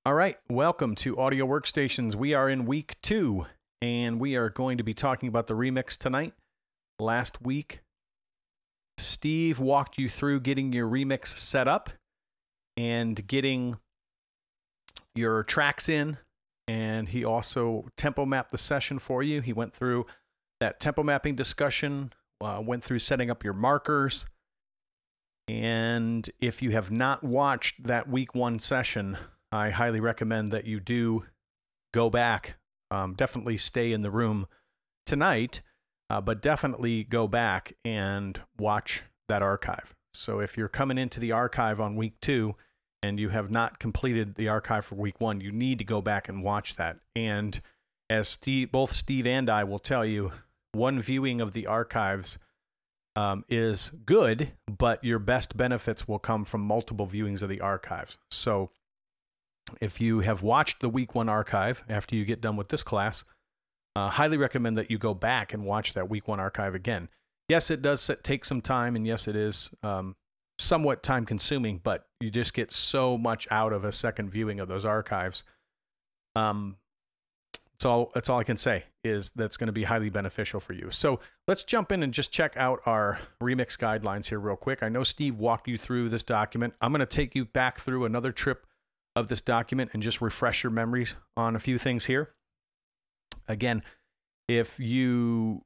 All right, welcome to Audio Workstations. We are in week 2, and we are going to be talking about the remix tonight. Last week, Steve walked you through getting your remix set up and getting your tracks in, and he also tempo mapped the session for you. He went through that tempo mapping discussion, went through setting up your markers, and if you have not watched that week 1 session, I highly recommend that you do go back. Definitely stay in the room tonight, but definitely go back and watch that archive. So if you're coming into the archive on week 2 and you have not completed the archive for week 1, you need to go back and watch that. And as both Steve and I will tell you, one viewing of the archives is good, but your best benefits will come from multiple viewings of the archives. So if you have watched the week 1 archive after you get done with this class, highly recommend that you go back and watch that week 1 archive again. Yes, it does take some time, and yes, it is somewhat time consuming, but you just get so much out of a second viewing of those archives. That's all I can say is that's going to be highly beneficial for you. So let's jump in and just check out our remix guidelines here real quick. I know Steve walked you through this document. I'm going to take you back through another trip of this document and just refresh your memories on a few things here. Again, if you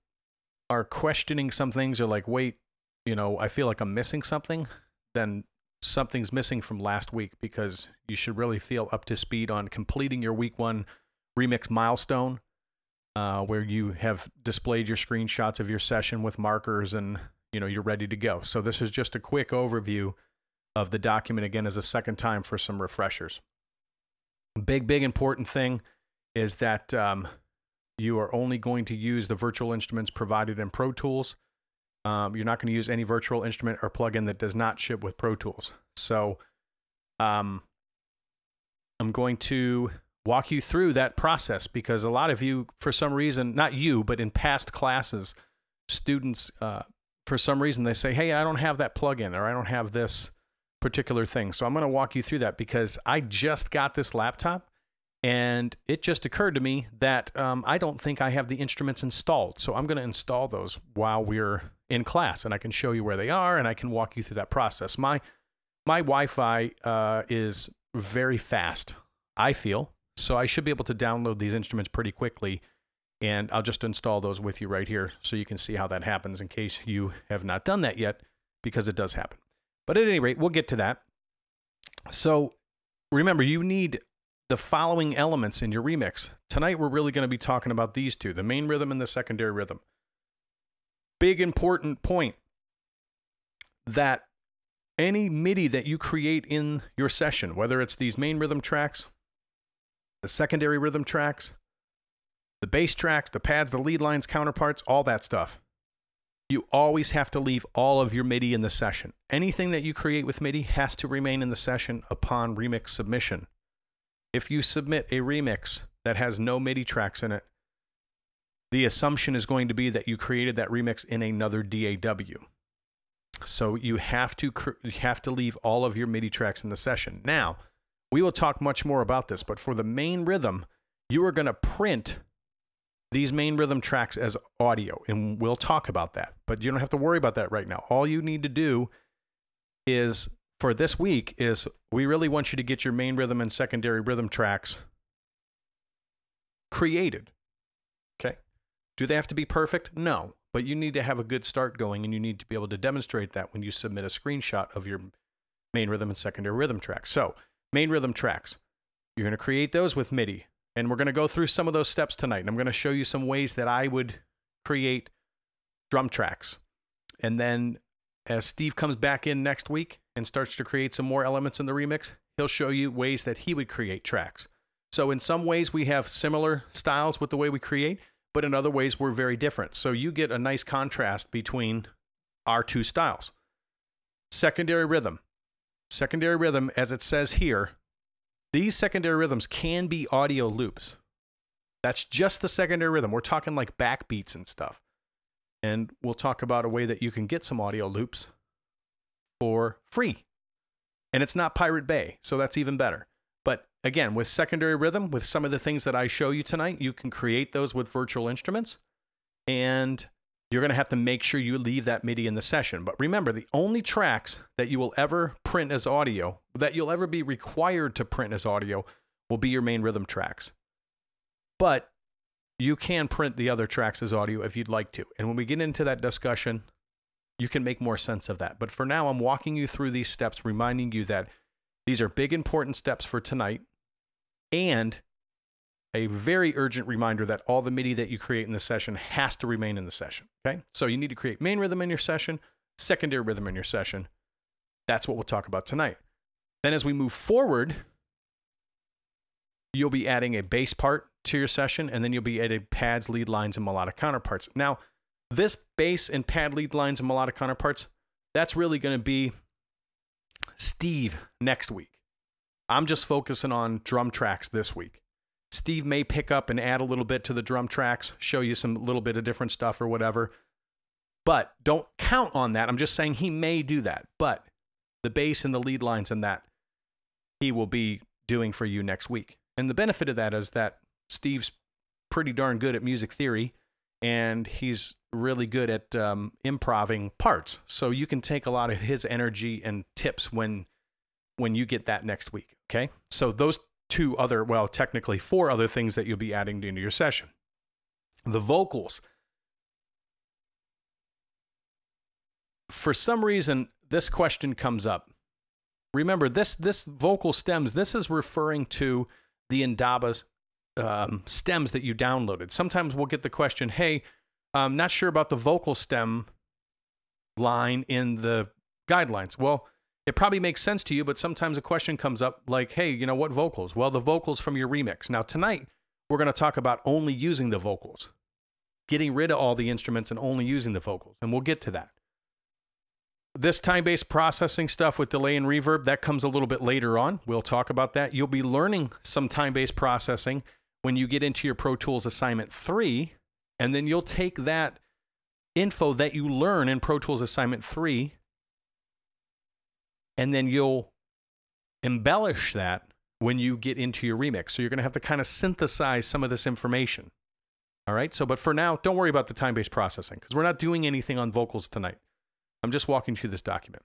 are questioning some things or like, wait, you know, I feel like I'm missing something, then something's missing from last week, because you should really feel up to speed on completing your week 1 remix milestone, where you have displayed your screenshots of your session with markers and, you know, you're ready to go. So this is just a quick overview of the document, again, as a second time for some refreshers. Big important thing is that you are only going to use the virtual instruments provided in Pro Tools. You're not going to use any virtual instrument or plugin that does not ship with Pro Tools. So I'm going to walk you through that process, because a lot of you, for some reason, not you, but in past classes, students, for some reason, they say, hey, I don't have that plugin, or I don't have this particular thing. So I'm going to walk you through that, because I just got this laptop and it just occurred to me that I don't think I have the instruments installed. So I'm going to install those while we're in class, and I can show you where they are and I can walk you through that process. My Wi-Fi is very fast, I feel, so I should be able to download these instruments pretty quickly, and I'll just install those with you right here so you can see how that happens in case you have not done that yet, because it does happen. But at any rate, we'll get to that. So remember, you need the following elements in your remix. Tonight, we're really going to be talking about these two, the main rhythm and the secondary rhythm. Big important point, that any MIDI that you create in your session, whether it's these main rhythm tracks, the secondary rhythm tracks, the bass tracks, the pads, the lead lines, counterparts, all that stuff, you always have to leave all of your MIDI in the session. Anything that you create with MIDI has to remain in the session upon remix submission. If you submit a remix that has no MIDI tracks in it, the assumption is going to be that you created that remix in another DAW. So you have to leave all of your MIDI tracks in the session. Now, we will talk much more about this, but for the main rhythm, you are going to print these main rhythm tracks as audio, and we'll talk about that, but you don't have to worry about that right now. All you need to do is, for this week, is we really want you to get your main rhythm and secondary rhythm tracks created. Okay? Do they have to be perfect? No, but you need to have a good start going, and you need to be able to demonstrate that when you submit a screenshot of your main rhythm and secondary rhythm tracks. So, main rhythm tracks, you're going to create those with MIDI. And we're going to go through some of those steps tonight. And I'm going to show you some ways that I would create drum tracks. And then as Steve comes back in next week and starts to create some more elements in the remix, he'll show you ways that he would create tracks. So in some ways we have similar styles with the way we create, but in other ways we're very different. So you get a nice contrast between our two styles. Secondary rhythm. Secondary rhythm, as it says here, these secondary rhythms can be audio loops. That's just the secondary rhythm. We're talking like backbeats and stuff. And we'll talk about a way that you can get some audio loops for free. And it's not Pirate Bay, so that's even better. But again, with secondary rhythm, with some of the things that I show you tonight, you can create those with virtual instruments, and you're going to have to make sure you leave that MIDI in the session. But remember, the only tracks that you will ever print as audio, that you'll ever be required to print as audio, will be your main rhythm tracks. But you can print the other tracks as audio if you'd like to. And when we get into that discussion, you can make more sense of that. But for now, I'm walking you through these steps, reminding you that these are big, important steps for tonight, and a very urgent reminder that all the MIDI that you create in the session has to remain in the session, okay? So you need to create main rhythm in your session, secondary rhythm in your session. That's what we'll talk about tonight. Then as we move forward, you'll be adding a bass part to your session, and then you'll be adding pads, lead lines, and melodic counterparts. Now, this bass and pad, lead lines, and melodic counterparts, that's really going to be Steve next week. I'm just focusing on drum tracks this week. Steve may pick up and add a little bit to the drum tracks, show you some little bit of different stuff or whatever. But don't count on that. I'm just saying he may do that. But the bass and the lead lines and that he will be doing for you next week. And the benefit of that is that Steve's pretty darn good at music theory, and he's really good at improving parts. So you can take a lot of his energy and tips when you get that next week, okay? So those two other, well, technically 4 other things that you'll be adding into your session. The vocals. For some reason, this question comes up. Remember, this vocal stems, this is referring to the Indaba stems that you downloaded. Sometimes we'll get the question, hey, I'm not sure about the vocal stem line in the guidelines. Well, it probably makes sense to you, but sometimes a question comes up like, hey, you know, what vocals? Well, the vocals from your remix. Now, tonight, we're going to talk about only using the vocals, getting rid of all the instruments and only using the vocals, and we'll get to that. This time-based processing stuff with delay and reverb, that comes a little bit later on. We'll talk about that. You'll be learning some time-based processing when you get into your Pro Tools Assignment 3, and then you'll take that info that you learn in Pro Tools Assignment 3, and then you'll embellish that when you get into your remix. So you're going to have to kind of synthesize some of this information. All right? So, but for now, don't worry about the time-based processing, because we're not doing anything on vocals tonight. I'm just walking through this document.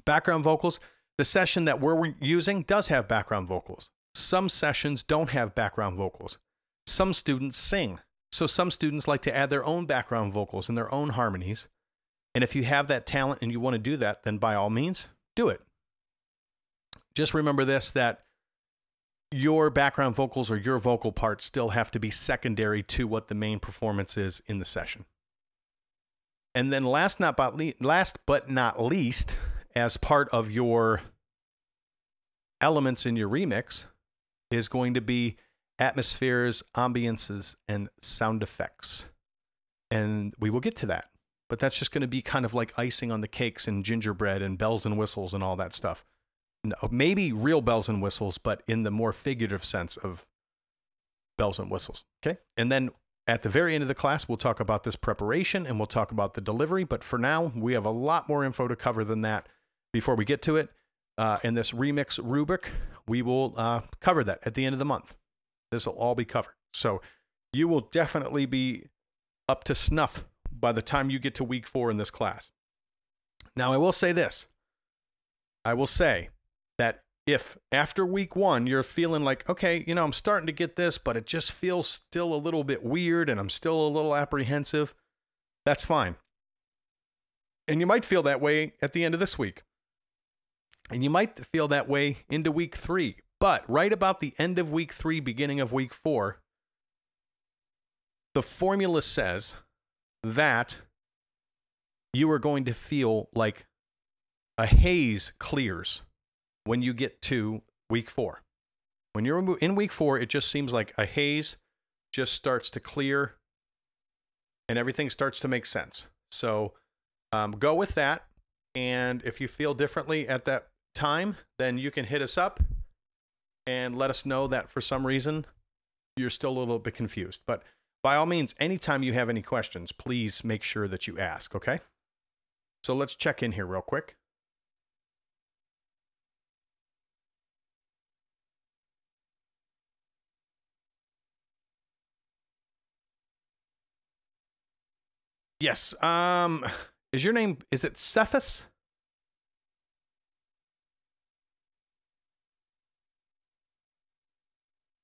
Background vocals. The session that we're using does have background vocals. Some sessions don't have background vocals. Some students sing. So some students like to add their own background vocals and their own harmonies. And if you have that talent and you want to do that, then by all means, do it. Just remember this, that your background vocals or your vocal parts still have to be secondary to what the main performance is in the session. And then last but not least, as part of your elements in your remix, is going to be atmospheres, ambiances, and sound effects. And we will get to that. But that's just going to be kind of like icing on the cakes and gingerbread and bells and whistles and all that stuff. No, maybe real bells and whistles, but in the more figurative sense of bells and whistles. Okay? And then at the very end of the class, we'll talk about this preparation and we'll talk about the delivery. But for now, we have a lot more info to cover than that before we get to it. In this remix rubric, we will cover that at the end of the month. This will all be covered. So you will definitely be up to snuff by the time you get to week 4 in this class. Now, I will say this. I will say that if after week 1, you're feeling like, okay, you know, I'm starting to get this, but it just feels still a little bit weird and I'm still a little apprehensive, that's fine. And you might feel that way at the end of this week. And you might feel that way into week 3. But right about the end of week 3, beginning of week 4, the formula says that you are going to feel like a haze clears when you get to week 4. When you're in week 4, it just seems like a haze just starts to clear and everything starts to make sense. So go with that. And if you feel differently at that time, then you can hit us up and let us know that for some reason you're still a little bit confused. But by all means, anytime you have any questions, please make sure that you ask, okay? So let's check in here real quick. Yes. Is your name, is it Cephas?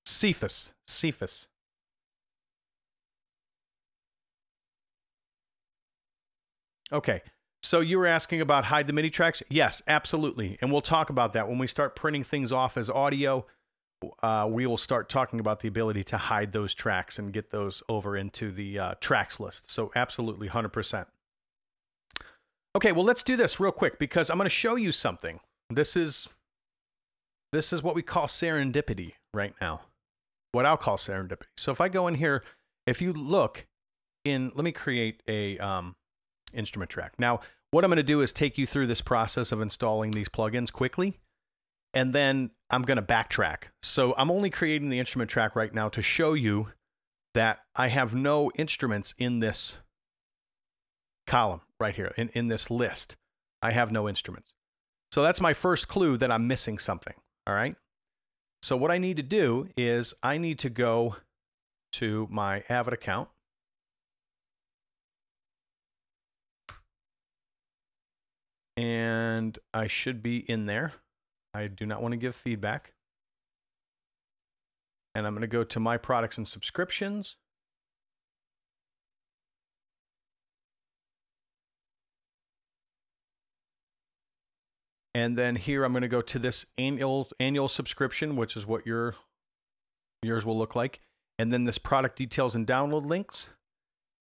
Cephas. Cephas. Okay. So you were asking about hide the MIDI tracks? Yes, absolutely. And we'll talk about that when we start printing things off as audio. We will start talking about the ability to hide those tracks and get those over into the tracks list. So absolutely, 100%. Okay, well, let's do this real quick because I'm going to show you something. This is what we call serendipity right now. What I'll call serendipity. So if I go in here, if you look in, let me create a instrument track. Now, what I'm going to do is take you through this process of installing these plugins quickly, and then I'm going to backtrack. So I'm only creating the instrument track right now to show you that I have no instruments in this column right here, in this list. I have no instruments. So that's my first clue that I'm missing something, all right? So what I need to do is I need to go to my Avid account. And I should be in there. I do not want to give feedback. And I'm going to go to My Products and Subscriptions. And then here I'm going to go to this annual subscription, which is what yours will look like. And then this product details and download links.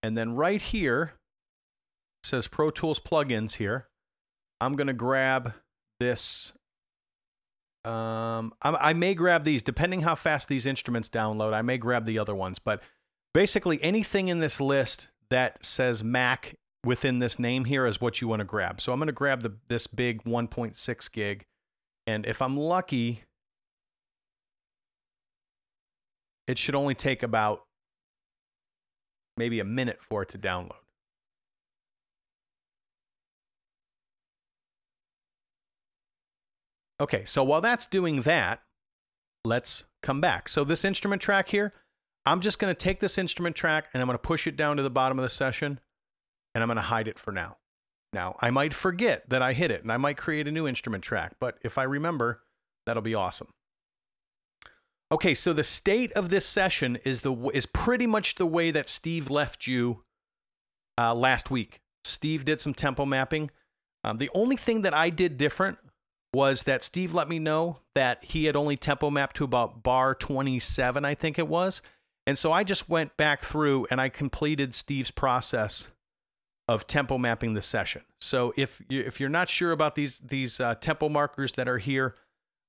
And then right here it says Pro Tools plugins here. I'm going to grab this. I may grab these, depending how fast these instruments download. I may grab the other ones. But basically anything in this list that says Mac within this name here is what you want to grab. So I'm going to grab this big 1.6 gig. And if I'm lucky, it should only take about maybe a minute for it to download. Okay, so while that's doing that, let's come back. So this instrument track here, I'm just going to take this instrument track and I'm going to push it down to the bottom of the session and I'm going to hide it for now. Now, I might forget that I hit it and I might create a new instrument track, but if I remember, that'll be awesome. Okay, so the state of this session is pretty much the way that Steve left you last week. Steve did some tempo mapping. The only thing that I did different was that Steve let me know that he had only tempo mapped to about bar 27, I think it was. And so I just went back through and I completed Steve's process of tempo mapping the session. So if you're not sure about these tempo markers that are here,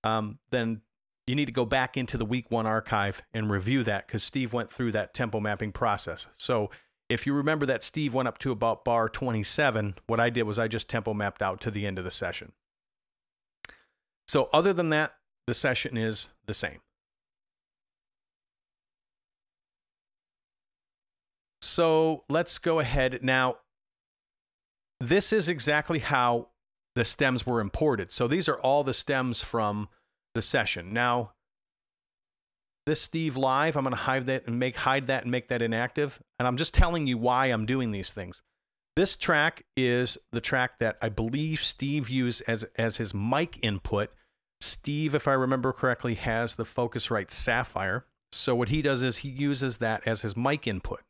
then you need to go back into the week 1 archive and review that because Steve went through that tempo mapping process. So if you remember that Steve went up to about bar 27, what I did was I just tempo mapped out to the end of the session. So other than that, the session is the same. So let's go ahead. Now, this is exactly how the stems were imported. So these are all the stems from the session. Now, this Steve Live, I'm going to hide that and make that inactive. And I'm just telling you why I'm doing these things. This track is the track that I believe Steve used as his mic input. Steve, if I remember correctly, has the Focusrite Sapphire. So what he does is he uses that as his mic input.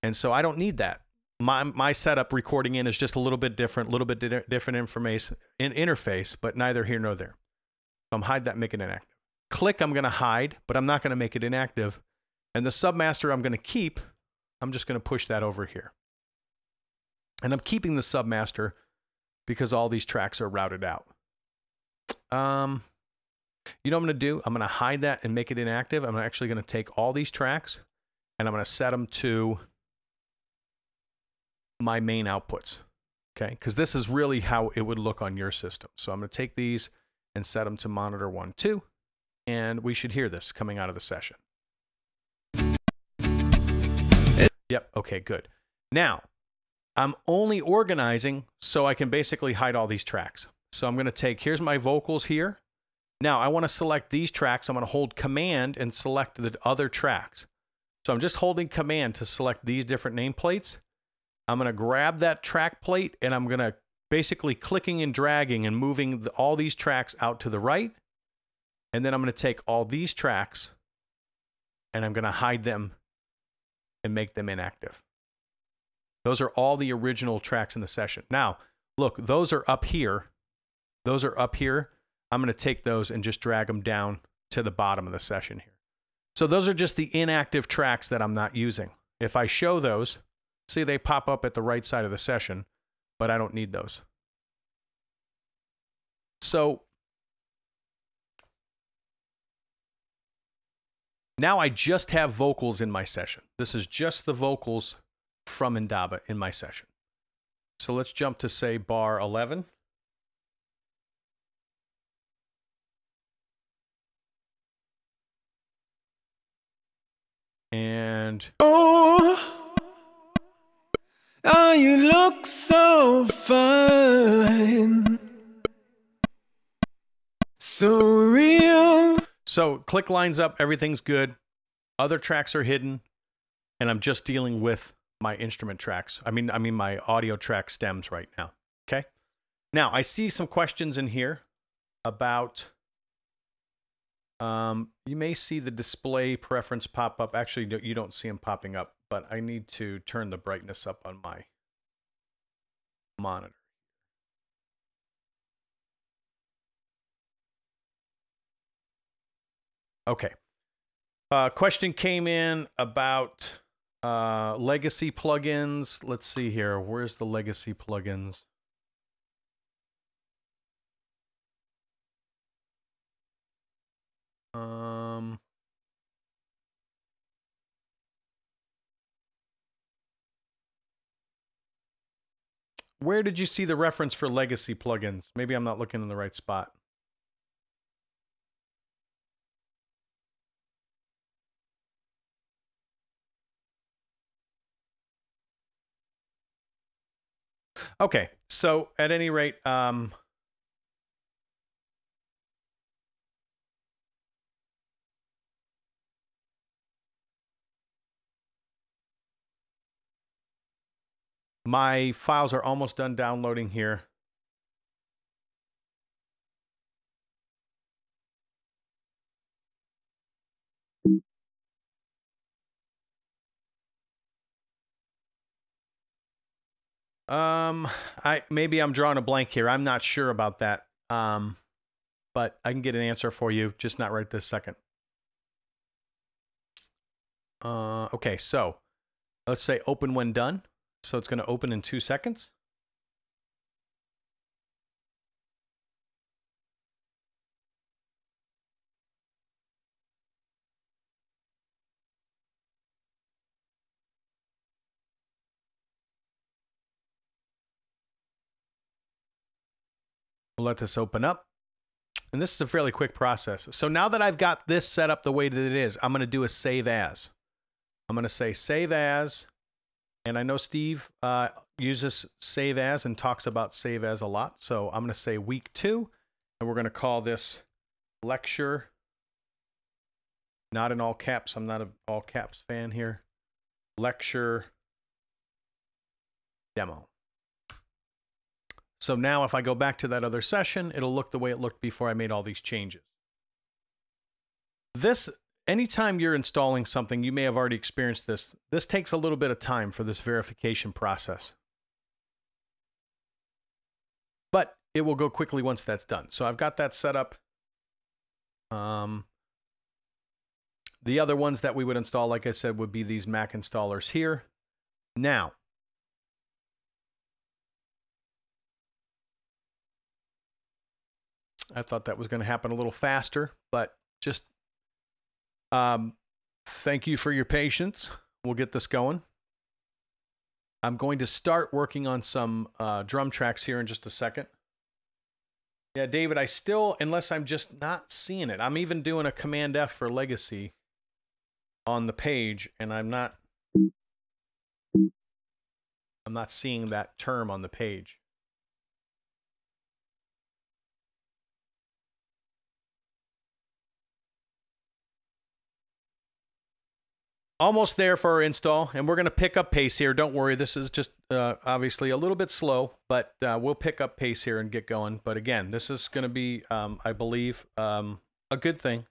And so I don't need that. My setup recording in is just a little bit different, different information in interface, but neither here nor there. So I'm hide that, make it inactive. Click, I'm going to hide, but I'm not going to make it inactive. And the submaster I'm going to keep, I'm just going to push that over here. And I'm keeping the submaster because all these tracks are routed out. You know what I'm going to do? I'm going to hide that and make it inactive. I'm actually going to take all these tracks and I'm going to set them to my main outputs. Okay, because this is really how it would look on your system. So I'm going to take these and set them to monitor 1, 2, and we should hear this coming out of the session. Yep, okay, good. Now, I'm only organizing so I can basically hide all these tracks. So I'm going to take, here's my vocals here. Now I want to select these tracks. I'm going to hold Command and select the other tracks. So I'm just holding Command to select these different nameplates. I'm going to grab that track plate and I'm going to basically clicking and dragging and moving all these tracks out to the right. And then I'm going to take all these tracks and I'm going to hide them and make them inactive. Those are all the original tracks in the session. Now, look, those are up here. Those are up here. I'm going to take those and just drag them down to the bottom of the session here. So those are just the inactive tracks that I'm not using. If I show those, see they pop up at the right side of the session, but I don't need those. So now I just have vocals in my session. This is just the vocals from Indaba in my session. So let's jump to, say, bar 11. And oh, you look so fine, so real. So click lines up, everything's good. Other tracks are hidden, and I'm just dealing with my instrument tracks. I mean my audio track stems right now. Okay. Now I see some questions in here about. You may see the display preference pop up. Actually, you don't see them popping up, but I need to turn the brightness up on my monitor. Okay. Question came in about legacy plugins. Let's see here. Where's the legacy plugins? Where did you see the reference for legacy plugins? Maybe I'm not looking in the right spot. Okay, so at any rate, my files are almost done downloading here. Maybe I'm drawing a blank here. I'm not sure about that. But I can get an answer for you, just not right this second. Okay, so let's say open when done. So it's going to open in 2 seconds. We'll let this open up. And this is a fairly quick process. So now that I've got this set up the way that it is, I'm going to do a save as. I'm going to say save as. And I know Steve uses save as and talks about save as a lot. So I'm going to say week 2. And we're going to call this lecture. Not in all caps. I'm not an all caps fan here. Lecture demo. So now if I go back to that other session, it'll look the way it looked before I made all these changes. This, anytime you're installing something, you may have already experienced this. This takes a little bit of time for this verification process. But it will go quickly once that's done. So I've got that set up. The other ones that we would install, like I said, would be these Mac installers here. Now, I thought that was going to happen a little faster, but just thank you for your patience. We'll get this going. I'm going to start working on some drum tracks here in just a second. Yeah, David, I still, unless I'm just not seeing it. I'm even doing a Command F for Legacy on the page, and I'm not seeing that term on the page. almost there for our install, and we're going to pick up pace here. Don't worry, this is just obviously a little bit slow, but we'll pick up pace here and get going. But again, this is going to be, I believe, a good thing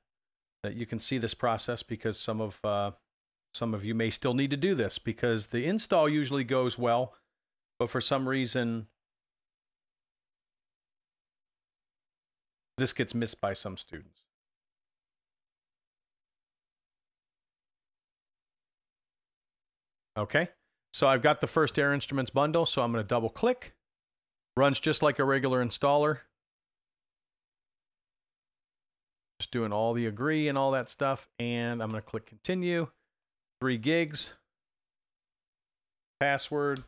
that you can see this process, because some of you may still need to do this, because the install usually goes well, but for some reason, this gets missed by some students. Okay, so I've got the first Air Instruments bundle, so I'm going to double click. Runs just like a regular installer. Just doing all the agree and all that stuff, and I'm going to click continue. 3 gigs. Password.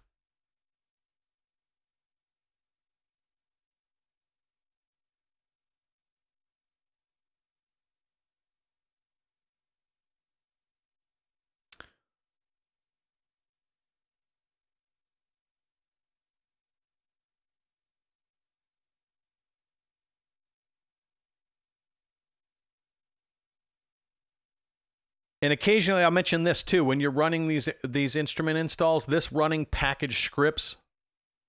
And occasionally, I'll mention this too. When you're running these instrument installs, this running package scripts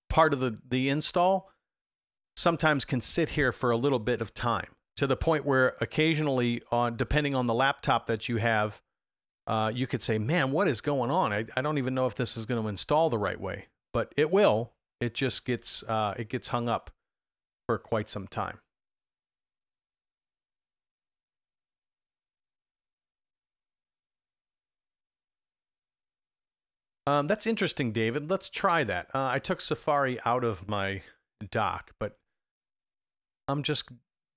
part of the install sometimes can sit here for a little bit of time, to the point where occasionally, depending on the laptop that you have, you could say, man, what is going on? I don't even know if this is going to install the right way. But it will. It just gets hung up for quite some time. That's interesting, David. Let's try that. I took Safari out of my dock, but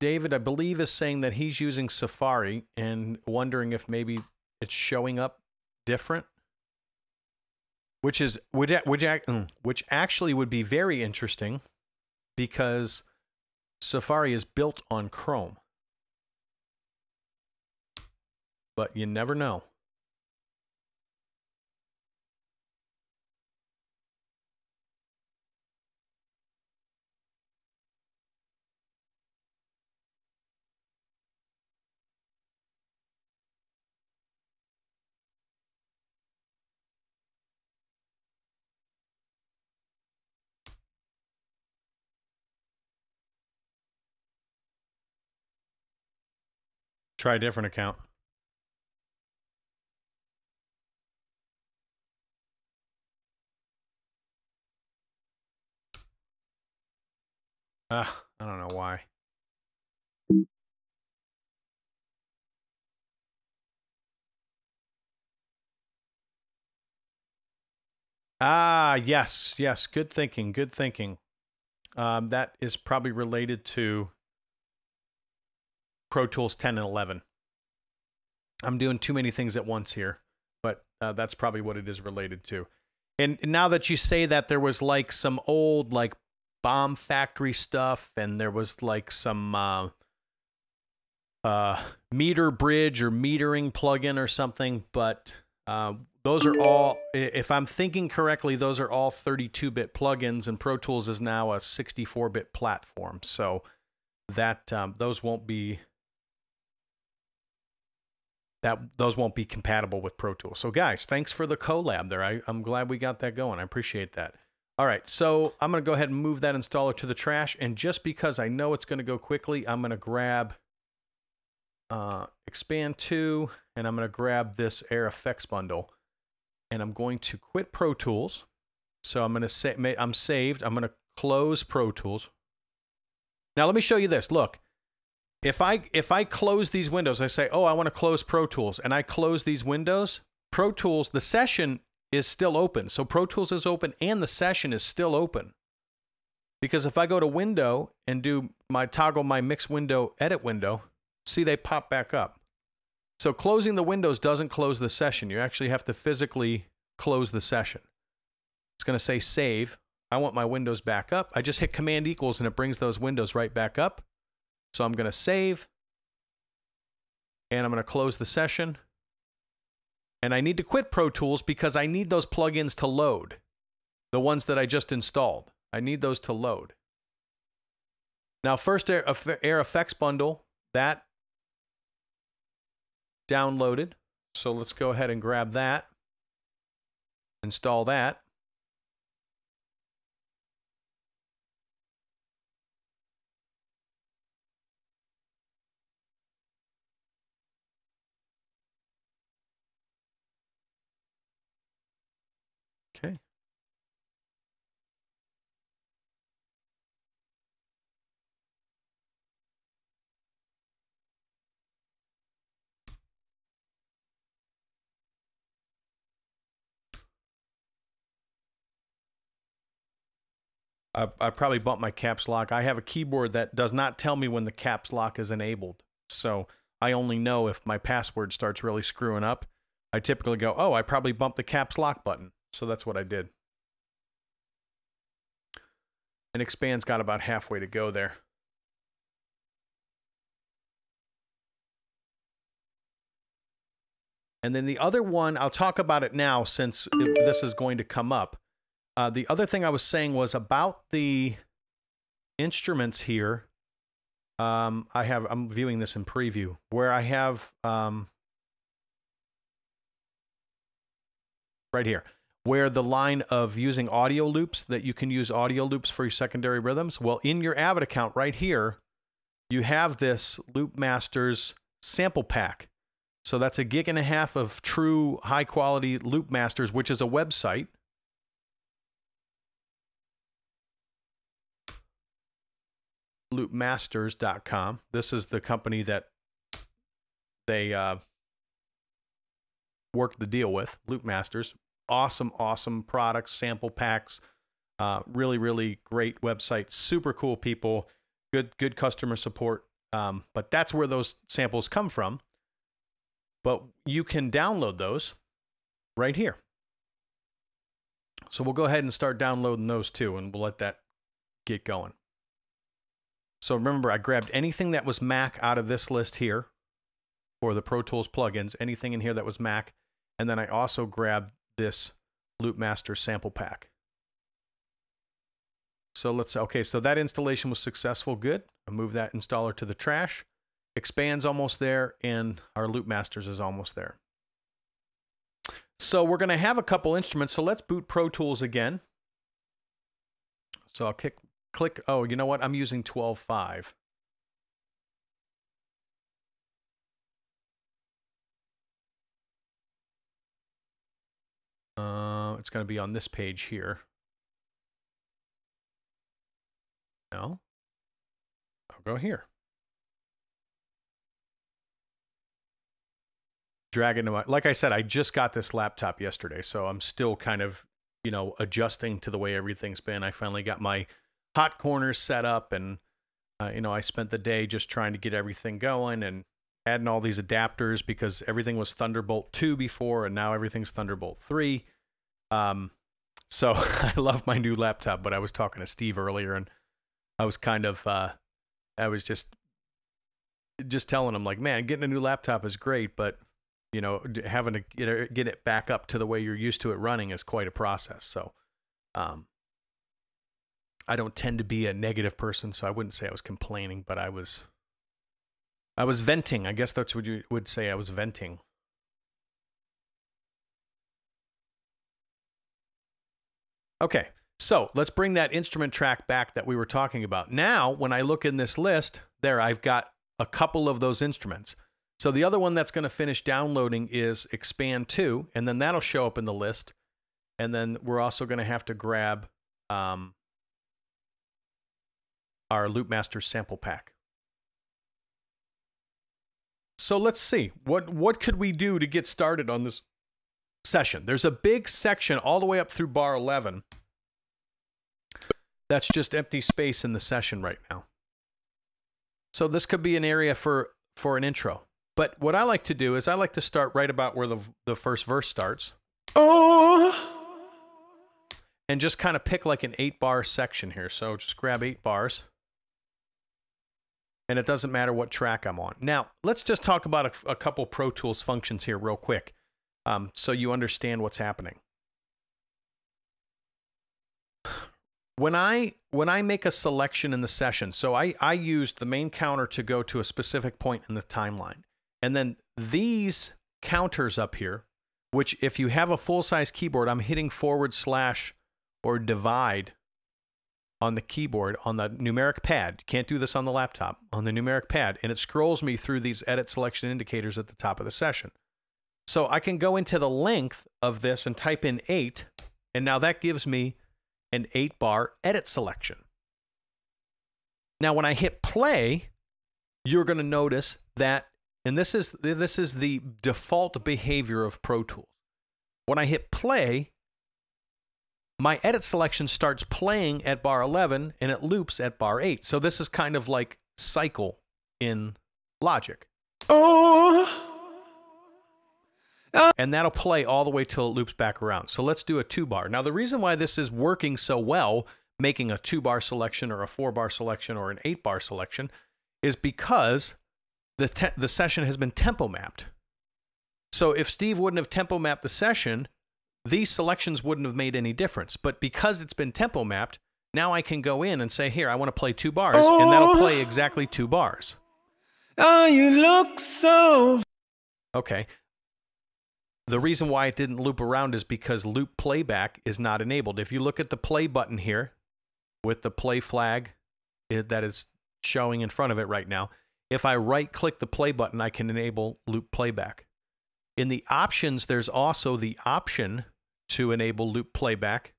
David, I believe, is saying that he's using Safari and wondering if maybe it's showing up different, which actually would be very interesting, because Safari is built on Chrome. But you never know. Try a different account. I don't know why. Yes. Good thinking. Good thinking. That is probably related to Pro Tools 10 and 11. I'm doing too many things at once here, but that's probably what it is related to. And now that you say that, there was like some old like bomb factory stuff, and there was like some meter bridge or metering plugin or something, but those are all, if I'm thinking correctly, those are all 32-bit plugins, and Pro Tools is now a 64-bit platform, so that those won't be compatible with Pro Tools. So guys, thanks for the collab there. I'm glad we got that going. I appreciate that. All right, so I'm going to go ahead and move that installer to the trash, and just because I know it's going to go quickly, I'm going to grab Expand 2, and I'm going to grab this Air Effects bundle, and I'm going to quit Pro Tools. So I'm going to say I'm saved. I'm going to close Pro Tools. Now let me show you this. Look, if I close these windows, I say, oh, I want to close Pro Tools, and I close these windows, Pro Tools, the session is still open. So Pro Tools is open and the session is still open. Because if I go to Window and do toggle my mix window, edit window, see, they pop back up. So closing the windows doesn't close the session. You actually have to physically close the session. It's going to say save. I want my windows back up. I just hit Command equals and it brings those windows right back up. So I'm going to save, and I'm going to close the session. And I need to quit Pro Tools because I need those plugins to load. The ones that I just installed. I need those to load. Now, first Air Effects bundle, that downloaded. So let's go ahead and grab that, install that. Okay. I probably bumped my caps lock. I have a keyboard that does not tell me when the caps lock is enabled. So I only know if my password starts really screwing up. I typically go, oh, I probably bumped the caps lock button. So that's what I did. And expand's got about halfway to go there. And then the other one, I'll talk about it now since this is going to come up. The other thing I was saying was about the instruments here. I'm viewing this in preview where I have right here, where the line of using audio loops, that you can use audio loops for your secondary rhythms. Well, in your Avid account right here, you have this Loop Masters sample pack. So that's 1.5 gigs of true high quality Loop Masters, which is a website. Loopmasters.com. This is the company that they worked the deal with, Loopmasters. Awesome products, sample packs. Really, really great website. Super cool people. Good customer support. But that's where those samples come from. But you can download those right here. So we'll go ahead and start downloading those too, and we'll let that get going. So remember, I grabbed anything that was Mac out of this list here for the Pro Tools plugins, anything in here that was Mac, and then I also grabbed this Loopmaster sample pack. So so that installation was successful, good. I move that installer to the trash. Expand's almost there, and our Loopmasters is almost there. So we're going to have a couple instruments, so let's boot Pro Tools again. So I'll click, oh, you know what? I'm using 12.5. It's going to be on this page here. No. I'll go here. Drag into my, like I said, I just got this laptop yesterday, so I'm still kind of, adjusting to the way everything's been. I finally got my hot corners set up, and I spent the day just trying to get everything going and adding all these adapters because everything was Thunderbolt 2 before, and now everything's Thunderbolt 3. So I love my new laptop, but I was talking to Steve earlier, and I was kind of I was just telling him, like, man, getting a new laptop is great, but having to get it back up to the way you're used to it running is quite a process. So I don't tend to be a negative person, so I wouldn't say I was complaining, but I was venting. I guess that's what you would say. I was venting. Okay, so let's bring that instrument track back that we were talking about. Now, when I look in this list, there I've got a couple of those instruments. So the other one that's going to finish downloading is Expand 2, and then that'll show up in the list. And then we're also going to have to grab our Loopmaster sample pack. So let's see. What could we do to get started on this session? There's a big section all the way up through bar 11 that's just empty space in the session right now. So this could be an area for an intro. But what I like to do is I like to start right about where the first verse starts. Oh. And just kind of pick like an 8-bar section here. So just grab 8 bars. And it doesn't matter what track I'm on. Now, let's just talk about a couple Pro Tools functions here real quick, so you understand what's happening. When I make a selection in the session, so I use the main counter to go to a specific point in the timeline. And then these counters up here, which if you have a full-size keyboard, I'm hitting / or divide on the keyboard, on the numeric pad. You can't do this on the laptop, on the numeric pad, and it scrolls me through these edit selection indicators at the top of the session. So I can go into the length of this and type in 8, and now that gives me an 8-bar edit selection. Now when I hit play, you're going to notice that, and this is the default behavior of Pro Tools. When I hit play, my edit selection starts playing at bar 11 and it loops at bar 8. So this is kind of like cycle in Logic. And that'll play all the way till it loops back around. So let's do a 2-bar. Now the reason why this is working so well, making a 2-bar selection or a 4-bar selection or an 8-bar selection, is because the session has been tempo mapped. So if Steve wouldn't have tempo mapped the session, these selections wouldn't have made any difference. But because it's been tempo mapped, now I can go in and say, here, I want to play 2 bars, and that'll play exactly 2 bars. Oh, you look so... Okay. The reason why it didn't loop around is because loop playback is not enabled. If you look at the play button here with the play flag that is showing in front of it right now, if I right-click the play button, I can enable loop playback. In the options, there's also the option to enable loop playback.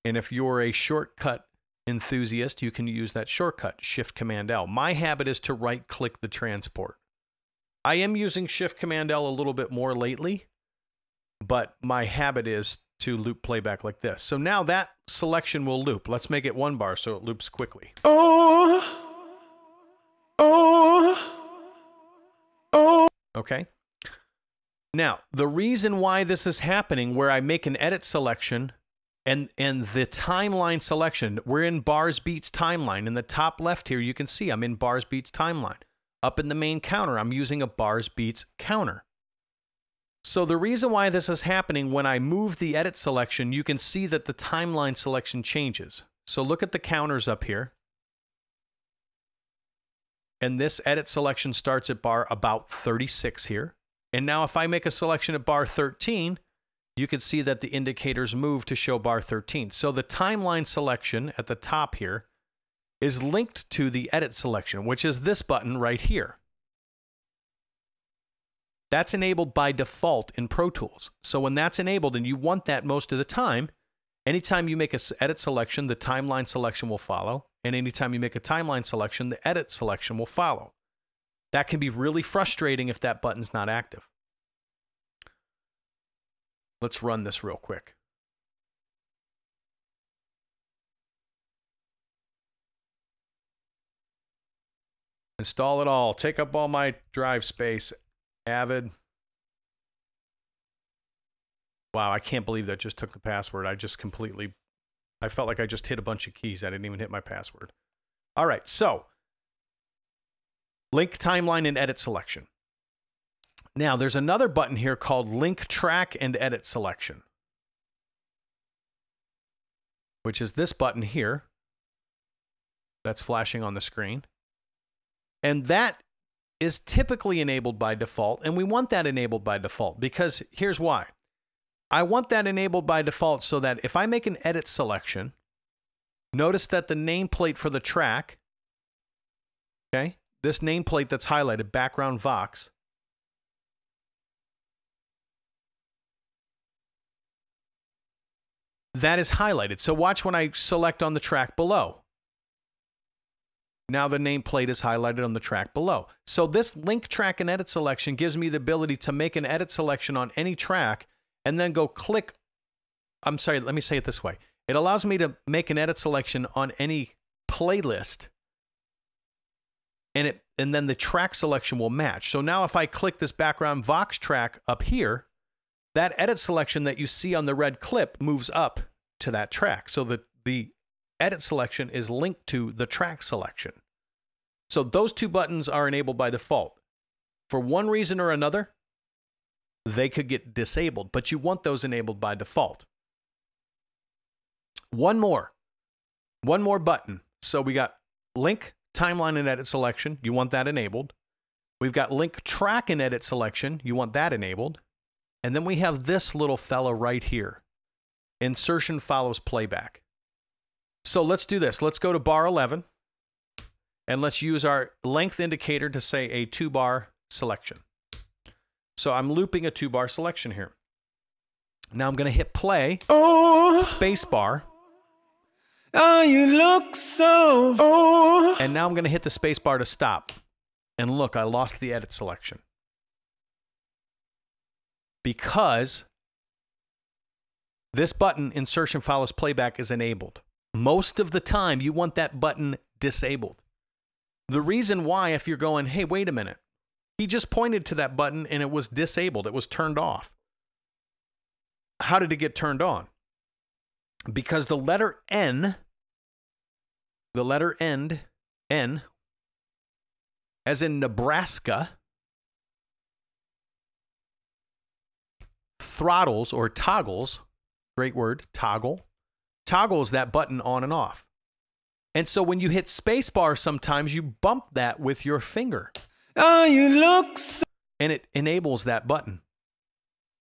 And if you're a shortcut enthusiast, you can use that shortcut, Shift-Command-L. My habit is to right-click the transport. I am using Shift-Command-L a little bit more lately, but my habit is to loop playback like this. So now that selection will loop. Let's make it 1 bar so it loops quickly. Okay. Now, the reason why this is happening, where I make an edit selection and the timeline selection, we're in bars beats timeline. In the top left here, you can see I'm in bars beats timeline. Up in the main counter, I'm using a bars beats counter. So the reason why this is happening, when I move the edit selection, you can see that the timeline selection changes. So look at the counters up here. And this edit selection starts at bar about 36 here. And now if I make a selection at bar 13, you can see that the indicators move to show bar 13. So the timeline selection at the top here is linked to the edit selection, which is this button right here. That's enabled by default in Pro Tools. So when that's enabled, and you want that most of the time, anytime you make an edit selection, the timeline selection will follow. And anytime you make a timeline selection, the edit selection will follow. That can be really frustrating if that button's not active. Let's run this real quick. Install it all. Take up all my drive space. Avid. Wow, I can't believe that just took the password. I felt like I just hit a bunch of keys. I didn't even hit my password. All right, so link timeline and edit selection. Now, there's another button here called link track and edit selection, which is this button here that's flashing on the screen. And that is typically enabled by default, and we want that enabled by default because here's why. I want that enabled by default so that if I make an edit selection, notice that the nameplate for the track, okay, this nameplate that's highlighted, background Vox, that is highlighted. So watch when I select on the track below. Now the nameplate is highlighted on the track below. So this link track and edit selection gives me the ability to make an edit selection on any track and then go click. I'm sorry, let me say it this way. It allows me to make an edit selection on any playlist, and then the track selection will match. So now if I click this background Vox track up here, that edit selection that you see on the red clip moves up to that track. So the edit selection is linked to the track selection. So those two buttons are enabled by default. For one reason or another, they could get disabled, but you want those enabled by default. One more button. So we got link, timeline, and edit selection. You want that enabled. We've got link track and edit selection. You want that enabled. And then we have this little fella right here. Insertion follows playback. So let's do this. Let's go to bar 11. And let's use our length indicator to say a 2-bar selection. So I'm looping a 2-bar selection here. Now I'm going to hit play, space bar. Oh, you look so. Oh. And now I'm going to hit the space bar to stop. And look, I lost the edit selection. Because this button, insertion follows playback, is enabled. Most of the time, you want that button disabled. The reason why, if you're going, hey, wait a minute, he just pointed to that button and it was disabled, it was turned off. How did it get turned on? Because the letter N, N, as in Nebraska, throttles or toggles, great word, toggles that button on and off. And so when you hit spacebar, sometimes you bump that with your finger. Oh, you look so. And it enables that button.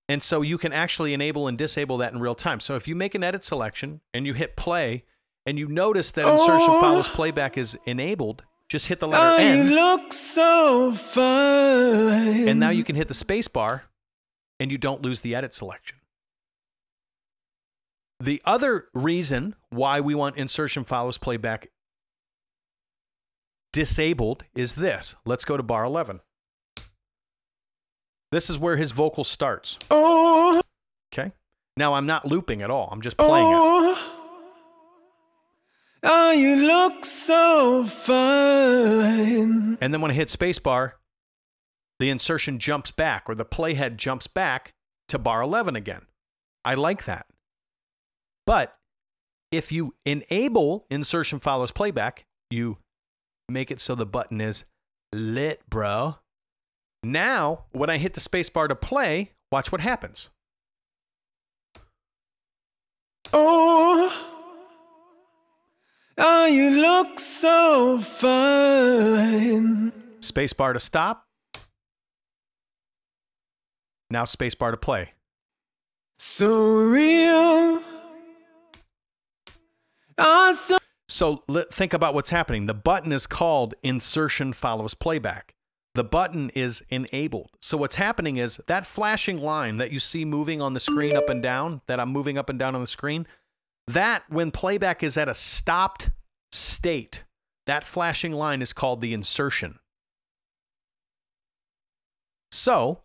And so you can actually enable and disable that in real time. So if you make an edit selection and you hit play and you notice that insertion follows playback is enabled, just hit the letter N. You look so fine. And now you can hit the spacebar and you don't lose the edit selection. The other reason why we want insertion follows playback disabled is this. Let's go to bar 11. This is where his vocal starts. Oh. Okay. Now I'm not looping at all. I'm just playing it. Oh, you look so fine. And then when I hit spacebar, the insertion jumps back, or the playhead jumps back to bar 11 again. I like that. But if you enable insertion follows playback, you make it so the button is lit, bro. Now, when I hit the spacebar to play, watch what happens. Oh, you look so fine. Spacebar to stop. Now spacebar to play. So real. Awesome. So think about what's happening. The button is called insertion follows playback. The button is enabled. So what's happening is that flashing line that you see moving on the screen up and down, that I'm moving up and down on the screen, that when playback is at a stopped state, that flashing line is called the insertion. So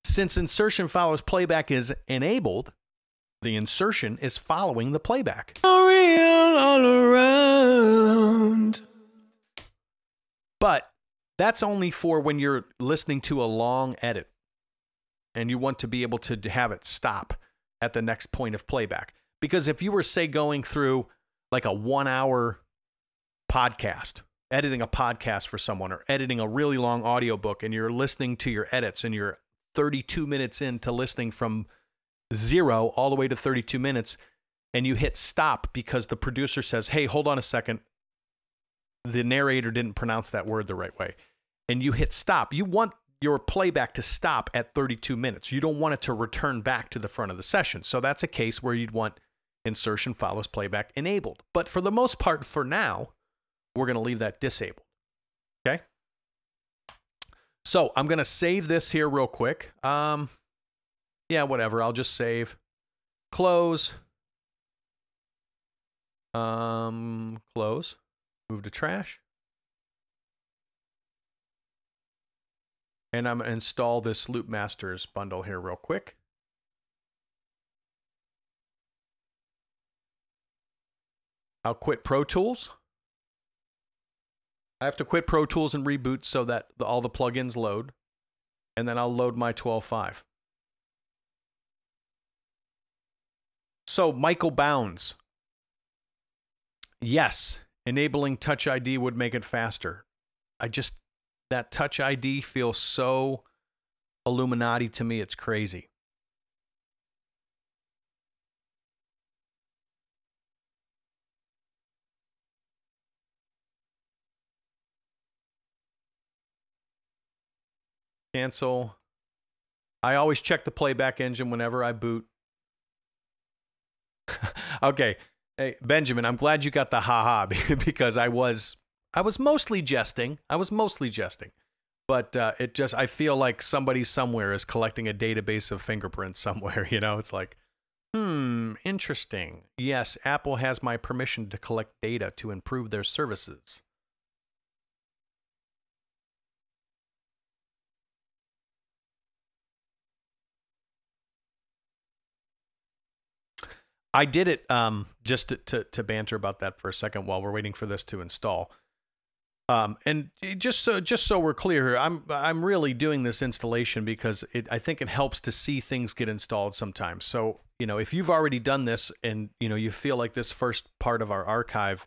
since insertion follows playback is enabled, the insertion is following the playback. Real all around. But that's only for when you're listening to a long edit and you want to be able to have it stop at the next point of playback. Because if you were, say, going through like a 1-hour podcast, editing a podcast for someone, or editing a really long audiobook, and you're listening to your edits and you're 32 minutes into listening from 0 all the way to 32 minutes, and you hit stop because the producer says, hey, hold on a second, the narrator didn't pronounce that word the right way, and you hit stop, you want your playback to stop at 32 minutes. You don't want it to return back to the front of the session. So that's a case where you'd want insertion follows playback enabled. But for the most part, for now, we're going to leave that disabled. Okay? So I'm going to save this here real quick. Yeah, whatever. I'll just save. Close. Close. Move to trash. And I'm going to install this Loop Masters bundle here real quick. I'll quit Pro Tools. I have to quit Pro Tools and reboot so that all the plugins load. And then I'll load my 12.5. So, Michael Bounds. Yes, enabling Touch ID would make it faster. That Touch ID feels so Illuminati to me, it's crazy. Cancel. I always check the playback engine whenever I boot. Okay. Hey, Benjamin, I'm glad you got the haha because I was mostly jesting. But I feel like somebody somewhere is collecting a database of fingerprints somewhere, you know? It's like, interesting. Yes, Apple has my permission to collect data to improve their services. I did it just to banter about that for a second while we're waiting for this to install. And just so we're clear here, I'm really doing this installation because I think it helps to see things get installed sometimes. So, you know, if you've already done this and, you know, you feel like this first part of our archive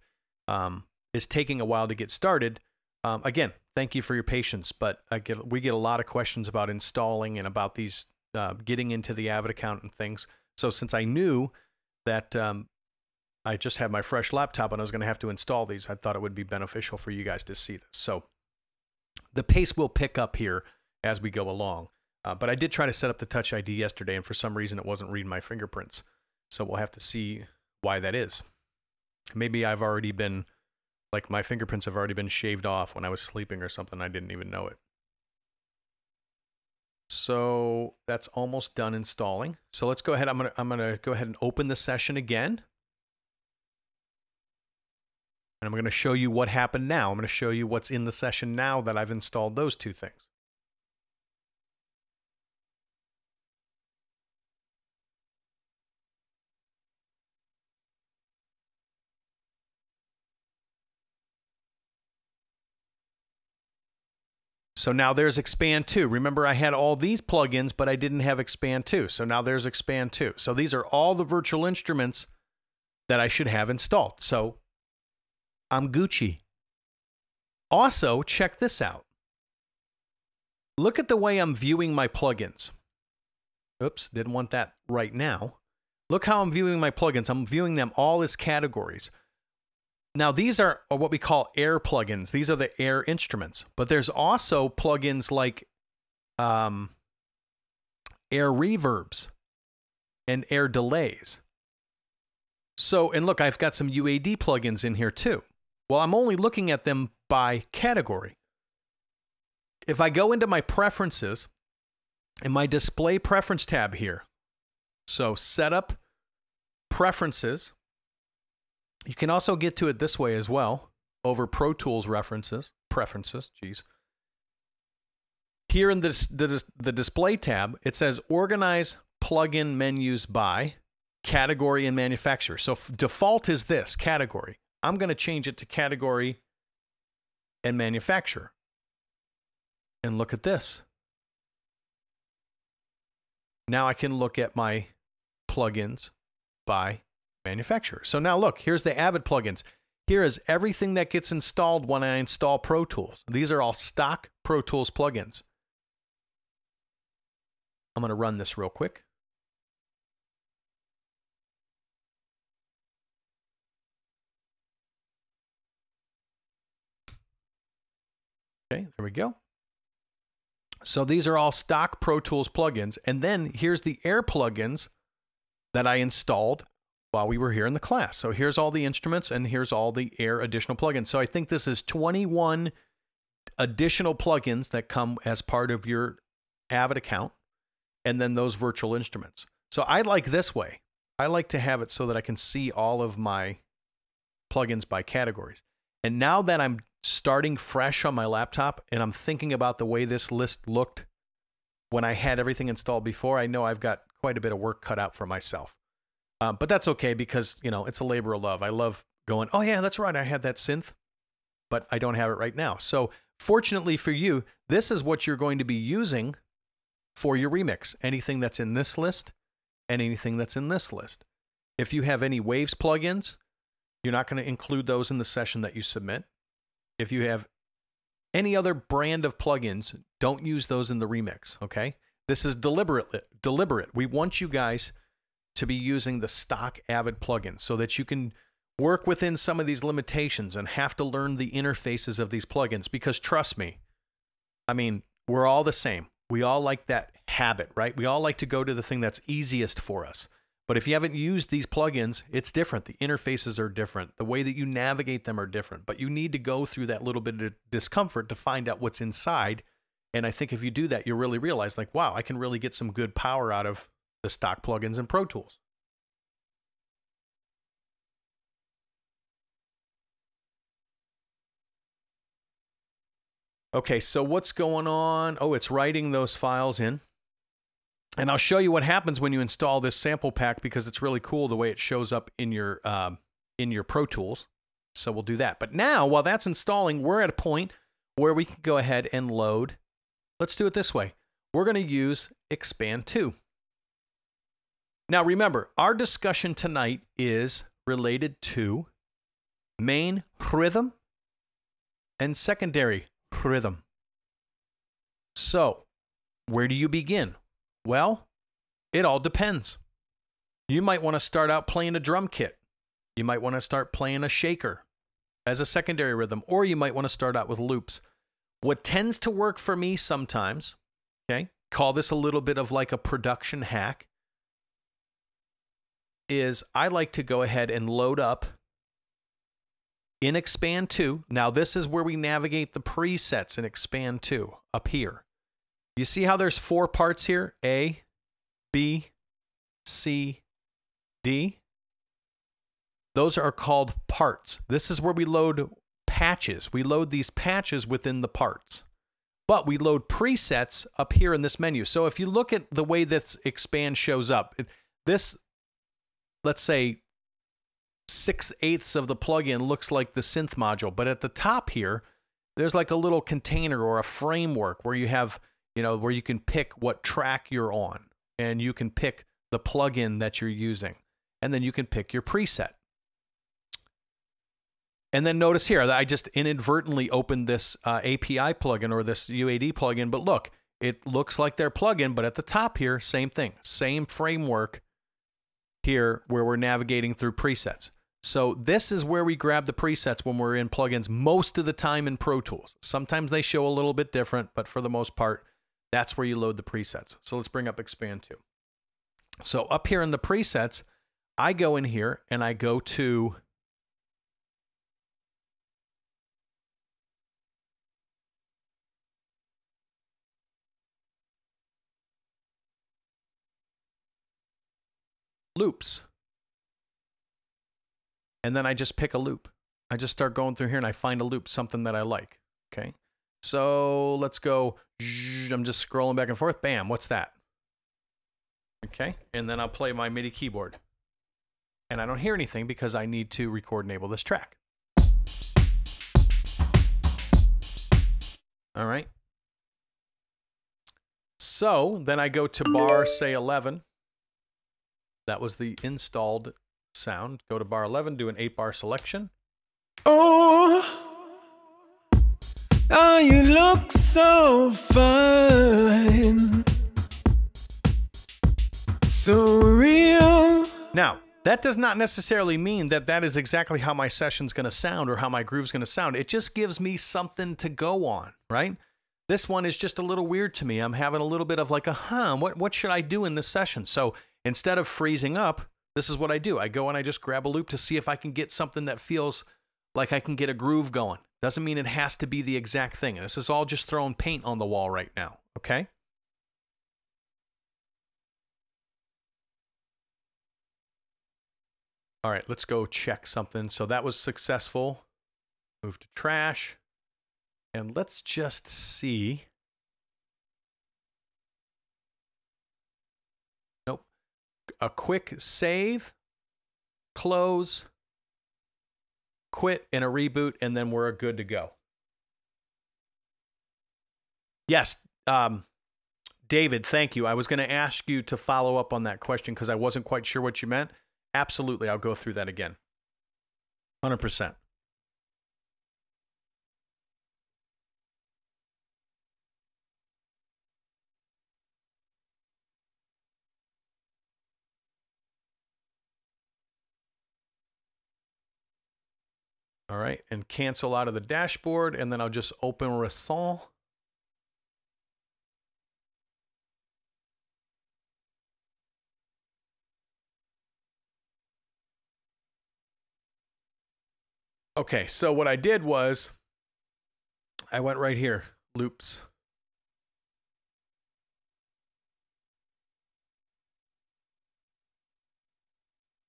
is taking a while to get started, again, thank you for your patience. But we get a lot of questions about installing and about these getting into the Avid account and things. So since I knew that I just had my fresh laptop and I was going to have to install these, I thought it would be beneficial for you guys to see this. So the pace will pick up here as we go along. But I did try to set up the Touch ID yesterday, and for some reason it wasn't reading my fingerprints. So we'll have to see why that is. Maybe I've already been, like my fingerprints have already been shaved off when I was sleeping or something. I didn't even know it. So that's almost done installing. So let's go ahead. I'm gonna go ahead and open the session again. And I'm going to show you what happened now. I'm going to show you what's in the session now that I've installed those two things. So now there's Expand 2. Remember, I had all these plugins, but I didn't have Expand 2. So now there's Expand 2. So these are all the virtual instruments that I should have installed. So I'm Gucci. Also, check this out. Look at the way I'm viewing my plugins. Oops, didn't want that right now. Look how I'm viewing my plugins. I'm viewing them all as categories. Now, these are what we call air plugins. These are the air instruments. But there's also plugins like air reverbs and air delays. So, and look, I've got some UAD plugins in here too. Well, I'm only looking at them by category. If I go into my preferences in my display preference tab here, so setup preferences, you can also get to it this way as well over Pro Tools preferences, geez. Here in the display tab, it says organize plugin menus by category and manufacturer. So default is this category. I'm going to change it to category and manufacturer. And look at this. Now I can look at my plugins by manufacturer. So now look, here's the Avid plugins. Here is everything that gets installed when I install Pro Tools. These are all stock Pro Tools plugins. I'm going to run this real quick. Okay, there we go. So these are all stock Pro Tools plugins. And then here's the Air plugins that I installed while we were here in the class. So here's all the instruments and here's all the Air additional plugins. So I think this is 21 additional plugins that come as part of your Avid account and then those virtual instruments. So I like this way. I like to have it so that I can see all of my plugins by categories. And now that I'm starting fresh on my laptop and I'm thinking about the way this list looked when I had everything installed before, I know I've got quite a bit of work cut out for myself. But that's okay because, you know, it's a labor of love. I love going, oh yeah, that's right, I had that synth, but I don't have it right now. So fortunately for you, this is what you're going to be using for your remix. Anything that's in this list and anything that's in this list. If you have any Waves plugins, you're not going to include those in the session that you submit. If you have any other brand of plugins, don't use those in the remix, okay? This is deliberate. We want you guys to be using the stock Avid plugins so that you can work within some of these limitations and have to learn the interfaces of these plugins because trust me, I mean, we're all the same. We all like that habit, right? We all like to go to the thing that's easiest for us. But if you haven't used these plugins, it's different. The interfaces are different. The way that you navigate them are different. But you need to go through that little bit of discomfort to find out what's inside. And I think if you do that, you'll really realize, like, wow, I can really get some good power out of the stock plugins and Pro Tools. Okay, so what's going on? Oh, it's writing those files in. And I'll show you what happens when you install this sample pack, because it's really cool the way it shows up in your Pro Tools. So we'll do that. But now, while that's installing, we're at a point where we can go ahead and load. Let's do it this way. We're going to use Expand 2. Now remember, our discussion tonight is related to main rhythm and secondary rhythm. So, where do you begin? Well, it all depends. You might want to start out playing a drum kit. You might want to start playing a shaker as a secondary rhythm, or you might want to start out with loops. What tends to work for me sometimes, okay, call this a little bit of like a production hack, is I like to go ahead and load up in Expand 2. Now this is where we navigate the presets in Expand 2 up here. You see how there's 4 parts here? A, B, C, D. Those are called parts. This is where we load patches. We load these patches within the parts. But we load presets up here in this menu. So if you look at the way this Expand shows up, this, let's say, 6/8 of the plugin looks like the synth module. But at the top here, there's like a little container or a framework where you have, where you can pick what track you're on, and you can pick the plugin that you're using, and then you can pick your preset. And then notice here that I just inadvertently opened this API plugin or this UAD plugin, but look, it looks like their plugin, but at the top here, same thing, same framework here where we're navigating through presets. So this is where we grab the presets when we're in plugins most of the time in Pro Tools. Sometimes they show a little bit different, but for the most part, that's where you load the presets. So let's bring up Expand 2. So up here in the presets, I go in here and I go to loops. And then I just pick a loop. I just start going through here and I find a loop, something that I like. Okay. So let's go. I'm just scrolling back and forth. Bam. What's that? Okay. And then I'll play my MIDI keyboard. And I don't hear anything because I need to record enable this track. All right. So then I go to bar, say 11. That was the installed sound. Go to bar 11, do an 8-bar selection. Oh, you look so fine, so real. Now, that does not necessarily mean that that is exactly how my session's going to sound or how my groove's going to sound. It just gives me something to go on, right? This one is just a little weird to me. I'm having a little bit of like a, what should I do in this session? So instead of freezing up, this is what I do. I go and I just grab a loop to see if I can get something that feels like I can get a groove going. Doesn't mean it has to be the exact thing. This is all just throwing paint on the wall right now, okay? All right, let's go check something. So that was successful. Move to trash. And let's just see. Nope. A quick save, close, quit, and a reboot, and then we're good to go. Yes, David, thank you. I was going to ask you to follow up on that question because I wasn't quite sure what you meant. Absolutely, I'll go through that again. 100%. All right, and cancel out of the dashboard, and then I'll just open Reson. Okay, so what I did was I went right here, loops.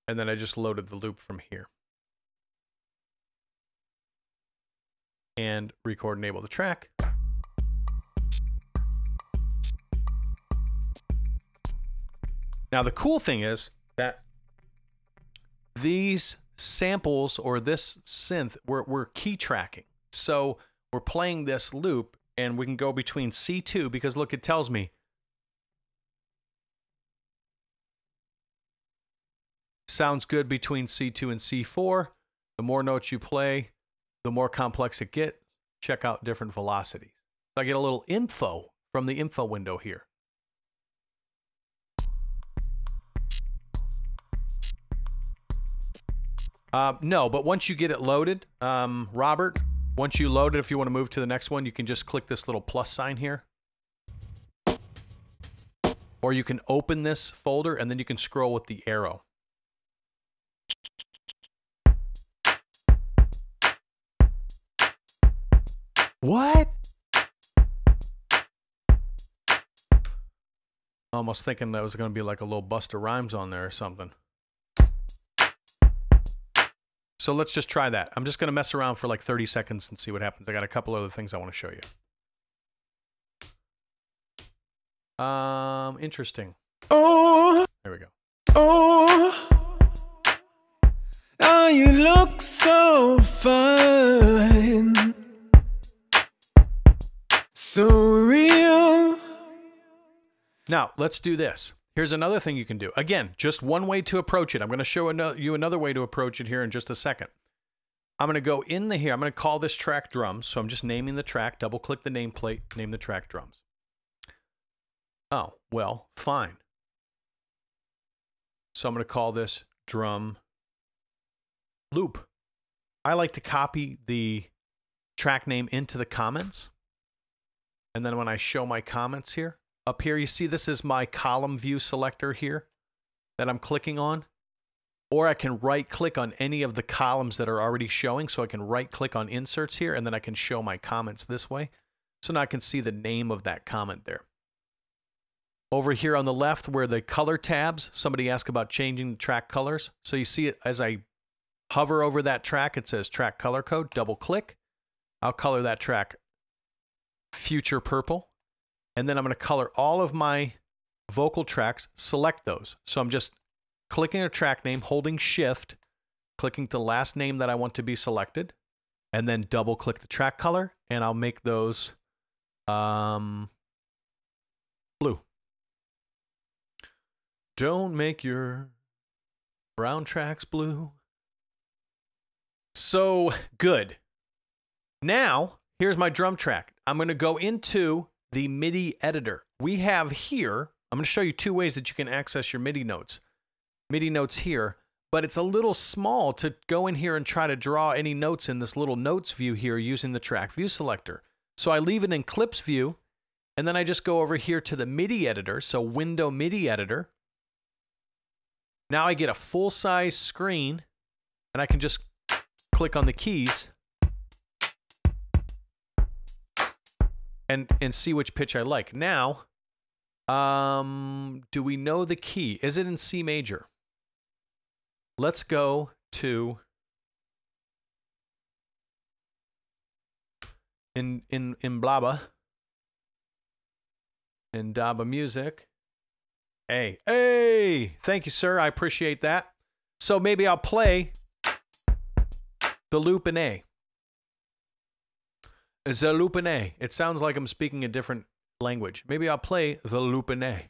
And then I just loaded the loop from here. And record enable the track. Now the cool thing is that these samples or this synth, we're key tracking. So we're playing this loop and we can go between C2 because look, it tells me sounds good between C2 and C4. The more notes you play, the more complex it gets. Check out different velocities. So I get a little info from the info window here. No, but once you get it loaded, Robert, once you load it, if you want to move to the next one, you can just click this little plus sign here. Or you can open this folder and then you can scroll with the arrow. What? Almost thinking that was going to be like a little Busta Rhymes on there or something. So let's just try that. I'm just going to mess around for like 30 seconds and see what happens. I got a couple other things I want to show you. Interesting. Oh, There we go. oh, you look so fine, so real. Now, let's do this. Here's another thing you can do. Again, just one way to approach it. I'm going to show you another way to approach it here in just a second. I'm going to go in here. I'm going to call this track drums. So I'm just naming the track. Double click the nameplate. Name the track drums. Oh, well, fine. So I'm going to call this drum loop. I like to copy the track name into the comments. And then when I show my comments here, up here, you see this is my column view selector here that I'm clicking on. Or I can right click on any of the columns that are already showing. So I can right click on inserts here and then I can show my comments this way. So now I can see the name of that comment there. Over here on the left where the color tabs, somebody asked about changing the track colors. So you see it as I hover over that track, it says track color code, double click. I'll color that track future purple. And then I'm going to color all of my vocal tracks, select those. So I'm just clicking a track name, holding shift, clicking the last name that I want to be selected, and then double click the track color, and I'll make those blue. Don't make your brown tracks blue. So good. Now, here's my drum track. I'm going to go into the MIDI editor. We have here, I'm going to show you two ways that you can access your MIDI notes. MIDI notes here, but it's a little small to go in here and try to draw any notes in this little notes view here using the track view selector. So I leave it in clips view, and then I just go over here to the MIDI editor, so window MIDI editor. Now I get a full-size screen, and I can just click on the keys and see which pitch I like. Now, do we know the key? Is it in C major? Let's go to in Blaba, in Daba Music. A. Hey, thank you, sir. I appreciate that. So maybe I'll play the loop in A. It's a loop in A. It sounds like I'm speaking a different language. Maybe I'll play the loop in A.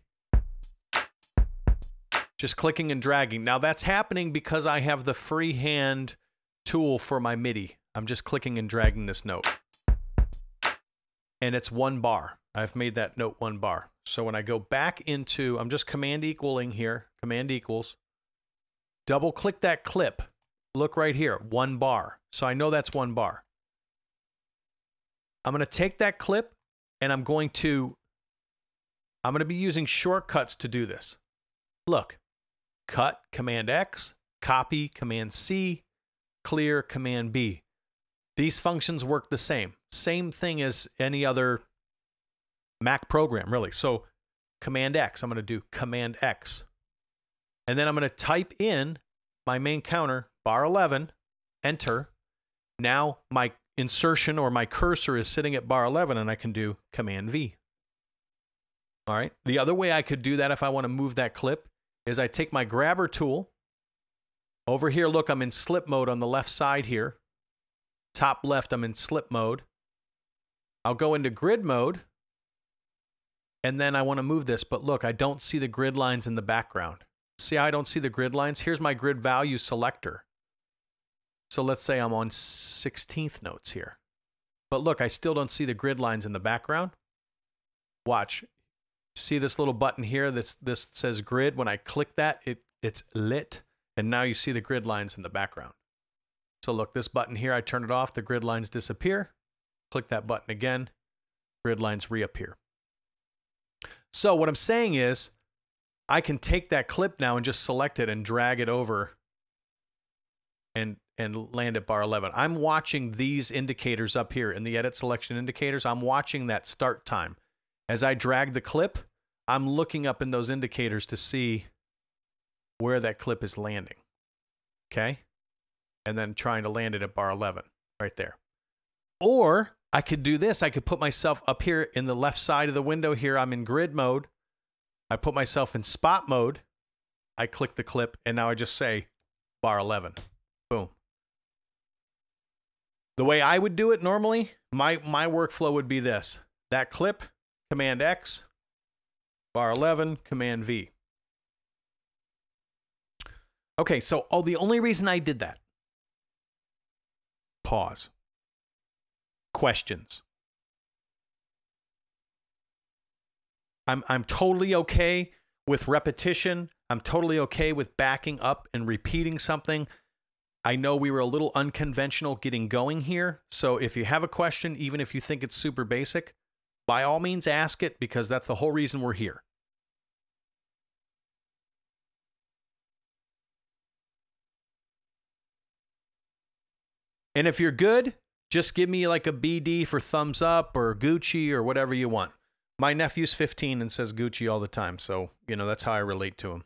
Just clicking and dragging. Now that's happening because I have the freehand tool for my MIDI. I'm just clicking and dragging this note. And it's 1 bar. I've made that note 1 bar. So when I go back into, I'm just command equaling here, command equals, double click that clip. Look right here, 1 bar. So I know that's 1 bar. I'm going to take that clip and I'm going to be using shortcuts to do this. Look, cut, command X, copy, command C, clear, command B. These functions work the same. Same thing as any other Mac program, really. So Command X, I'm going to do Command X. And then I'm going to type in my main counter, bar 11, enter. Now my insertion or my cursor is sitting at bar 11, and I can do Command V. All right. The other way I could do that if I want to move that clip is I take my grabber tool. Over here, look, I'm in slip mode on the left side here. Top left, I'm in slip mode. I'll go into grid mode. And then I want to move this, but look, I don't see the grid lines in the background. See how I don't see the grid lines? Here's my grid value selector. So let's say I'm on 16th notes here. But look, I still don't see the grid lines in the background. Watch. See this little button here? This says grid. When I click that, it's lit. And now you see the grid lines in the background. So look, this button here, I turn it off, the grid lines disappear. Click that button again, grid lines reappear. So what I'm saying is, I can take that clip now and just select it and drag it over and land at bar 11. I'm watching these indicators up here in the edit selection indicators. I'm watching that start time. As I drag the clip, I'm looking up in those indicators to see where that clip is landing. Okay? And then trying to land it at bar 11 right there. Or I could do this. I could put myself up here in the left side of the window here. I'm in grid mode. I put myself in spot mode. I click the clip, and now I just say bar 11. Boom. The way I would do it normally, my workflow would be this. That clip, Command X, bar 11, Command V. Okay, so the only reason I did that. Pause. Questions. I'm totally okay with repetition. I'm totally okay with backing up and repeating something. I know we were a little unconventional getting going here. So if you have a question, even if you think it's super basic, by all means ask it, because that's the whole reason we're here. And if you're good, just give me like a BD for thumbs up or Gucci or whatever you want. My nephew's 15 and says Gucci all the time, so, you know, that's how I relate to him.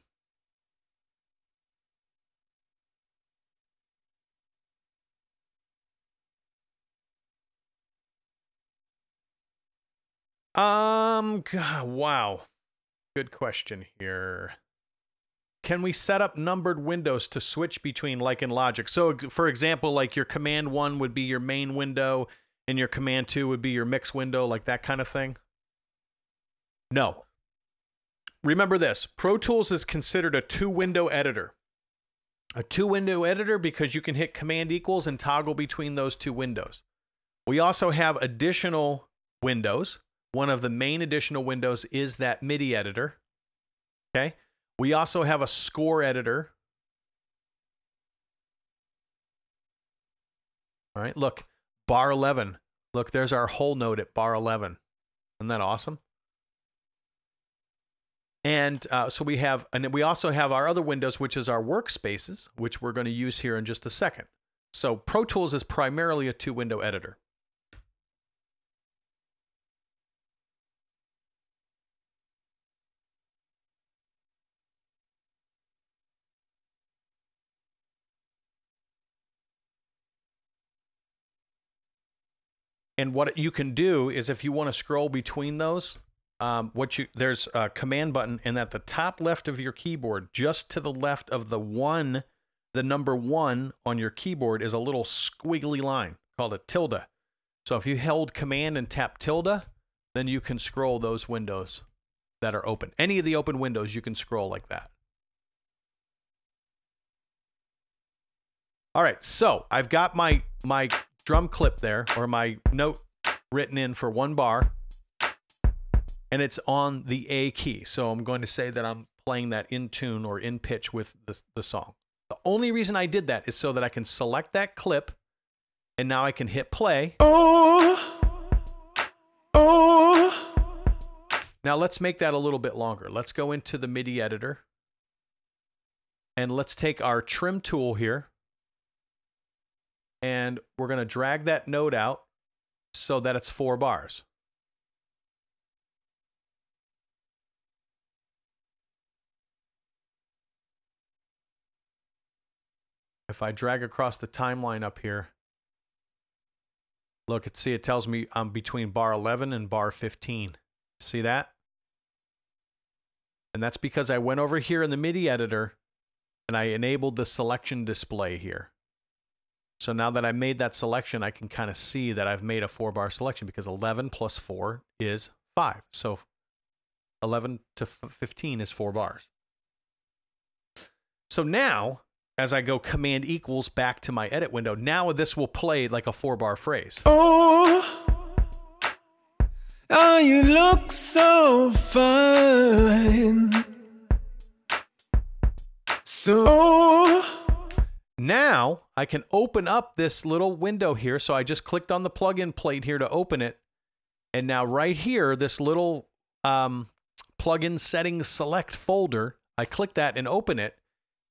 God, wow. Good question here. Can we set up numbered windows to switch between like in Logic? So, for example, like your Command 1 would be your main window, and your Command 2 would be your mix window, like that kind of thing? No. Remember this. Pro Tools is considered a two-window editor. A two-window editor because you can hit Command equals and toggle between those two windows. We also have additional windows. One of the main additional windows is that MIDI editor. Okay? We also have a score editor. All right, look, bar 11. Look, there's our whole note at bar 11. Isn't that awesome? And so we have, and we also have our other windows, which is our workspaces, which we're going to use here in just a second. So Pro Tools is primarily a two-window editor. And what you can do is, if you want to scroll between those, there's a command button, and at the top left of your keyboard, just to the left of the number 1 on your keyboard is a little squiggly line called a tilde. So if you held command and tap tilde, then you can scroll those windows that are open. Any of the open windows you can scroll like that. All right, so I've got my drum clip there, or my note written in for 1 bar, and it's on the A key. So I'm going to say that I'm playing that in tune or in pitch with the song. The only reason I did that is so that I can select that clip, and now I can hit play. Now let's make that a little bit longer. Let's go into the MIDI editor, and let's take our trim tool here, and we're going to drag that note out so that it's 4 bars. If I drag across the timeline up here, look, see, it tells me I'm between bar 11 and bar 15. See that? And that's because I went over here in the MIDI editor and I enabled the selection display here. So now that I made that selection, I can kind of see that I've made a 4-bar selection because 11 plus 4 is 5. So 11 to 15 is 4 bars. So now, as I go Command equals back to my edit window, now this will play like a 4-bar phrase. Oh, oh, you look so fine. So now I can open up this little window here. So I just clicked on the plugin plate here to open it. And now right here, this little plugin settings select folder, I click that and open it.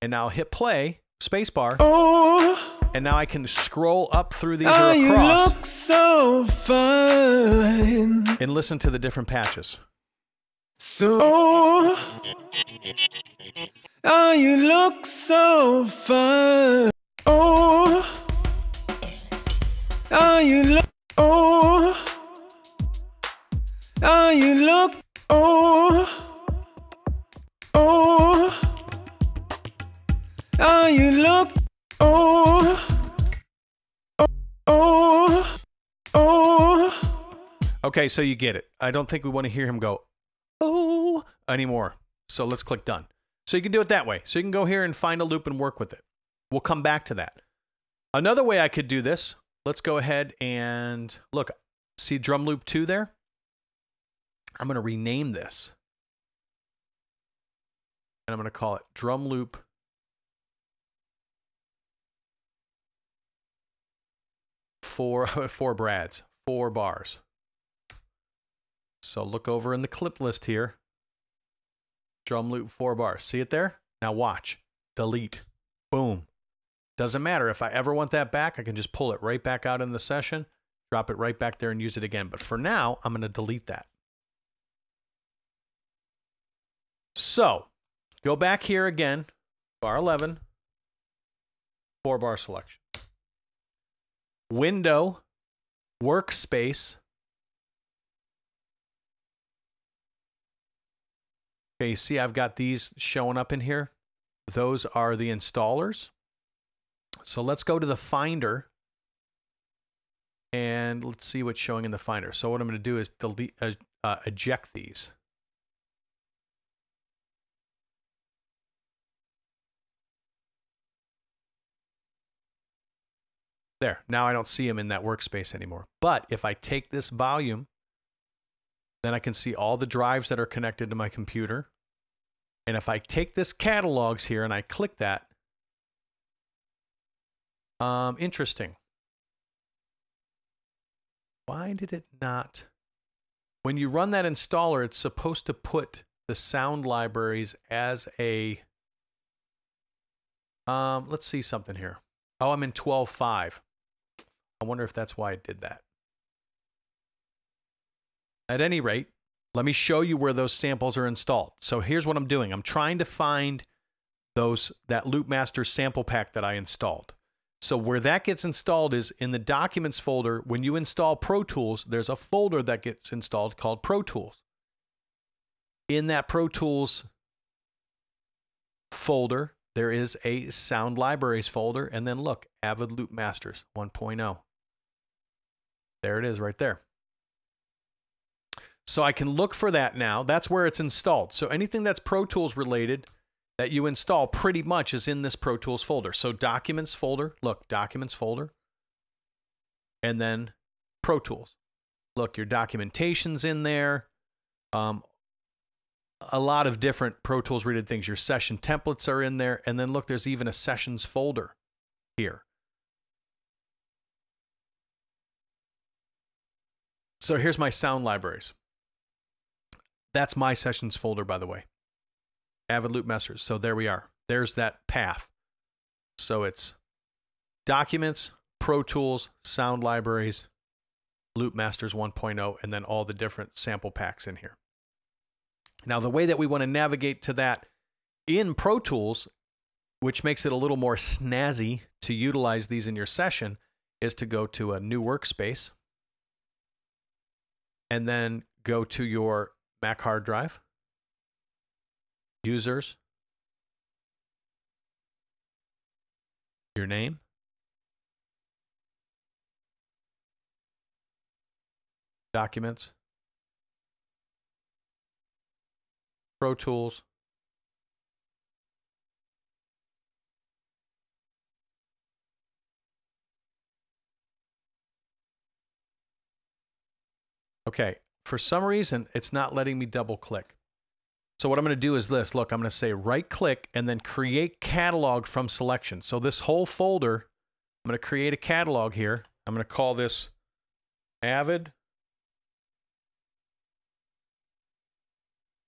And now hit play, spacebar. oh, And now I can scroll up through these oh, or you across look so fine. and listen to the different patches. So oh, you look so fine. Oh, oh, you look. Oh, oh, you look. Oh, oh, oh, you look. Oh, oh, oh. Okay, so you get it. I don't think we want to hear him go, oh, anymore. So let's click done. So you can do it that way. So you can go here and find a loop and work with it. We'll come back to that. Another way I could do this, let's go ahead and look, see drum loop 2 there? I'm going to rename this. And I'm going to call it drum loop 4 brads, 4 bars. So look over in the clip list here. Drum loop 4 bars. See it there? Now watch. Delete. Boom. Doesn't matter. If I ever want that back, I can just pull it right back out in the session, drop it right back there and use it again. But for now, I'm going to delete that. So go back here again, bar 11, 4-bar selection. Window, workspace. Okay, you see I've got these showing up in here. Those are the installers. So let's go to the Finder and let's see what's showing in the Finder. So what I'm going to do is delete, eject these. There, now I don't see them in that workspace anymore. But if I take this volume, then I can see all the drives that are connected to my computer. And if I take this catalogs here and I click that, interesting. Why did it not? When you run that installer, it's supposed to put the sound libraries as a, let's see something here. Oh, I'm in 12.5. I wonder if that's why it did that. At any rate, let me show you where those samples are installed. So here's what I'm doing. I'm trying to find that Loopmaster sample pack that I installed. So where that gets installed is in the Documents folder. When you install Pro Tools, there's a folder that gets installed called Pro Tools. In that Pro Tools folder, there is a Sound Libraries folder. And then look, Avid Loopmasters 1.0. There it is right there. So I can look for that now. That's where it's installed. So anything that's Pro Tools related that you install pretty much is in this Pro Tools folder. So Documents folder, look, Documents folder, and then Pro Tools. Look, your documentation's in there. A lot of different Pro Tools related things. Your session templates are in there. And then look, there's even a Sessions folder here. So here's my sound libraries. That's my Sessions folder, by the way. Avid Loopmasters. So there we are. There's that path. So it's Documents, Pro Tools, sound libraries, Loop Masters 1.0, and then all the different sample packs in here. Now, the way that we want to navigate to that in Pro Tools, which makes it a little more snazzy to utilize these in your session, is to go to a new workspace and then go to your Mac hard drive, users, your name, documents, Pro Tools, okay, for some reason, it's not letting me double click. So what I'm going to do is this. Look, I'm going to say right click and then create catalog from selection. So this whole folder, I'm going to create a catalog here. I'm going to call this Avid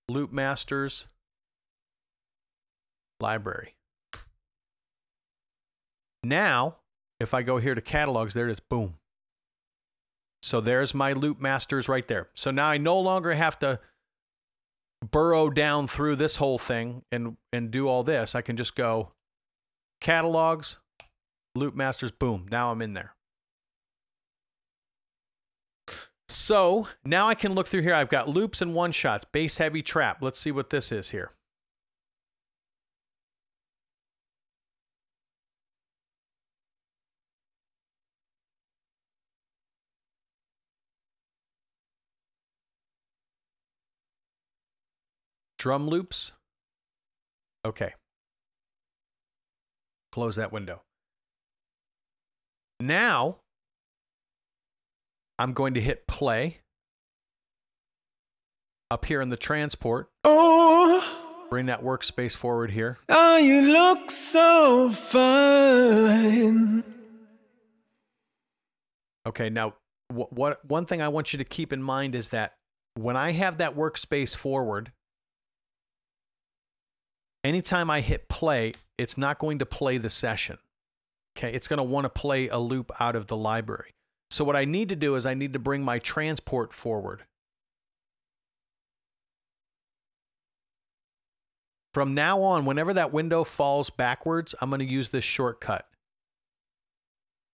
Loop Masters Library. Now, if I go here to catalogs, there it is, boom. So there's my Loop Masters right there. So now I no longer have to burrow down through this whole thing and do all this. I can just go catalogs, Loop Masters, boom. Now I'm in there. So now I can look through here. I've got loops and one-shots, bass heavy trap. Let's see what this is here. Drum loops. Okay. Close that window. Now, I'm going to hit play up here in the transport. Oh, bring that workspace forward here. oh, you look so fine. Okay, now one thing I want you to keep in mind is that when I have that workspace forward, anytime I hit play, it's not going to play the session. Okay, it's going to want to play a loop out of the library. So what I need to do is I need to bring my transport forward. From now on, whenever that window falls backwards, I'm going to use this shortcut.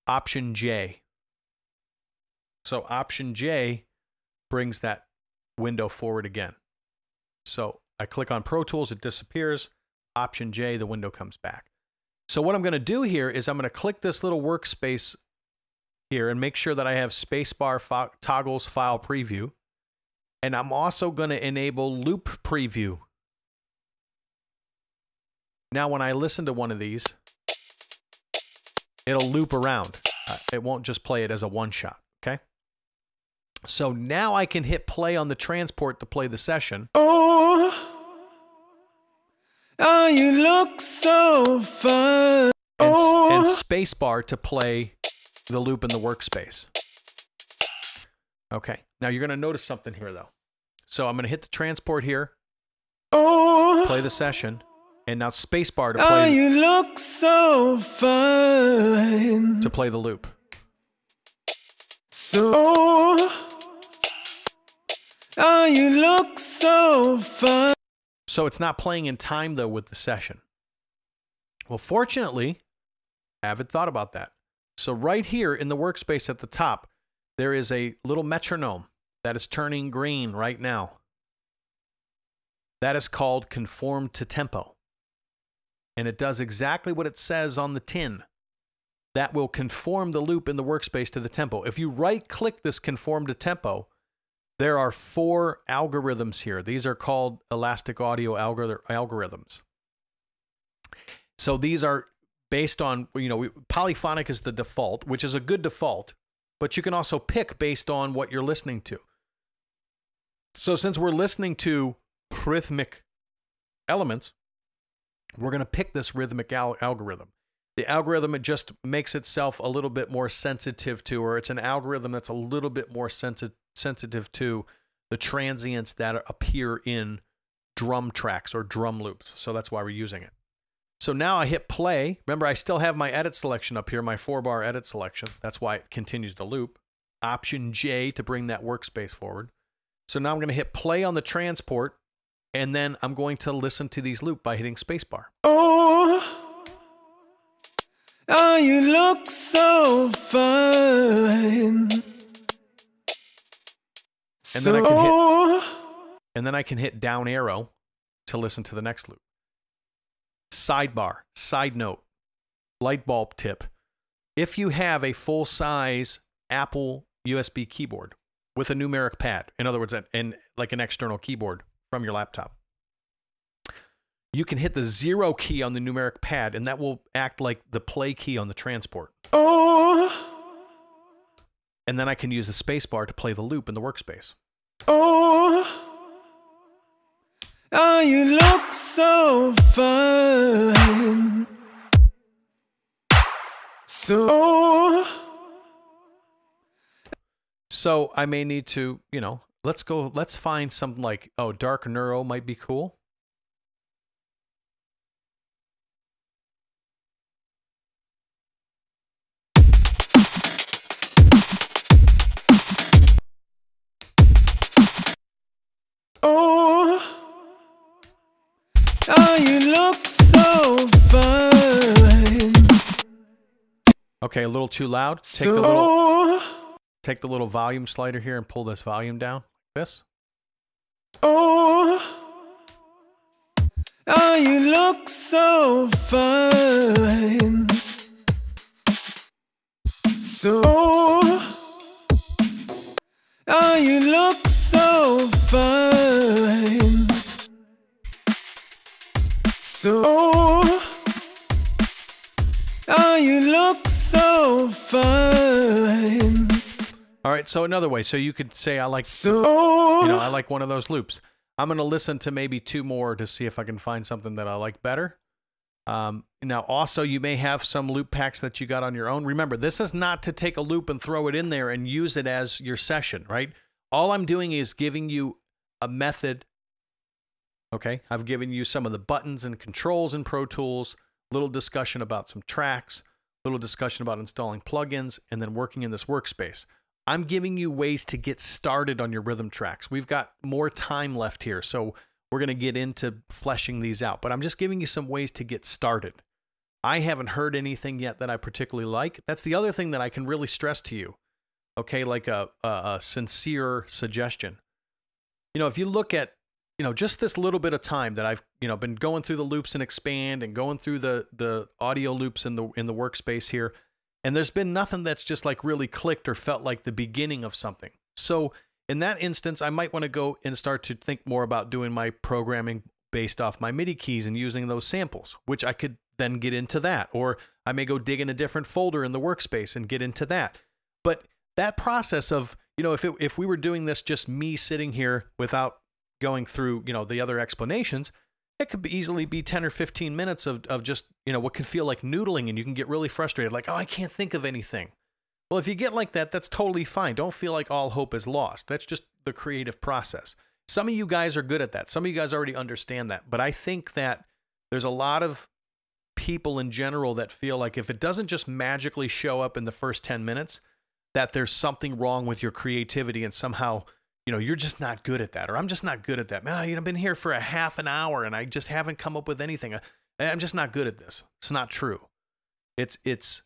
Option J. So Option J brings that window forward again. So I click on Pro Tools, it disappears. Option J, the window comes back. So what I'm going to do here is I'm going to click this little workspace here and make sure that I have spacebar toggles file preview. And I'm also going to enable loop preview. Now when I listen to one of these, it'll loop around. It won't just play it as a one shot, okay? So now I can hit play on the transport to play the session. Oh, oh, you look so fine. And spacebar to play the loop in the workspace. Okay, now you're going to notice something here though. So I'm going to hit the transport here, play the session, and now spacebar to play. Oh, you look so fine. To play the loop. So, oh, you look so fine. So it's not playing in time though with the session. Well, fortunately, Avid thought about that. So right here in the workspace at the top, there is a little metronome that is turning green right now. That is called conform to tempo. And it does exactly what it says on the tin. That will conform the loop in the workspace to the tempo. If you right-click this conform to tempo, there are 4 algorithms here. These are called elastic audio algorithms. So these are based on, polyphonic is the default, which is a good default, but you can also pick based on what you're listening to. So since we're listening to rhythmic elements, we're going to pick this rhythmic algorithm. The algorithm, it just makes itself a little bit more sensitive to, or it's an algorithm that's a little bit more sensitive to the transients that appear in drum tracks or drum loops. So that's why we're using it. So now I hit play. Remember, I still have my edit selection up here, my 4-bar edit selection. That's why it continues to loop. Option J to bring that workspace forward. So now I'm going to hit play on the transport, and then I'm going to listen to these loop by hitting spacebar. Oh, oh, you look so fine. And then I can hit down arrow to listen to the next loop. Sidebar, side note, light bulb tip. If you have a full-size Apple USB keyboard with a numeric pad, in other words, like an external keyboard from your laptop, you can hit the 0 key on the numeric pad, and that will act like the play key on the transport. Oh, and then I can use the spacebar to play the loop in the workspace. Oh, oh, you look so fine. So I may need to, let's find something like, dark neuro might be cool. Oh, oh, you look so fine. Okay, a little too loud. Take the little volume slider here and pull this volume down like this. Oh, oh, you look so fine. Oh, you look so fine. Oh, you look so fine. All right, so another way. So you could say I like I like one of those loops. I'm going to listen to maybe 2 more to see if I can find something that I like better. Now, also, you may have some loop packs that you got on your own. Remember, this is not to take a loop and throw it in there and use it as your session, right? All I'm doing is giving you a method. Okay, I've given you some of the buttons and controls in Pro Tools, little discussion about some tracks, little discussion about installing plugins, and then working in this workspace. I'm giving you ways to get started on your rhythm tracks. We've got more time left here, so we're going to get into fleshing these out, but I'm just giving you some ways to get started. I haven't heard anything yet that I particularly like. That's the other thing that I can really stress to you, okay, like a sincere suggestion. If you look at, just this little bit of time that I've, been going through the loops and expand and going through the audio loops in the workspace here, and there's been nothing that's just like really clicked or felt like the beginning of something. So in that instance, I might want to go and start to think more about doing my programming based off my MIDI keys and using those samples, which I could then get into that. Or I may go dig in a different folder in the workspace and get into that. But that process of, if we were doing this just me sitting here without going through, the other explanations, it could easily be 10 or 15 minutes of just, what can feel like noodling, and you can get really frustrated, like, I can't think of anything. Well, if you get like that, that's totally fine. Don't feel like all hope is lost. That's just the creative process. Some of you guys are good at that. Some of you guys already understand that. But I think that there's a lot of people in general that feel like if it doesn't just magically show up in the first 10 minutes, that there's something wrong with your creativity and somehow, you're just not good at that, or I'm just not good at that. Man, I've been here for a half an hour and I just haven't come up with anything. I'm just not good at this. It's not true. It's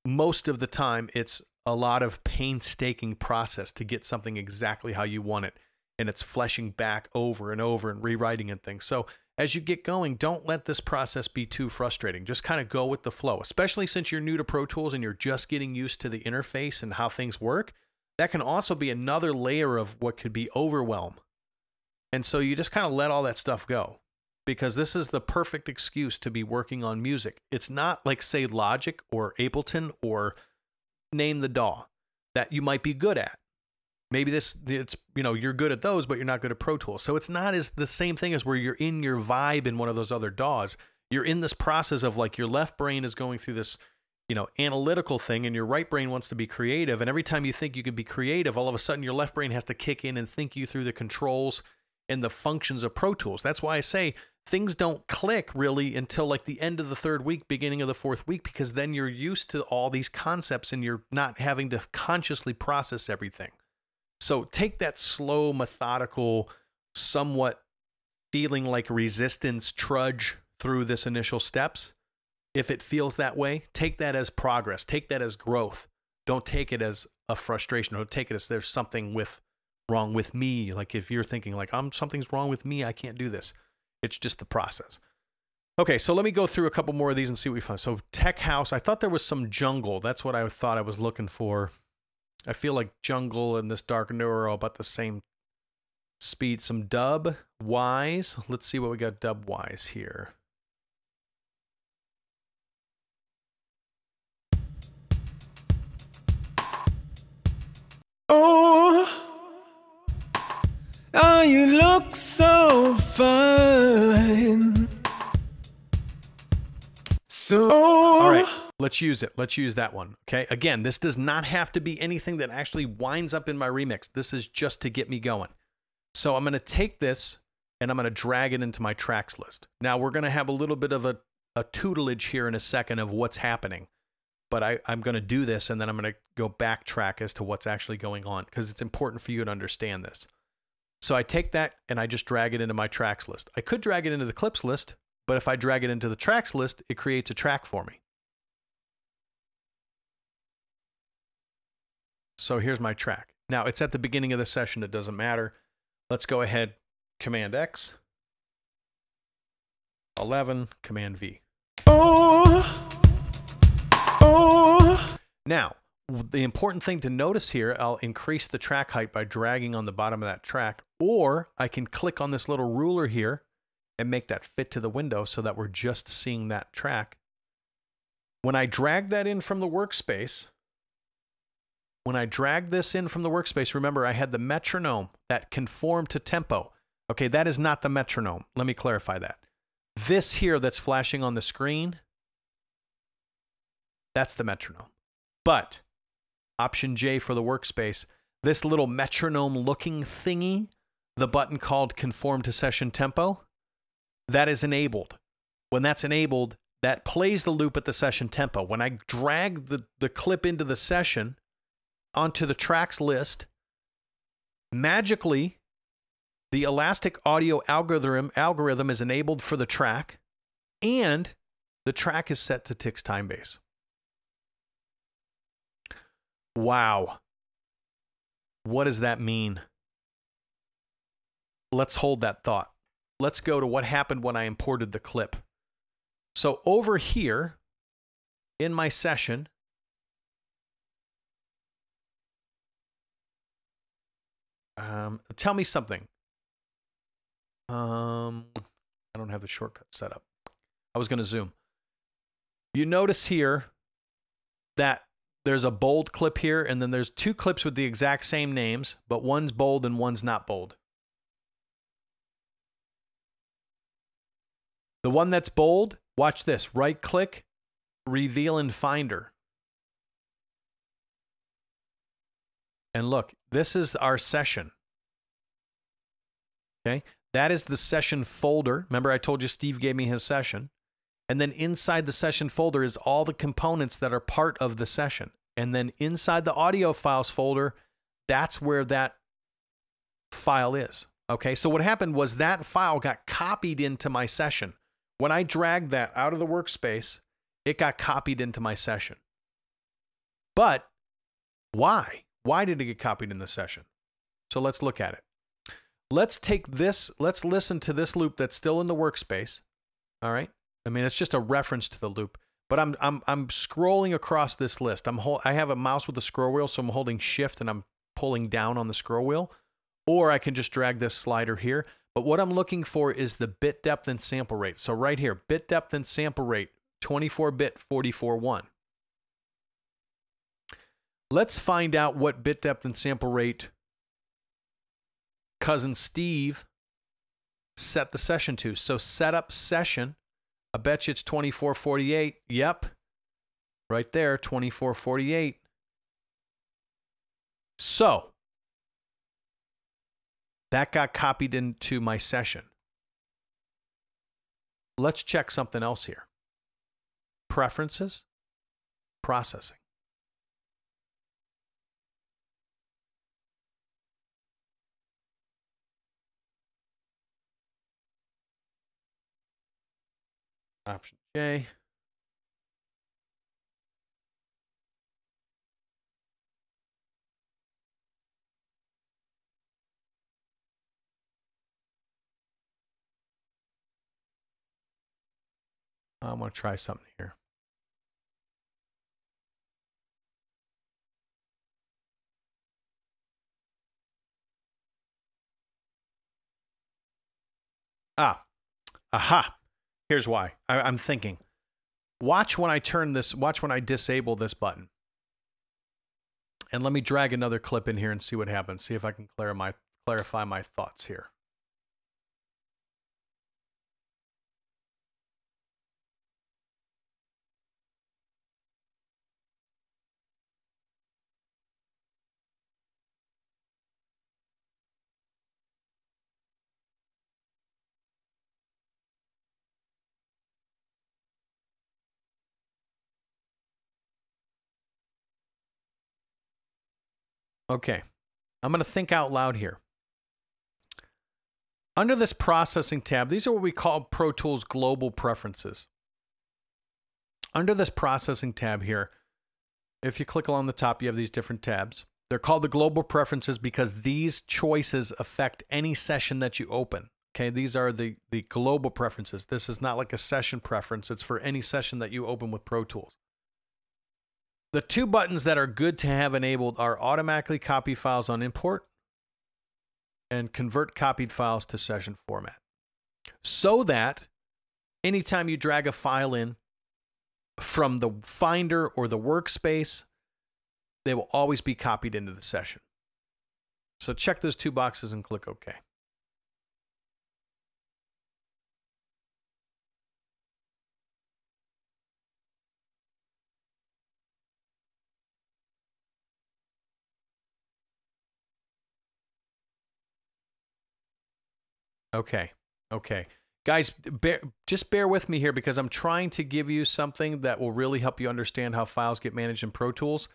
most of the time, it's a lot of painstaking process to get something exactly how you want it. And it's fleshing back over and over and rewriting and things. So as you get going, don't let this process be too frustrating. Just kind of go with the flow, especially since you're new to Pro Tools and you're just getting used to the interface and how things work. That can also be another layer of what could be overwhelm. And so you just kind of let all that stuff go, because this is the perfect excuse to be working on music. It's not like, say, Logic or Ableton or name the DAW that you might be good at. Maybe you're good at those, but you're not good at Pro Tools. So it's not as the same thing as where you're in your vibe in one of those other DAWs. You're in this process of like your left brain is going through this, analytical thing, and your right brain wants to be creative. And every time you think you can be creative, all of a sudden your left brain has to kick in and think you through the controls and the functions of Pro Tools. That's why I say things don't click really until like the end of the third week, beginning of the fourth week, because then you're used to all these concepts and you're not having to consciously process everything. So take that slow, methodical, somewhat feeling like resistance trudge through this initial steps. If it feels that way, take that as progress. Take that as growth. Don't take it as a frustration. Don't take it as there's something wrong with me. Like if you're thinking like something's wrong with me, I can't do this. It's just the process. Okay, so let me go through a couple more of these and see what we find. So tech house, I thought there was some jungle. That's what I thought I was looking for. I feel like jungle and this dark neuro about the same speed. Some dub wise. Let's see what we got dub wise here. Oh, you look so fine. All right, let's use it. Let's use that one. Okay. Again, this does not have to be anything that actually winds up in my remix. This is just to get me going. So I'm going to take this and I'm going to drag it into my tracks list. Now we're going to have a little bit of a tutelage here in a second of what's happening. But I'm going to do this and then I'm going to go backtrack as to what's actually going on because it's important for you to understand this. So I take that and I just drag it into my tracks list. I could drag it into the clips list, but if I drag it into the tracks list, it creates a track for me. So here's my track. Now it's at the beginning of the session. It doesn't matter. Let's go ahead. Command X. 11. Command V. Now, the important thing to notice here, I'll increase the track height by dragging on the bottom of that track, or I can click on this little ruler here and make that fit to the window so that we're just seeing that track. When I drag that in from the workspace, remember I had the metronome that conformed to tempo. Okay, that is not the metronome. Let me clarify that. This here that's flashing on the screen, that's the metronome. But Option J for the workspace, this little metronome-looking thingy, the button called Conform to Session Tempo, that is enabled. When that's enabled, that plays the loop at the session tempo. When I drag the clip into the session onto the tracks list, magically, the elastic audio algorithm is enabled for the track, and the track is set to Tix time base. Wow. What does that mean? Let's hold that thought. Let's go to what happened when I imported the clip. So over here in my session, tell me something. I don't have the shortcut set up. I was going to zoom. You notice here that there's a bold clip here, and then there's two clips with the exact same names, but one's bold and one's not bold. The one that's bold, watch this. Right click, reveal in Finder. And look, this is our session. Okay, that is the session folder. Remember I told you Steve gave me his session. And then inside the session folder is all the components that are part of the session. And then inside the audio files folder, that's where that file is. Okay, so what happened was that file got copied into my session. When I dragged that out of the workspace, it got copied into my session. But why? Why did it get copied in the session? So let's look at it. Let's take this, let's listen to this loop that's still in the workspace. All right? I mean, it's just a reference to the loop. But I'm scrolling across this list. I have a mouse with a scroll wheel, so I'm holding Shift and I'm pulling down on the scroll wheel. Or I can just drag this slider here. But what I'm looking for is the bit depth and sample rate. So right here, bit depth and sample rate, 24-bit 44.1. Let's find out what bit depth and sample rate cousin Steve set the session to. So set up session. I bet you it's 2448. Yep. Right there, 2448. So that got copied into my session. let's check something else here. Preferences, processing. Option J. I'm going to try something here. Aha. Here's why. I'm thinking. Watch when I turn this, watch when I disable this button. And let me drag another clip in here and see what happens. See if I can clarify my thoughts here. Okay, I'm going to think out loud here. Under this processing tab, these are what we call Pro Tools global preferences. Under this processing tab here, if you click along the top, you have these different tabs. They're called the global preferences because these choices affect any session that you open. Okay, these are the global preferences. This is not like a session preference. It's for any session that you open with Pro Tools. The two buttons that are good to have enabled are automatically copy files on import and convert copied files to session format. So that anytime you drag a file in from the Finder or the workspace, they will always be copied into the session. So check those two boxes and click OK. Okay. Okay. Guys, just bear with me here because I'm trying to give you something that will really help you understand how files get managed in Pro Tools.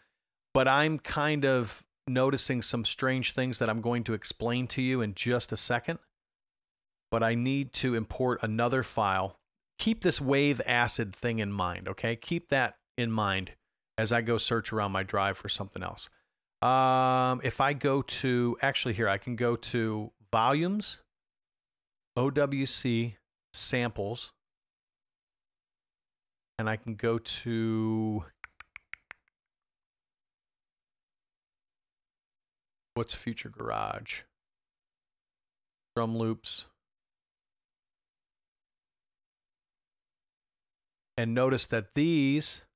But I'm kind of noticing some strange things that I'm going to explain to you in just a second. But I need to import another file. Keep this wave acid thing in mind, okay? Keep that in mind as I go search around my drive for something else. If I go to, actually here, I can go to Volumes, OWC, Samples, and I can go to, what's Future Garage? Drum loops. And notice that these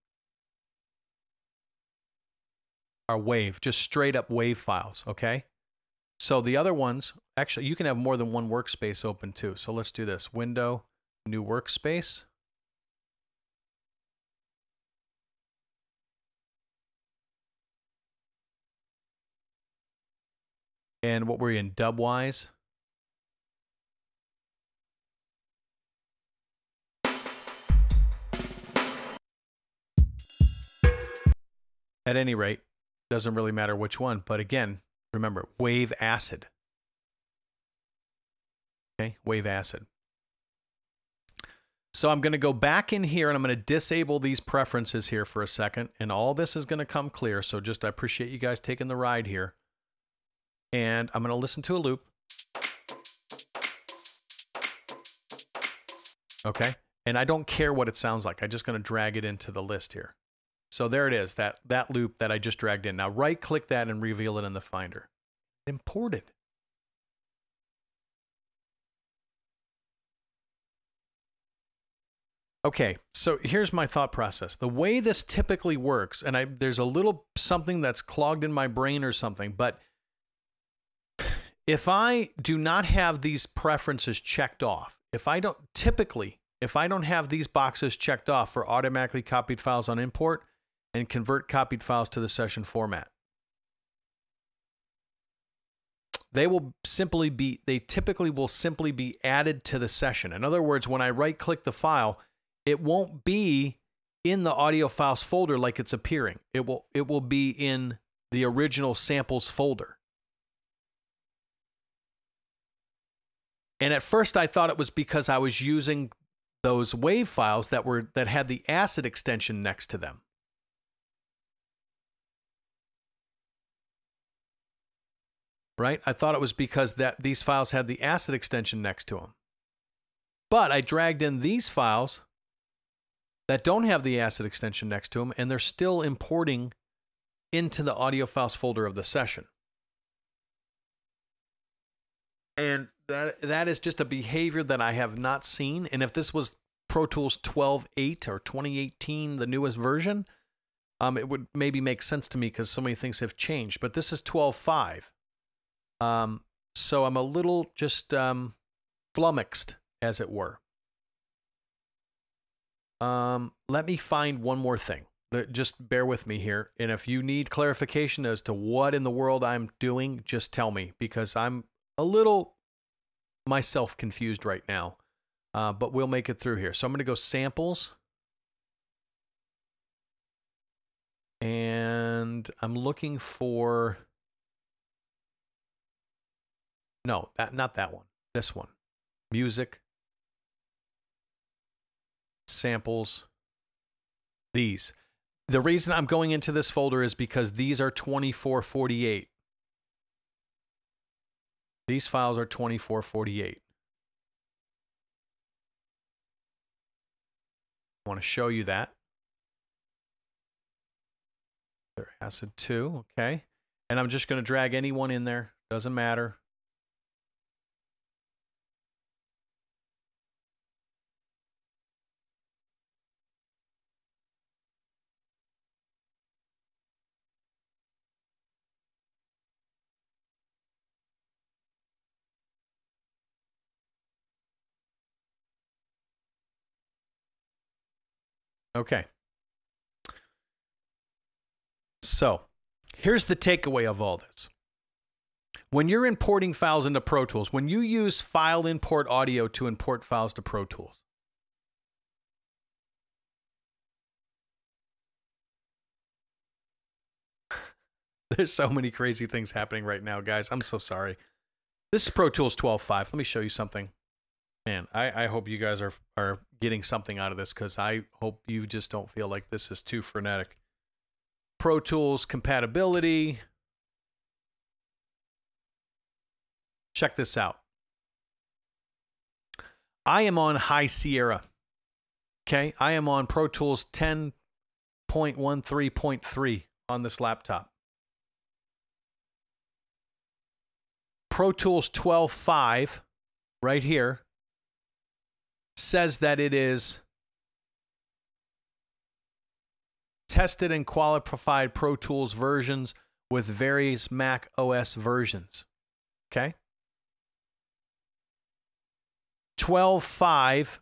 are wave, just straight up wave files, okay? So the other ones, actually, you can have more than one workspace open too. So let's do this. Window, new workspace. And what were you in, Dubwise? At any rate, doesn't really matter which one. But again, remember, wave acid. Okay, wave acid. So I'm going to go back in here and I'm going to disable these preferences here for a second. And all this is going to come clear. So just, I appreciate you guys taking the ride here. And I'm going to listen to a loop. Okay. And I don't care what it sounds like. I'm just going to drag it into the list here. So there it is, that loop that I just dragged in. Now right click that and reveal it in the Finder. Imported. Okay, so here's my thought process. The way this typically works, and there's a little something that's clogged in my brain or something, but if I do not have these preferences checked off, if I don't have these boxes checked off for automatically copied files on import and convert copied files to the session format, they typically will simply be added to the session. In other words, when I right click the file, it won't be in the audio files folder like it's appearing. It will be in the original samples folder. And at first I thought it was because I was using those WAV files that had the ACID extension next to them. Right? I thought it was because these files had the ACID extension next to them. But I dragged in these files that don't have the ACID extension next to them, and they're still importing into the audio files folder of the session. And that is just a behavior that I have not seen. And if this was Pro Tools 12.8 or 2018, the newest version, it would maybe make sense to me because so many things have changed. But this is 12.5. So I'm a little just flummoxed, as it were. Let me find one more thing. Just bear with me here. And if you need clarification as to what in the world I'm doing, just tell me, because I'm a little myself confused right now. But we'll make it through here. So I'm going to go samples. And I'm looking for... No, not that one. This one. Music. Samples. These. The reason I'm going into this folder is because these are 2448. These files are 2448. I want to show you that. They're ACID 2, okay. And I'm just going to drag anyone in there. Doesn't matter. Okay. So, here's the takeaway of all this. When you're importing files into Pro Tools, when you use File Import Audio to import files to Pro Tools, there's so many crazy things happening right now, guys. I'm so sorry. This is Pro Tools 12.5. Let me show you something. Man, I hope you guys are getting something out of this, because I hope you just don't feel like this is too frenetic. Pro Tools compatibility. Check this out. I am on High Sierra. Okay, I am on Pro Tools 10.13.3 on this laptop. Pro Tools 12.5 right here says that it is tested and qualified Pro Tools versions with various Mac OS versions. Okay? 12.5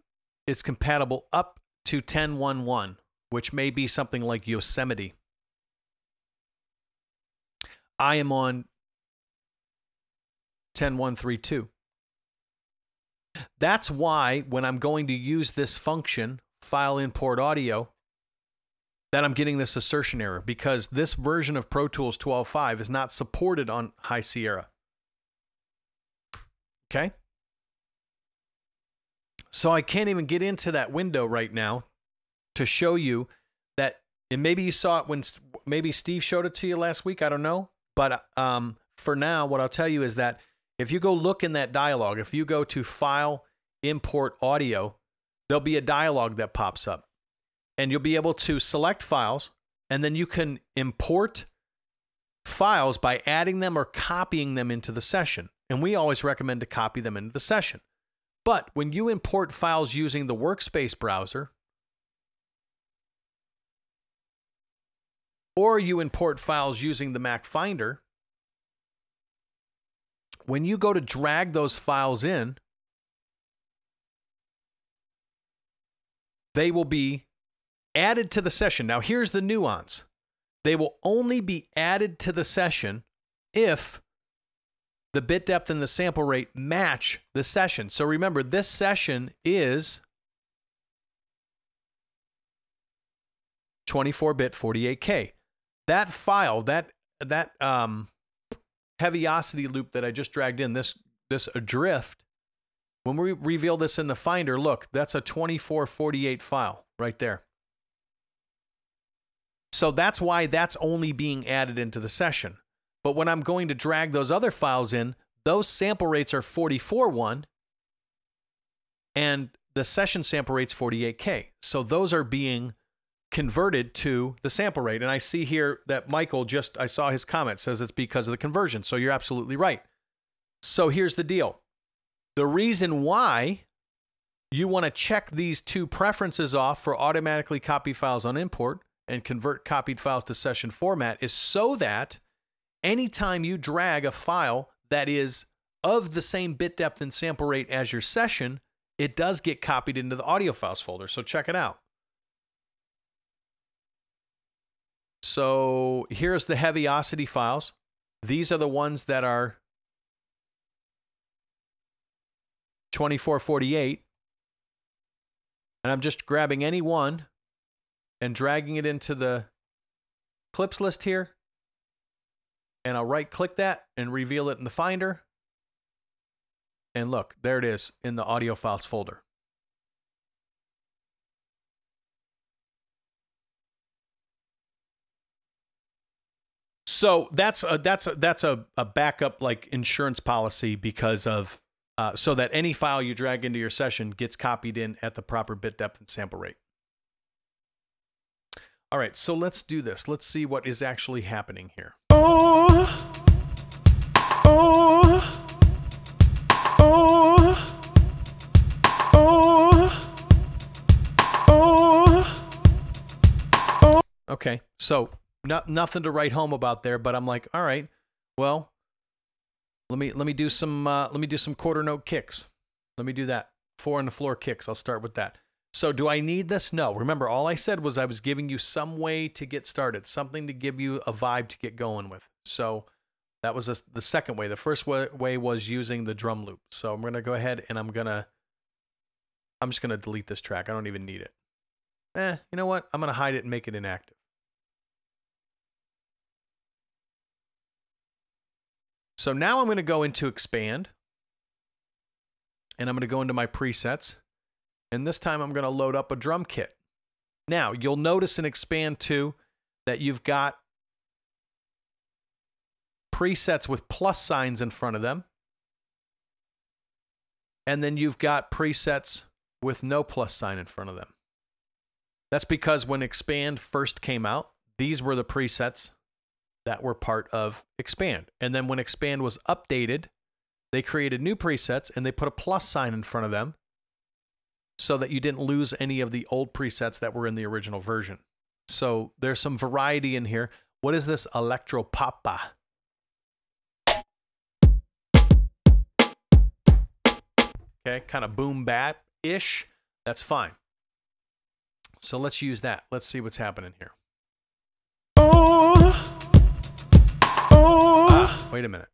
is compatible up to 10.1.1, which may be something like Yosemite. I am on 10.1.3.2. That's why when I'm going to use this function, File Import Audio, that I'm getting this assertion error, because this version of Pro Tools 12.5 is not supported on High Sierra. Okay? So I can't even get into that window right now to show you that, and maybe you saw it when maybe Steve showed it to you last week, I don't know. But for now, what I'll tell you is that if you go look in that dialog, if you go to File, Import Audio, there'll be a dialog that pops up. And you'll be able to select files, and then you can import files by adding them or copying them into the session. And we always recommend to copy them into the session. But when you import files using the Workspace browser, or you import files using the Mac Finder, when you go to drag those files in, they will be added to the session. Now, here's the nuance. They will only be added to the session if the bit depth and the sample rate match the session. So remember, this session is 24-bit 48K. That file, that heaviosity loop that I just dragged in, this adrift, when we reveal this in the Finder, look, that's a 2448 file right there. So that's why that's only being added into the session. But when I'm going to drag those other files in, those sample rates are 44.1, and the session sample rate's 48K. So those are being converted to the sample rate. And I see here that Michael I saw his comment, says it's because of the conversion. So you're absolutely right. So here's the deal. The reason why you want to check these two preferences off for automatically copy files on import and convert copied files to session format is so that anytime you drag a file that is of the same bit depth and sample rate as your session, it does get copied into the audio files folder. So check it out. So here's the heaviosity files. These are the ones that are 2448. And I'm just grabbing any one and dragging it into the clips list here. And I'll right click that and reveal it in the Finder. And look, there it is in the audio files folder. So that's a backup like insurance policy because of so that any file you drag into your session gets copied in at the proper bit depth and sample rate. All right, so let's do this. Let's see what is actually happening here. Okay, so nothing to write home about there, but I'm like, all right, well, let me do some quarter note kicks. Let me do that. 4 on the floor kicks. I'll start with that. So do I need this? No. Remember, all I said was I was giving you some way to get started, something to give you a vibe to get going with. So that was the second way. The first way was using the drum loop. So I'm going to go ahead and I'm just going to delete this track. I don't even need it. You know what? I'm going to hide it and make it inactive. So now I'm going to go into Expand, and I'm going to go into my presets, and this time I'm going to load up a drum kit. Now, you'll notice in Expand too that you've got presets with plus signs in front of them, and then you've got presets with no plus sign in front of them. That's because when Expand first came out, these were the presets that were part of Expand. And then when Expand was updated, they created new presets and they put a plus sign in front of them so that you didn't lose any of the old presets that were in the original version. So there's some variety in here. What is this? Electro Papa. Okay, kind of boom bap-ish. That's fine. So let's use that. Let's see what's happening here. Wait a minute.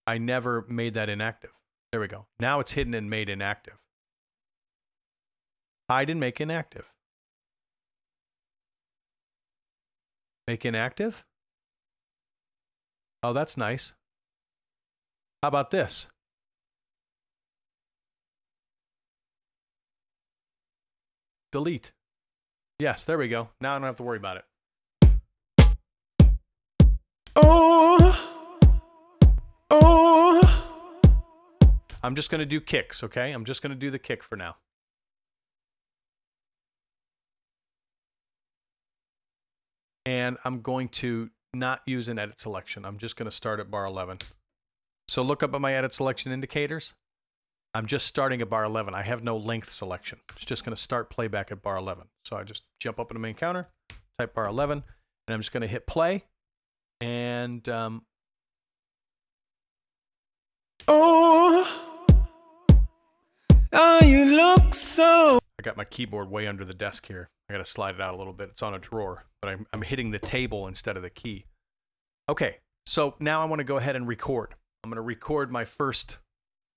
I never made that inactive. There we go. Now it's hidden and made inactive. Hide and make inactive. Make inactive? Oh, that's nice. How about this? Delete. Yes, there we go. Now I don't have to worry about it. I'm just going to do kicks, okay? I'm just going to do the kick for now. And I'm going to not use an edit selection. I'm just going to start at bar 11. So look up at my edit selection indicators. I'm just starting at bar 11. I have no length selection. It's just going to start playback at bar 11. So I just jump up in the main counter, type bar 11, and I'm just going to hit play. And you look so. I got my keyboard way under the desk here. I got to slide it out a little bit. It's on a drawer, but I'm hitting the table instead of the key. Okay, So now I want to go ahead and record. I'm going to record my first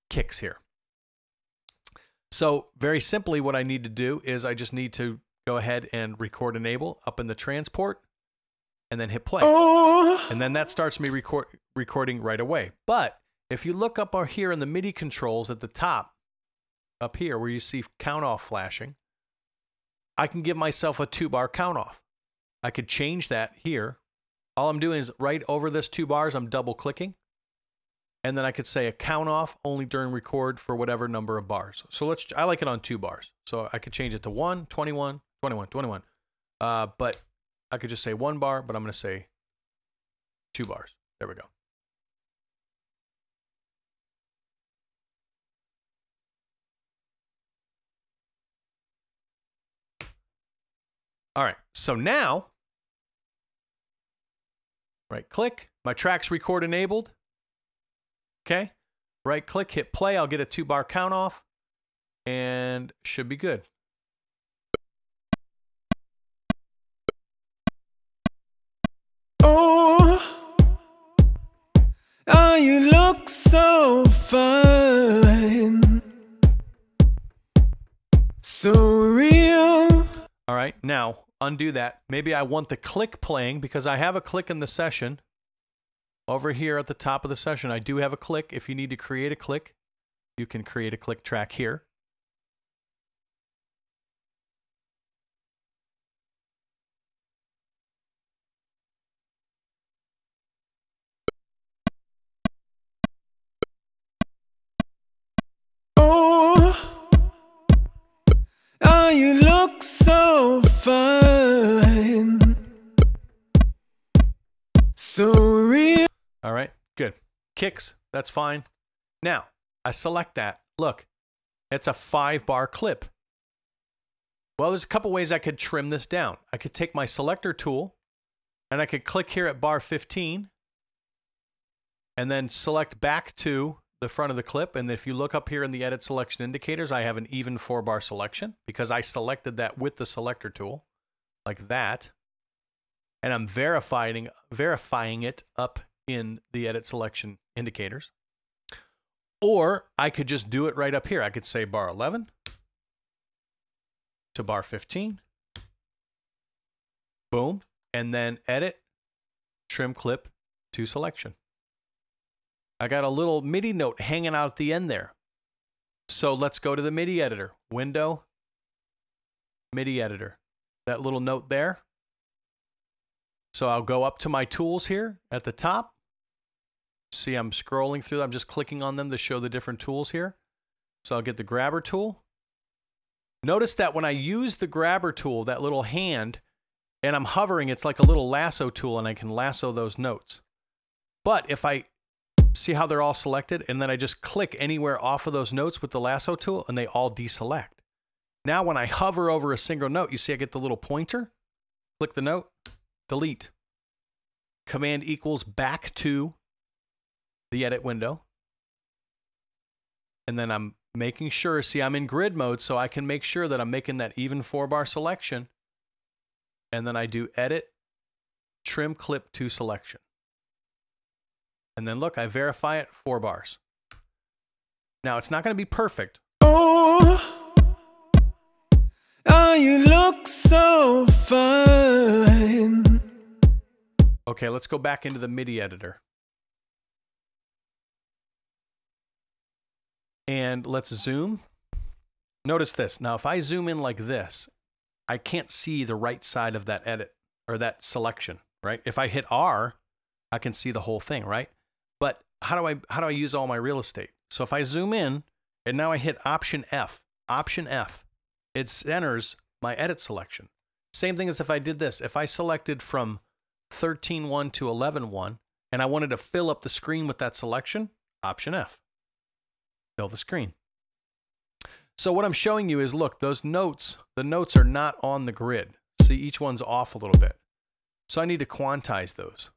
kicks here. So very simply, what I need to do is I just need to go ahead and record enable up in the transport and then hit play. And then that starts me recording right away. But if you look up here in the MIDI controls at the top, up here where you see count off flashing, I can give myself a 2-bar count off. I could change that here. All I'm doing is right over this 2 bars, I'm double clicking. And then I could say a count off only during record for whatever number of bars. So I like it on 2 bars. So I could change it to 1, 21, 21, 21. But I could just say 1 bar, but I'm going to say 2 bars. There we go. All right, so now, right click, my track's record enabled. Okay, right click, hit play, I'll get a 2-bar count off, and should be good. Oh, you look so fine, so real. All right, now undo that. Maybe I want the click playing because I have a click in the session. Over here at the top of the session, I do have a click. If you need to create a click, you can create a click track here. Oh, you look so fine, so real. All right, good. Kicks, that's fine. Now, I select that. Look, it's a 5-bar clip. Well, there's a couple ways I could trim this down. I could take my selector tool, and I could click here at bar 15, and then select back to the front of the clip. And if you look up here in the edit selection indicators, I have an even 4-bar selection because I selected that with the selector tool, like that. And I'm verifying it up in the edit selection indicators. Or I could just do it right up here. I could say bar 11 to bar 15. Boom. And then edit, trim clip to selection. I got a little MIDI note hanging out at the end there. So let's go to the MIDI editor. Window, MIDI editor. That little note there. So I'll go up to my tools here at the top. See, I'm scrolling through. I'm just clicking on them to show the different tools here. So I'll get the grabber tool. Notice that when I use the grabber tool, that little hand, and I'm hovering, it's like a little lasso tool, and I can lasso those notes. But if I see how they're all selected, and then I just click anywhere off of those notes with the lasso tool, and they all deselect. Now when I hover over a single note, you see I get the little pointer. Click the note. Delete. Command equals back to the edit window. And then I'm making sure, see, I'm in grid mode, so I can make sure that I'm making that even 4-bar selection. And then I do edit, trim clip to selection. And then look, I verify it 4 bars. Now it's not going to be perfect. Oh, you look so fine. Okay, let's go back into the MIDI editor. And let's zoom. Notice this. Now, if I zoom in like this, I can't see the right side of that edit or that selection, right? If I hit R, I can see the whole thing, right? But how do I use all my real estate? So if I zoom in and now I hit Option F, it centers my edit selection. Same thing as if I did this. If I selected from 13.1 to 11.1 and I wanted to fill up the screen with that selection, Option F. Fill the screen. So what I'm showing you is, look, those notes, the notes are not on the grid. See, each one's off a little bit. So I need to quantize those.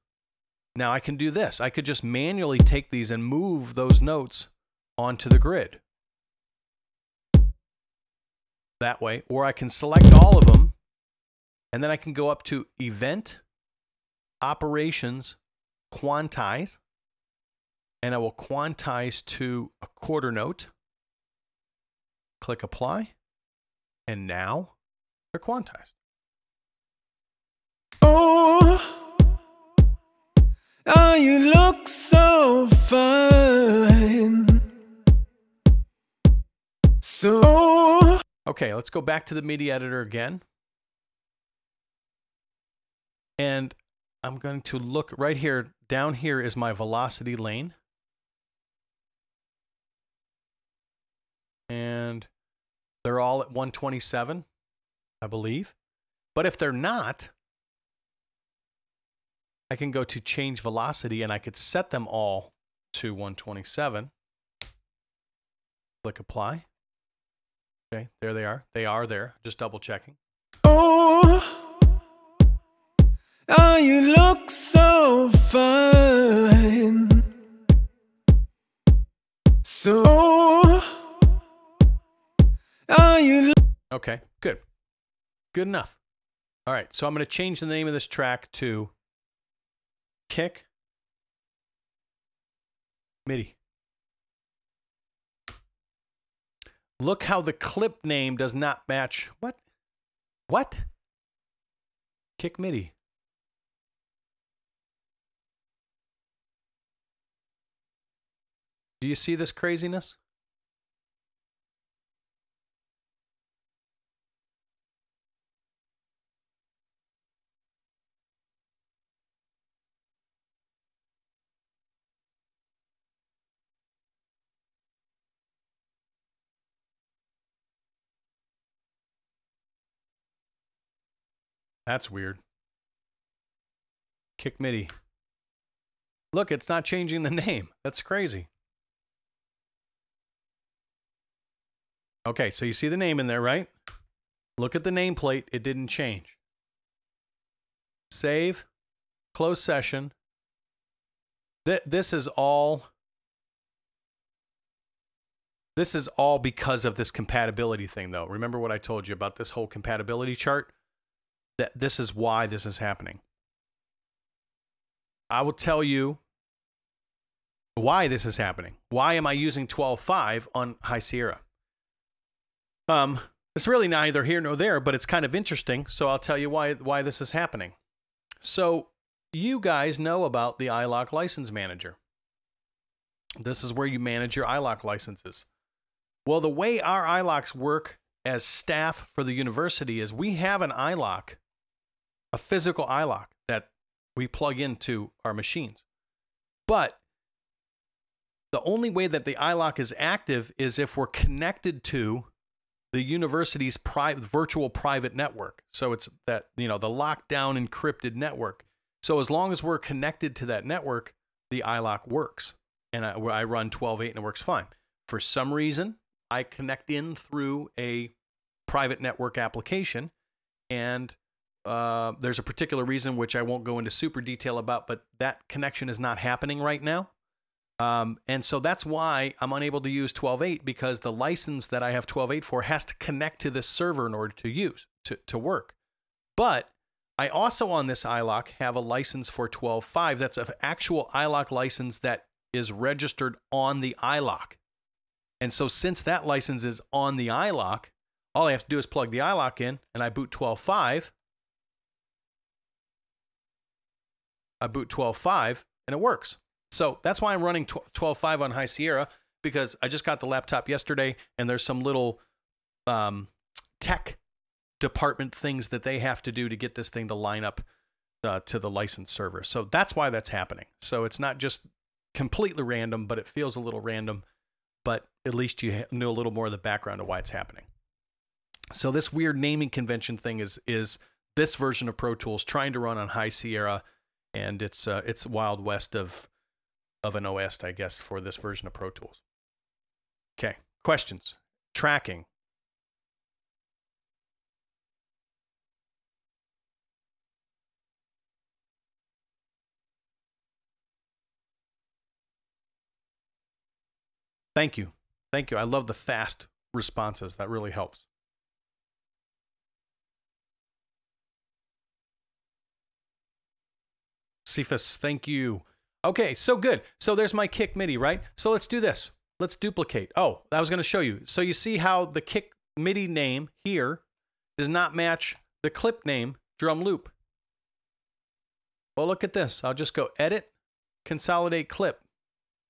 Now I can do this. I could just manually take these and move those notes onto the grid. That way, or I can select all of them, and then I can go up to Event, Operations, quantize, and I will quantize to a quarter note. Click apply, and now they're quantized. Oh, you look so fine. So okay, let's go back to the MIDI editor again. And I'm going to look right here. Down here is my velocity lane. And they're all at 127, I believe. But if they're not, I can go to change velocity and I could set them all to 127. Click apply. Okay, there they are. They are there. Just double checking. oh, you look so fine. So you okay, good. Good enough. All right, so I'm going to change the name of this track to Kick MIDI. Look how the clip name does not match. What? What? Kick MIDI. Do you see this craziness? That's weird. Kick MIDI. Look, it's not changing the name. That's crazy. Okay, so you see the name in there, right? Look at the nameplate. It didn't change. Save. Close session. This is all because of this compatibility thing, though. Remember what I told you about this whole compatibility chart? That this is why this is happening. I will tell you why this is happening. Why am I using 12.5 on High Sierra? It's really neither here nor there, but it's kind of interesting. So I'll tell you why this is happening. So you guys know about the iLok License Manager. This is where you manage your iLok licenses. Well, the way our iLoks work as staff for the university is we have an iLok, a physical iLok that we plug into our machines. But the only way that the iLok is active is if we're connected to the university's virtual private network. So it's that, the lockdown encrypted network. So as long as we're connected to that network, the iLok works. And I run 12.8 and it works fine. For some reason, I connect in through a private network application. And there's a particular reason which I won't go into super detail about, but that connection is not happening right now. And so that's why I'm unable to use 12.8, because the license that I have 12.8 for has to connect to this server in order to work. But I also on this iLok have a license for 12.5. That's an actual iLok license that is registered on the iLok. And so since that license is on the iLok, all I have to do is plug the iLok in and I boot 12.5. I boot 12.5 and it works. So that's why I'm running 12.5 on High Sierra, because I just got the laptop yesterday and there's some little tech department things that they have to do to get this thing to line up to the license server. So that's why that's happening. So it's not just completely random, but it feels a little random, but at least you know a little more of the background of why it's happening. So this weird naming convention thing is this version of Pro Tools trying to run on High Sierra, and it's Wild West of an OS, I guess, for this version of Pro Tools. Okay, questions, tracking. Thank you. Thank you. I love the fast responses. That really helps. Cephas, thank you. Okay, so good. So there's my kick MIDI, right? So let's do this. Let's duplicate. Oh, I was going to show you. So you see how the kick MIDI name here does not match the clip name drum loop. Well, look at this. I'll just go edit, consolidate clip.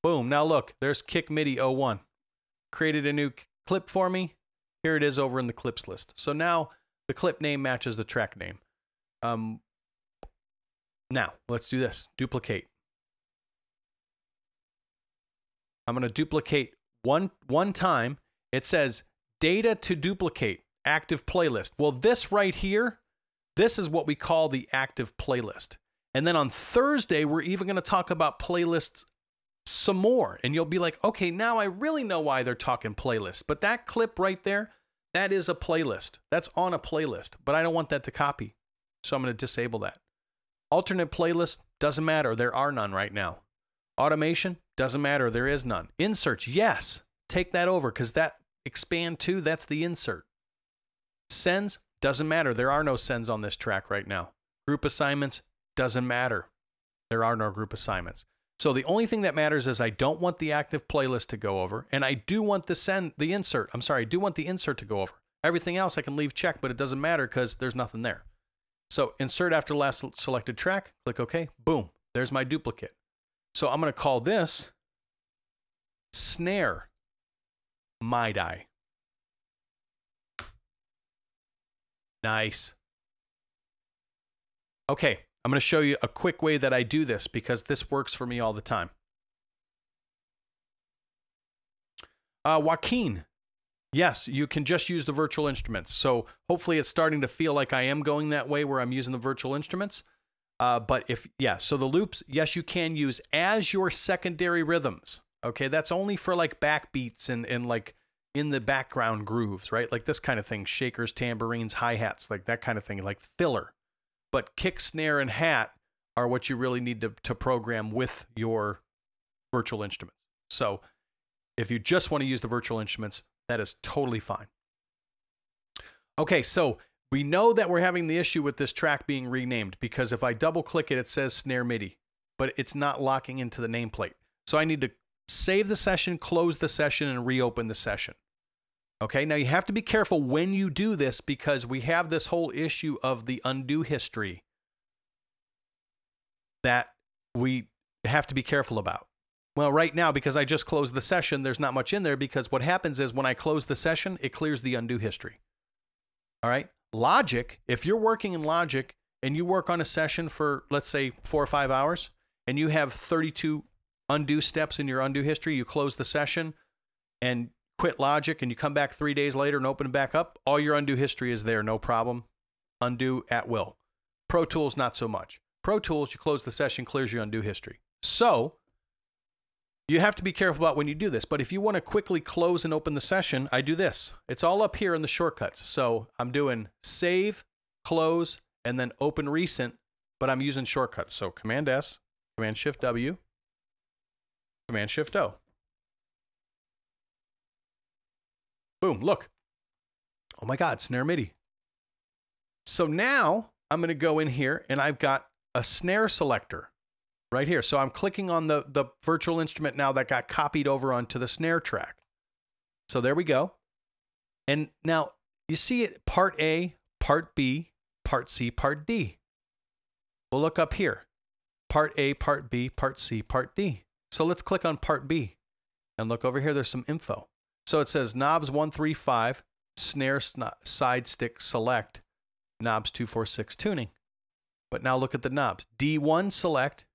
Boom. Now look, there's kick MIDI 01. Created a new clip for me. Here it is over in the clips list. So now the clip name matches the track name. Now let's do this. Duplicate. I'm going to duplicate one time. It says data to duplicate, active playlist. Well, this right here, this is what we call the active playlist. And then on Thursday, we're even going to talk about playlists some more. And you'll be like, okay, now I really know why they're talking playlists. But that clip right there, that is a playlist. That's on a playlist. But I don't want that to copy. So I'm going to disable that. Alternate playlist, doesn't matter. There are none right now. Automation, doesn't matter. There is none. Inserts, yes. Take that over because that expand to, that's the insert. Sends, doesn't matter. There are no sends on this track right now. Group assignments, doesn't matter. There are no group assignments. So the only thing that matters is I don't want the active playlist to go over, and I do want the insert. I'm sorry, I do want the insert to go over. Everything else I can leave checked, but it doesn't matter because there's nothing there. So insert after last selected track, click OK, boom, there's my duplicate. So I'm going to call this snare MIDI. Nice. Okay, I'm going to show you a quick way that I do this because this works for me all the time. Joaquin. Yes, you can just use the virtual instruments. So hopefully it's starting to feel like I am going that way where I'm using the virtual instruments. But so the loops, yes, you can use as your secondary rhythms. Okay, that's only for like backbeats and like in the background grooves, right? Like this kind of thing, shakers, tambourines, hi-hats, like that kind of thing, like filler. But kick, snare, and hat are what you really need to program with your virtual instruments. So if you just want to use the virtual instruments, that is totally fine. Okay, so we know that we're having the issue with this track being renamed because if I double click it, it says snare MIDI, but it's not locking into the nameplate. So I need to save the session, close the session, and reopen the session. Okay, now you have to be careful when you do this because we have this whole issue of the undo history that we have to be careful about. Well, right now, because I just closed the session, there's not much in there because what happens is when I close the session, it clears the undo history. All right. Logic, if you're working in Logic and you work on a session for, let's say, 4 or 5 hours, and you have 32 undo steps in your undo history, you close the session and quit Logic, and you come back 3 days later and open it back up, all your undo history is there, no problem. Undo at will. Pro Tools, not so much. Pro Tools, you close the session, clears your undo history. So you have to be careful about when you do this. But if you want to quickly close and open the session, I do this. It's all up here in the shortcuts. So I'm doing save, close, and then open recent, but I'm using shortcuts. So Command S, Command Shift W, Command Shift O. Boom, look. Oh my God, snare MIDI. So now I'm going to go in here and I've got a snare selector right here. So I'm clicking on the virtual instrument now that got copied over onto the snare track. So there we go. And now you see it, part A, part B, part C, part D. We'll look up here. Part A, part B, part C, part D. So let's click on part B and look over here. There's some info. So it says knobs 1, 3, 5, snare side stick select, knobs 2, 4, 6 tuning. But now look at the knobs. D1 select,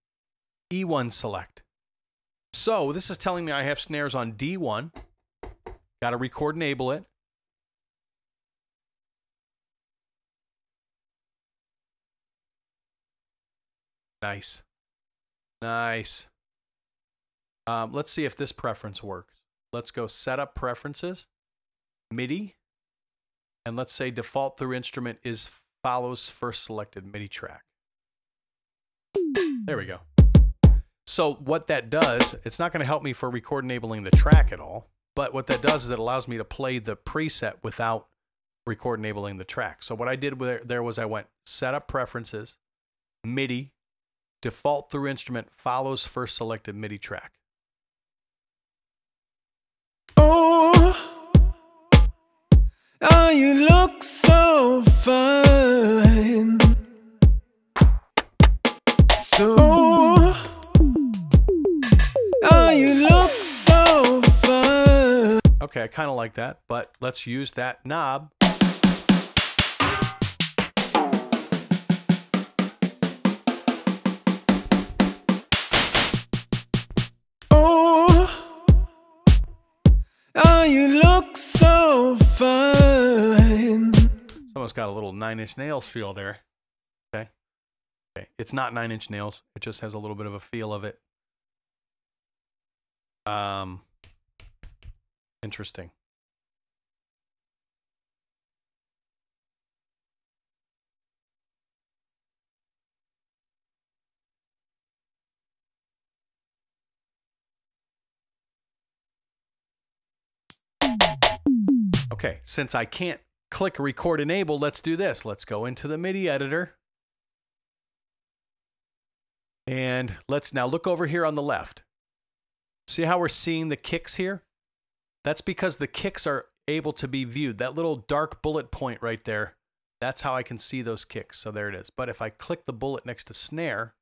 E1 select. So this is telling me I have snares on D1. Got to record enable it. Nice. Nice. Let's see if this preference works. Let's go setup preferences, MIDI, and let's say default through instrument is follows first selected MIDI track. There we go. So what that does, it's not going to help me for record enabling the track at all, but what that does is it allows me to play the preset without record enabling the track. So what I did there was I went setup preferences, MIDI, default through instrument follows first selected MIDI track. Oh, oh, you look so fine. So, oh, you look so fine. Okay, I kind of like that, but let's use that knob. Oh, you look so fine. Almost got a little 9 Inch Nails feel there. Okay. Okay. It's not 9 Inch Nails. It just has a little bit of a feel of it. Interesting. Okay, since I can't click record enable, let's do this. Let's go into the MIDI editor. And let's now look over here on the left. See how we're seeing the kicks here? That's because the kicks are able to be viewed. That little dark bullet point right there, that's how I can see those kicks. So there it is. But if I click the bullet next to snare,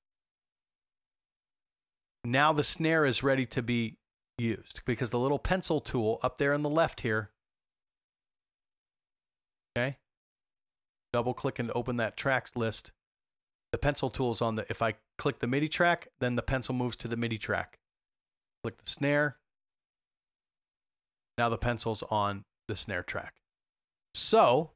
now the snare is ready to be used because the little pencil tool up there on the left here, okay, double click and open that tracks list. The pencil tool is on the, if I click the MIDI track, then the pencil moves to the MIDI track. Click the snare. Now the pencil's on the snare track. So,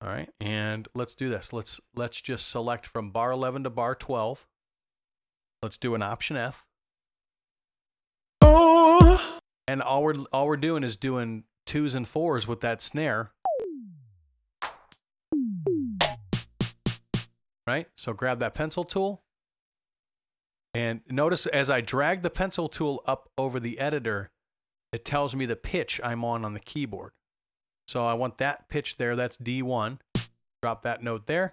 all right, and let's do this. Let's just select from bar 11 to bar 12. Let's do an Option F. Oh, And all we're doing is doing 2s and 4s with that snare. Right? So grab that pencil tool. And notice as I drag the pencil tool up over the editor, it tells me the pitch I'm on the keyboard. So I want that pitch there. That's D1. Drop that note there.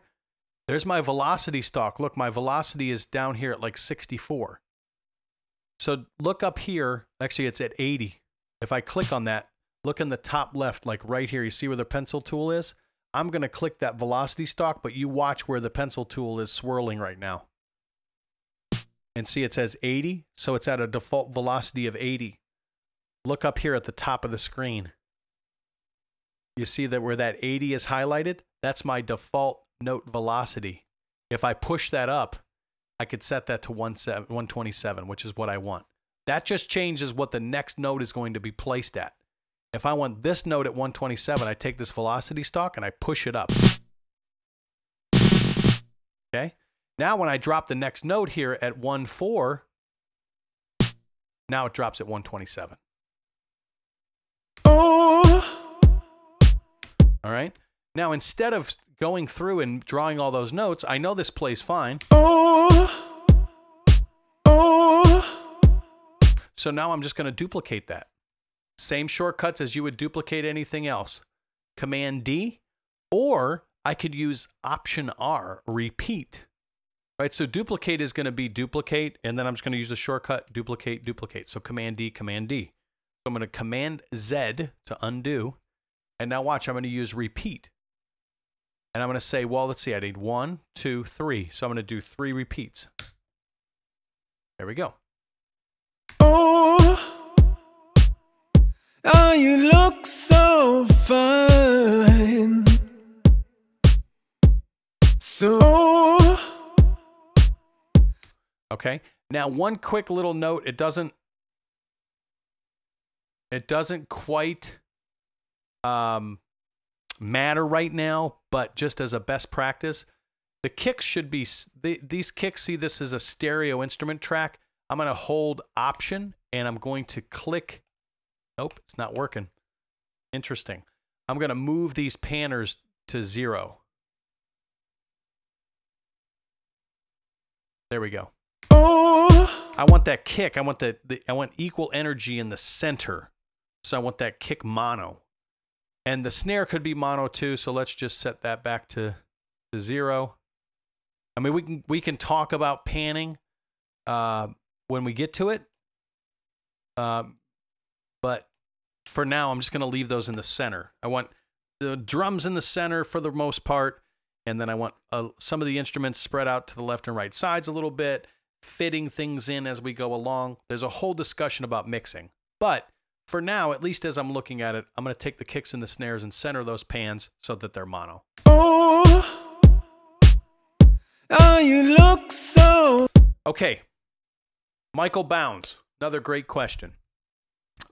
There's my velocity stalk. Look, my velocity is down here at like 64. So look up here. Actually, it's at 80. If I click on that, look in the top left, like right here. You see where the pencil tool is? I'm going to click that velocity stalk, but you watch where the pencil tool is swirling right now. And see it says 80, so it's at a default velocity of 80. Look up here at the top of the screen. You see that where that 80 is highlighted? That's my default note velocity. If I push that up, I could set that to 127, which is what I want. That just changes what the next note is going to be placed at. If I want this note at 127, I take this velocity stalk and I push it up. Okay? Now when I drop the next note here at 1.4, now it drops at 127. oh, All right? Now instead of going through and drawing all those notes, I know this plays fine. oh, oh. So now I'm just going to duplicate that. Same shortcuts as you would duplicate anything else. Command D, or I could use Option R, repeat. Right, so duplicate is going to be duplicate, and then I'm just going to use the shortcut duplicate, duplicate. So Command D, Command D. So I'm going to Command Z to undo, and now watch, I'm going to use repeat. And I'm going to say, well, let's see, I need 1, 2, 3. So I'm going to do 3 repeats. There we go. Oh, oh, you look so fine. So, Okay. Now, one quick little note. It doesn't quite matter right now, but just as a best practice, the kicks should be, these kicks, see this is a stereo instrument track. I'm going to hold Option and I'm going to click. Nope, it's not working. Interesting. I'm going to move these panners to 0. There we go. oh, I want that kick. I want I want equal energy in the center. So I want that kick mono. And the snare could be mono too, so let's just set that back to 0. I mean, we can talk about panning when we get to it, but for now, I'm just going to leave those in the center. I want the drums in the center for the most part, and then I want some of the instruments spread out to the left and right sides a little bit, fitting things in as we go along. There's a whole discussion about mixing, but for now, at least as I'm looking at it, I'm going to take the kicks and the snares and center those pans so that they're mono. Oh, you look so... Okay, Michael Bounds, another great question.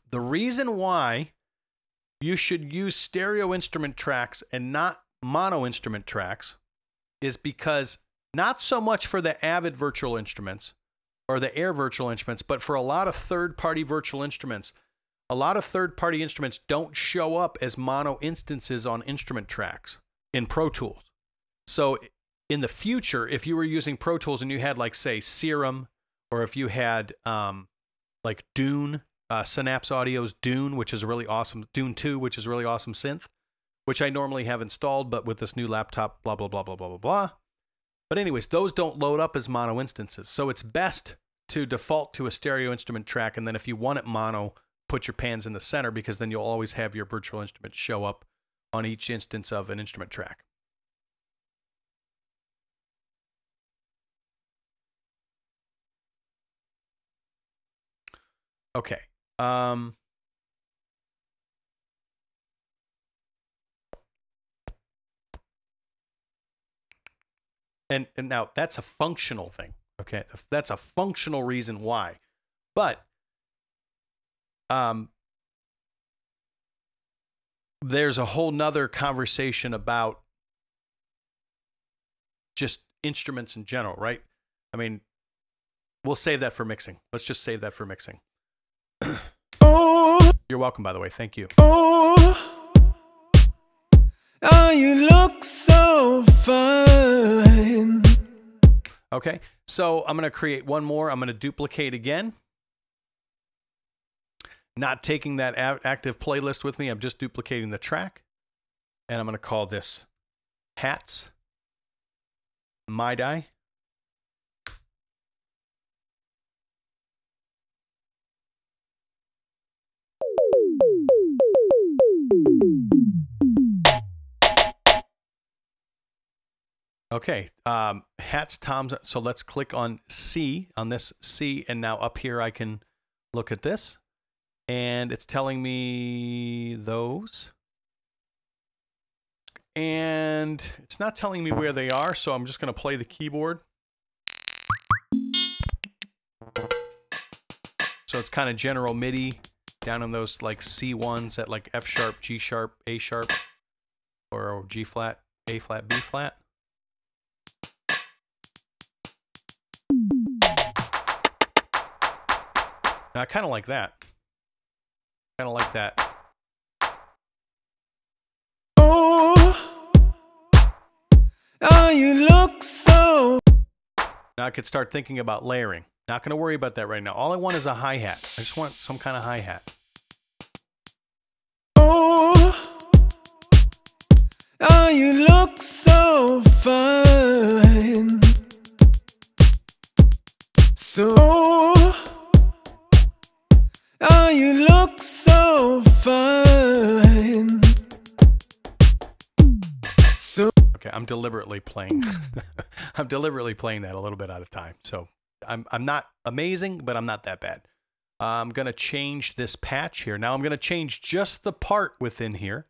The reason why you should use stereo instrument tracks and not mono instrument tracks is because not so much for the Avid virtual instruments or the Air virtual instruments, but for a lot of third-party virtual instruments, a lot of third-party instruments don't show up as mono instances on instrument tracks in Pro Tools. So in the future, if you were using Pro Tools and you had, like, say, Serum, or if you had like Dune, Synapse Audio's Dune, which is a really awesome, Dune 2, which is a really awesome synth, which I normally have installed, but with this new laptop, blah, blah, blah, blah, blah, blah, blah. But anyways, those don't load up as mono instances. So it's best to default to a stereo instrument track, and then if you want it mono, put your pans in the center, because then you'll always have your virtual instrument show up on each instance of an instrument track. Okay. And now that's a functional thing. Okay. That's a functional reason why. But there's a whole nother conversation about just instruments in general, right? I mean, we'll save that for mixing. Let's just save that for mixing. You're welcome, by the way. Thank you. You look so fine. Okay, so I'm going to create one more. I'm going to duplicate again. Not taking that active playlist with me. I'm just duplicating the track. And I'm going to call this Hats Maidai. Okay, hats, toms. So let's click on C, on this C, and now up here I can look at this, and it's telling me those, and it's not telling me where they are, so I'm just going to play the keyboard. So it's kind of general MIDI down in those like C1s at like F sharp, G sharp, A sharp, or G flat, A flat, B flat. Now, I kind of like that. Kind of like that. You look so... Now I could start thinking about layering. Not going to worry about that right now. All I want is a hi-hat. I just want some kind of hi-hat. You look so fine. So... you look so fine. So... Okay, I'm deliberately playing. I'm deliberately playing that a little bit out of time. So I'm not amazing, but I'm not that bad. I'm going to change this patch here. Now I'm going to change just the part within here,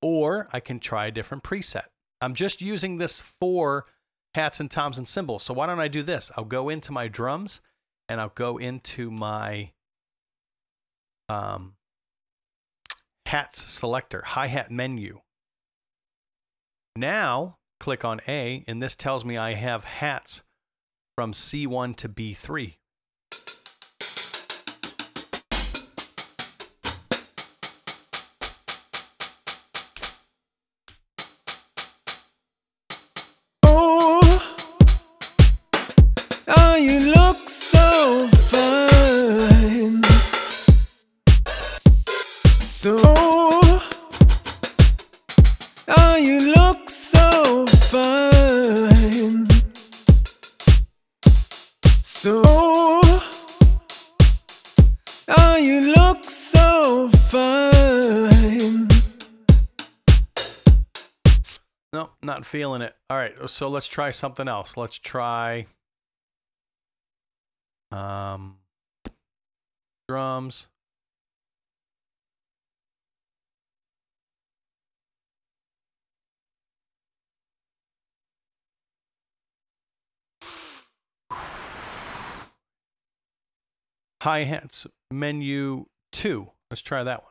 or I can try a different preset. I'm just using this for hats and toms and cymbals. So why don't I do this? I'll go into my drums and I'll go into my hats selector, hi-hat menu. Now click on A, and this tells me I have hats from C1 to B3. You look so fine. So Oh, you look so fine. No, not feeling it. All right, so let's try something else. Let's try drums. Hi-hats, menu 2. Let's try that one.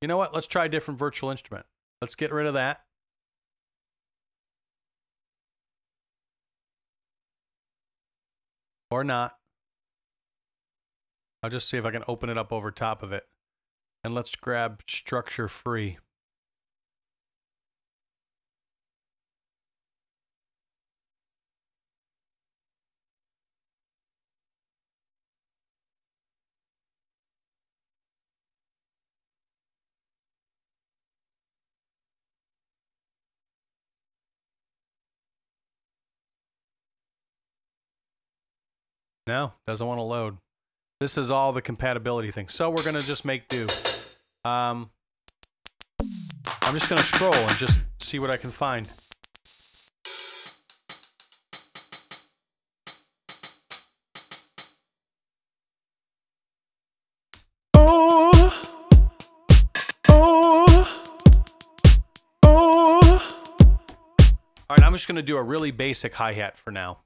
You know what? Let's try a different virtual instrument. Let's get rid of that. Or not. I'll just see if I can open it up over top of it. And let's grab structure free. No, doesn't want to load. This is all the compatibility thing. So we're going to just make do. I'm just going to scroll and just see what I can find. Oh, oh, oh. All right, I'm just going to do a really basic hi-hat for now.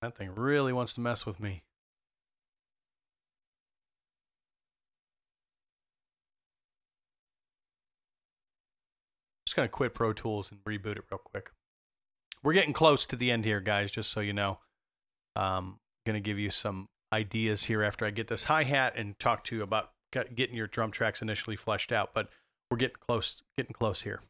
That thing really wants to mess with me. Just going to quit Pro Tools and reboot it real quick. We're getting close to the end here, guys, just so you know. Going to give you some ideas here after I get this hi-hat and talk to you about getting your drum tracks initially fleshed out, but we're getting close here.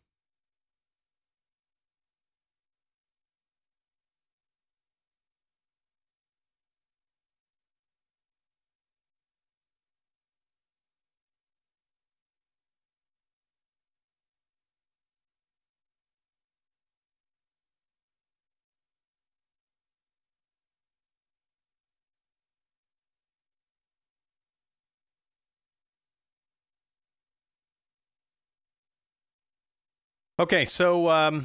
Okay, so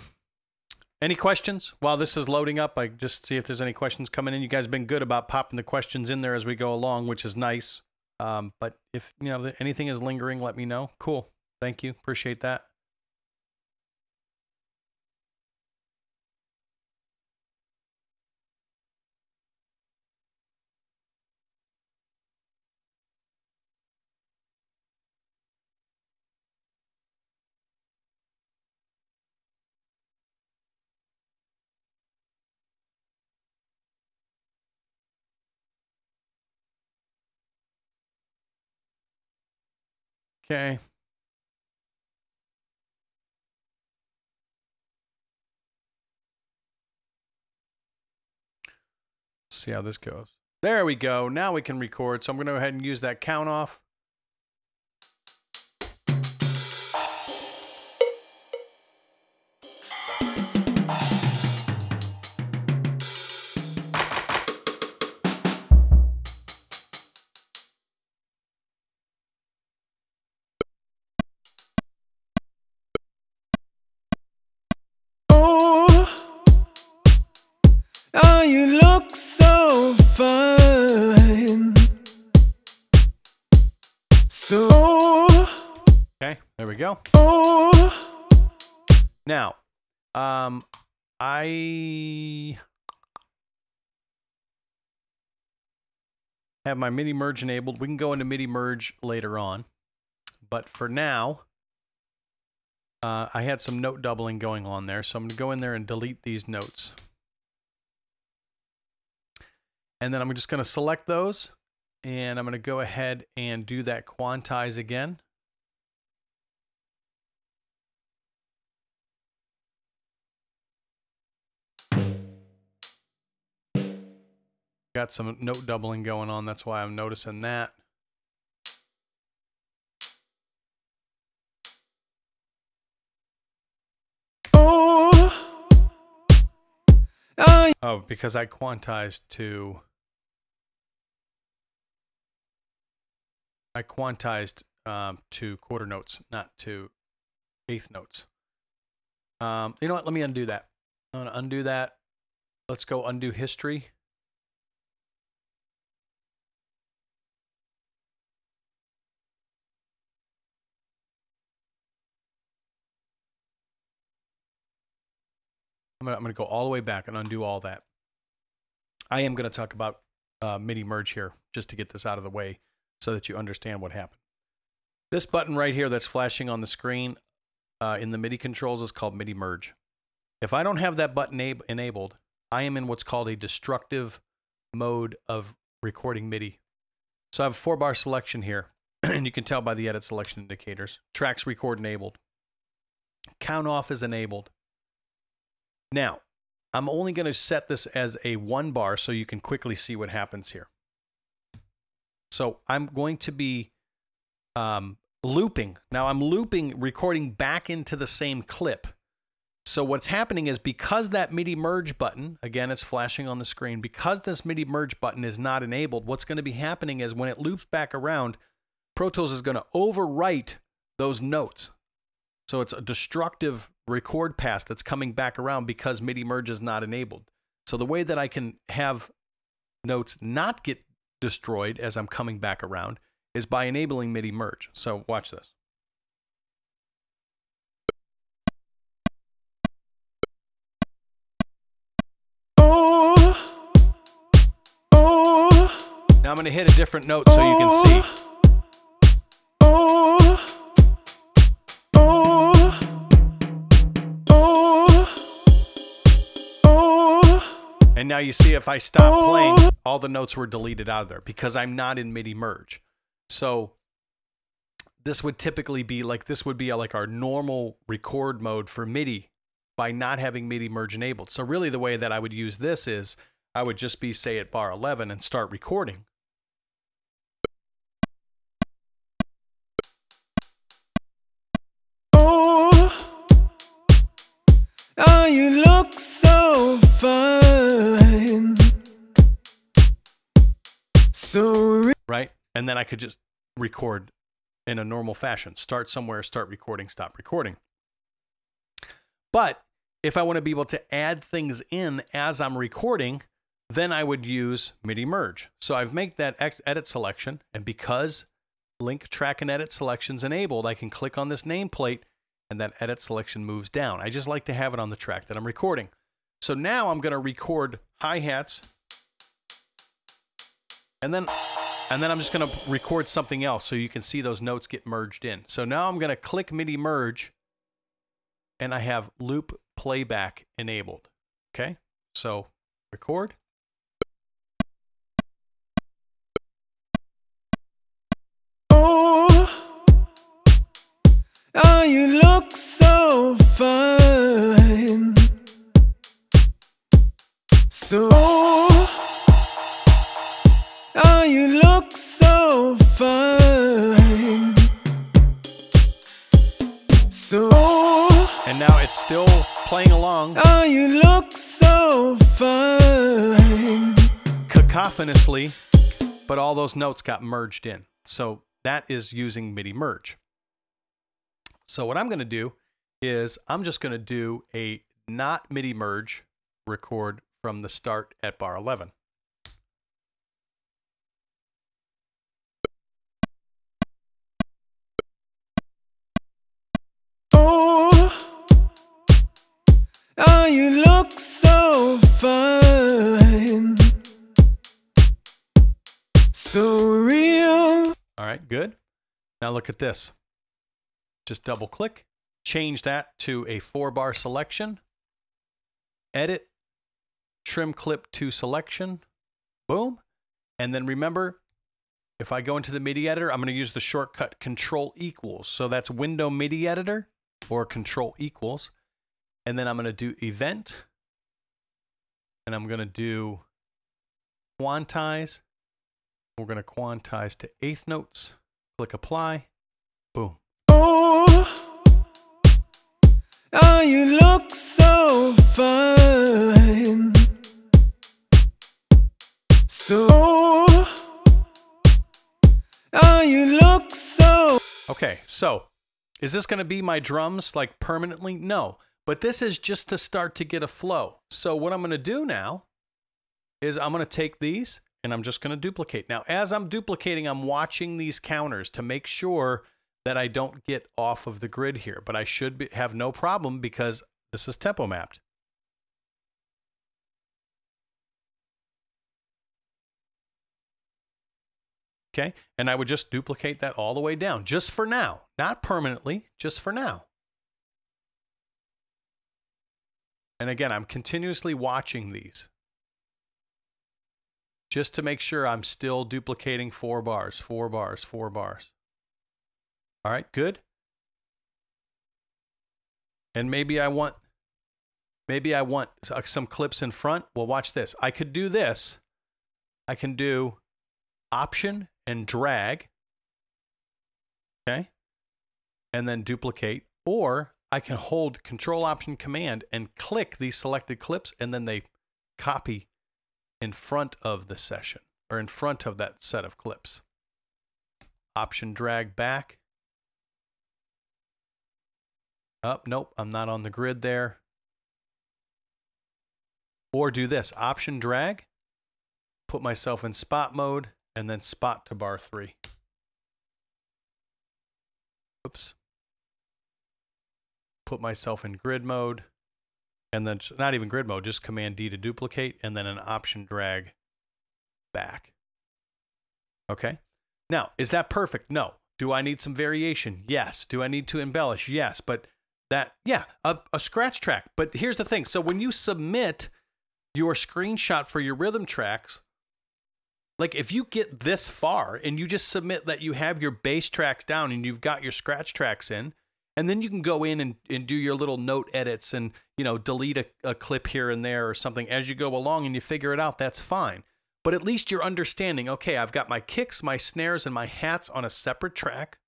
any questions while this is loading up? I just see if there's any questions coming in. You guys have been good about popping the questions in there as we go along, which is nice. But if anything is lingering, let me know. Cool. Thank you. Appreciate that. Okay. See how this goes. There we go. Now we can record. So I'm going to go ahead and use that count off. Oh, you look so fine. So, Okay, there we go. oh, Now, I have my MIDI merge enabled. We can go into MIDI merge later on. But for now, I had some note doubling going on there. So I'm going to go in there and delete these notes. And then I'm just going to select those. And I'm going to go ahead and do that quantize again. Got some note doubling going on. That's why I'm noticing that. Oh, because I quantized to quarter notes, not to eighth notes. You know what? Let me undo that. I'm going to undo that. Let's go undo history. I'm going to go all the way back and undo all that. I am going to talk about MIDI merge here just to get this out of the way so that you understand what happened. This button right here that's flashing on the screen in the MIDI controls is called MIDI merge. If I don't have that button enabled, I am in what's called a destructive mode of recording MIDI. So I have a 4-bar selection here, and you can tell by the edit selection indicators. Tracks record enabled. Count off is enabled. Now, I'm only going to set this as a 1-bar so you can quickly see what happens here. So I'm going to be looping. Now I'm looping, recording back into the same clip. So what's happening is because that MIDI merge button, again, it's flashing on the screen, because this MIDI merge button is not enabled, what's going to be happening is when it loops back around, Pro Tools is going to overwrite those notes. So it's a destructive record pass that's coming back around because MIDI merge is not enabled. So the way that I can have notes not get destroyed as I'm coming back around is by enabling MIDI merge. So watch this. Now I'm going to hit a different note so you can see. And now you see if I stop playing, all the notes were deleted out of there because I'm not in MIDI merge. So this would typically be like, this would be like our normal record mode for MIDI by not having MIDI merge enabled. So really the way that I would use this is I would just be, say, at bar 11 and start recording. Oh, you look so fine. So right? And then I could just record in a normal fashion. Start somewhere, start recording, stop recording. But if I want to be able to add things in as I'm recording, then I would use MIDI merge. So I've made that edit selection, and because link track and edit selections enabled, I can click on this nameplate and that edit selection moves down. I just like to have it on the track that I'm recording. So now I'm going to record hi-hats, and then I'm just going to record something else so you can see those notes get merged in. So now I'm going to click MIDI merge, and I have loop playback enabled. Okay, so record. oh, you look so fine. So oh, you look so fine. So and now it's still playing along. Oh, you look so fine. Cacophonously, but all those notes got merged in. So that is using MIDI merge. So what I'm going to do is I'm just going to do a not MIDI merge record from the start at bar 11. Oh, you look so fine. So real. All right, good. Now look at this. Just double click, change that to a 4-bar selection, edit, trim clip to selection, boom. And then remember, if I go into the MIDI editor, I'm going to use the shortcut Control equals. So that's Window MIDI Editor or Control equals. And then I'm going to do event, and I'm going to do quantize. We're going to quantize to eighth notes. Click apply. Boom. Oh, oh, you look so fine. So, oh, you look so. Okay, so is this going to be my drums like permanently? No, but this is just to start to get a flow. So what I'm going to do now is I'm going to take these and I'm just going to duplicate. Now, as I'm duplicating, I'm watching these counters to make sure that I don't get off of the grid here, but I should have no problem because this is tempo mapped. Okay, and I would just duplicate that all the way down, just for now, not permanently, just for now. And again, I'm continuously watching these just to make sure I'm still duplicating 4 bars, 4 bars, 4 bars. All right, good. And maybe I want some clips in front. Well, watch this. I could do this. I can do Option and drag, okay, and then duplicate, or I can hold Control Option Command and click these selected clips, and then they copy in front of the session or in front of that set of clips. Option drag back. Up, nope, I'm not on the grid there. Or do this, Option drag, put myself in spot mode, and then spot to bar 3. Oops. Put myself in grid mode, and then not even grid mode, just Command D to duplicate, and then an Option drag back. Okay. Now, is that perfect? No. Do I need some variation? Yes. Do I need to embellish? Yes. But that, yeah, a scratch track. But here's the thing. So when you submit your screenshot for your rhythm tracks, like if you get this far and you just submit that you have your bass tracks down and you've got your scratch tracks in, and then you can go in and do your little note edits and, you know, delete a clip here and there or something as you go along and you figure it out, that's fine. But at least you're understanding, okay, I've got my kicks, my snares, and my hats on a separate track,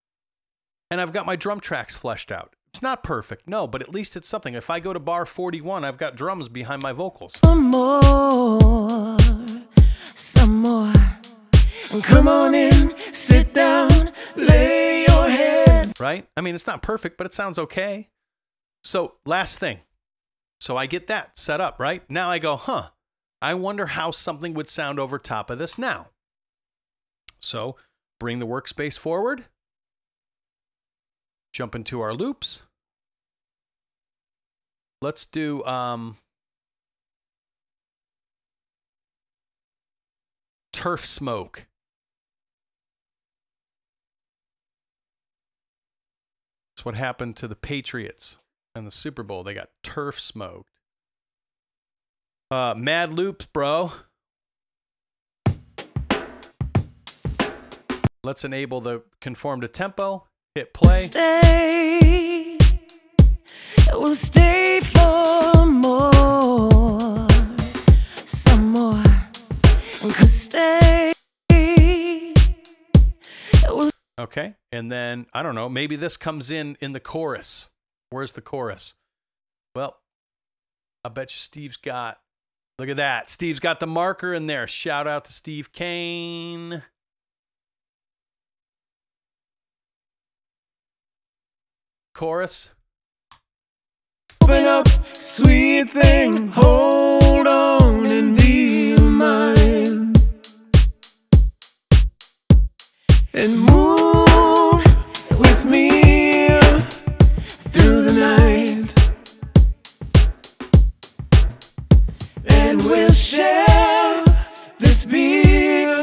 and I've got my drum tracks fleshed out. It's not perfect, no, but at least it's something. If I go to bar 41, I've got drums behind my vocals. Some more, some more. And come on in, sit down, lay your head. Right? I mean, it's not perfect, but it sounds okay. So last thing. So I get that set up, right? Now I go, I wonder how something would sound over top of this now. So bring the workspace forward. Jump into our loops. Let's do turf smoke. That's what happened to the Patriots in the Super Bowl. They got turf smoked. Mad loops, bro. Let's enable the conform to tempo. Hit play. Stay. We'll stay for more. Some more. Cause stay. Okay, and then, I don't know, maybe this comes in the chorus. Where's the chorus? Well, I bet you Steve's got, look at that. Steve's got the marker in there. Shout out to Steve Kane. Chorus. Open up, sweet thing, hold on and be mine. And move with me through the night. And we'll share this beat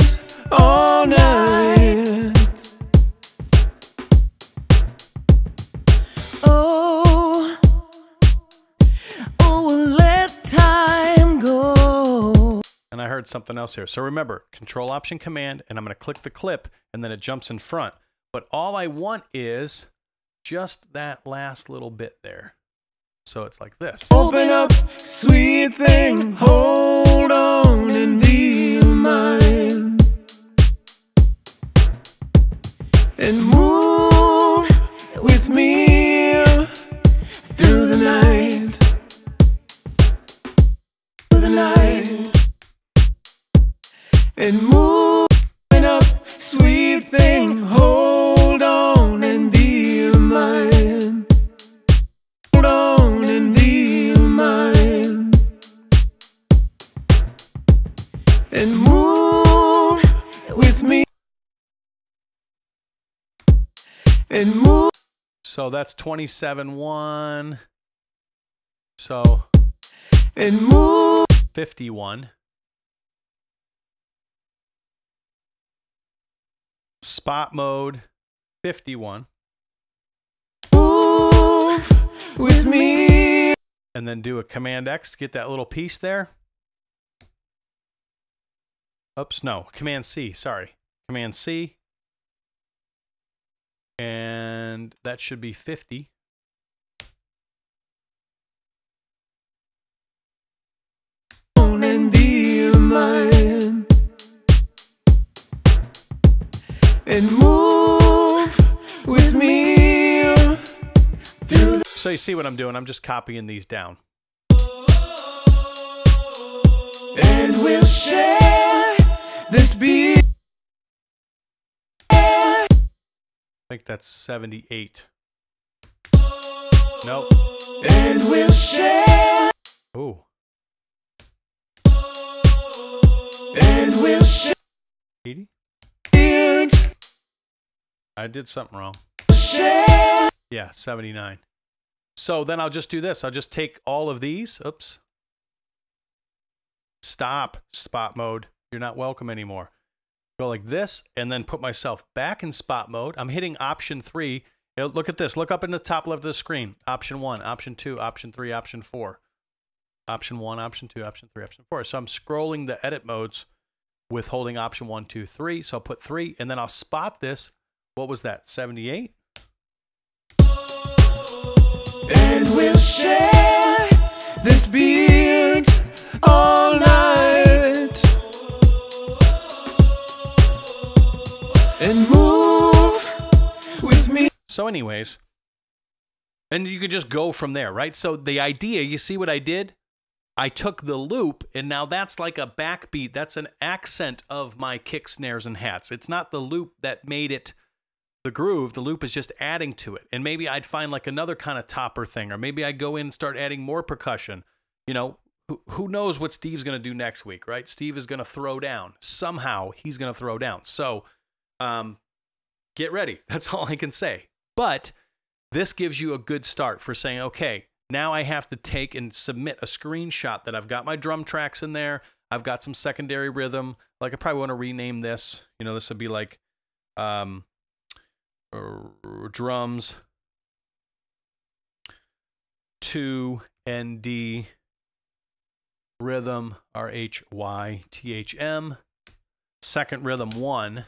all night. Oh, we'll let time go. And I heard something else here. So remember, Control Option Command, and I'm going to click the clip, and then it jumps in front. But all I want is just that last little bit there. So it's like this. Open up, sweet thing, hold on and be mine. and moving up, sweet thing, hold on and be mine. Hold on and be mine. And move with me. And move. So that's 27-1. So and move. 51. Spot mode 51. Move with me. And then do a Command X to get that little piece there. Oops, no, Command C, sorry. Command C. And that should be 50. And be mine. And move with me through the. So you see what I'm doing? I'm just copying these down. And we'll share this beat. I think that's 78. Nope. And we'll share. Ooh. And we'll share. 80? I did something wrong. Share. Yeah, 79. So then I'll just do this. I'll just take all of these. Oops. Stop. Spot mode. You're not welcome anymore. Go like this and then put myself back in spot mode. I'm hitting option 3. Look at this. Look up in the top left of the screen. Option 1, option 2, option 3, option 4. Option 1, option 2, option 3, option 4. So I'm scrolling the edit modes with holding option 1, 2, 3. So I'll put 3 and then I'll spot this. What was that? 78? And we'll share this beat all night. And move with me. So anyways, and you could just go from there, right? So the idea, you see what I did? I took the loop, and now that's like a backbeat. That's an accent of my kick, snares, and hats. It's not the loop that made it the groove. The loop is just adding to it. And maybe I'd find like another kind of topper thing, or maybe I go in and start adding more percussion. You know, who knows what Steve's going to do next week, right? Steve is going to throw down. Somehow he's going to throw down. So get ready. That's all I can say. But this gives you a good start for saying, okay, now I have to take and submit a screenshot that I've got my drum tracks in there. I've got some secondary rhythm. Like I probably want to rename this. You know, this would be like drums 2 ND rhythm RHYTHM. Second rhythm 1,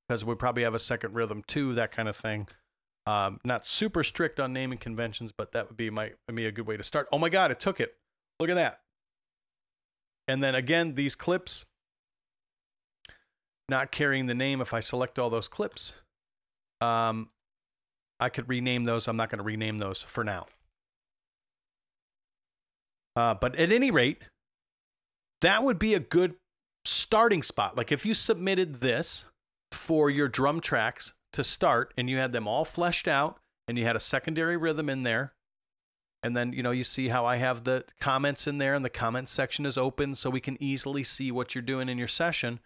because we probably have a second rhythm 2, that kind of thing. Not super strict on naming conventions, but that would be a good way to start. Oh my God, it took it. Look at that. And then again, these clips, not carrying the name. If I select all those clips, I could rename those. I'm not going to rename those for now. But at any rate, that would be a good starting spot. Like if you submitted this for your drum tracks to start and you had them all fleshed out and you had a secondary rhythm in there, and then, you know, you see how I have the comments in there and the comment section is open so we can easily see what you're doing in your session.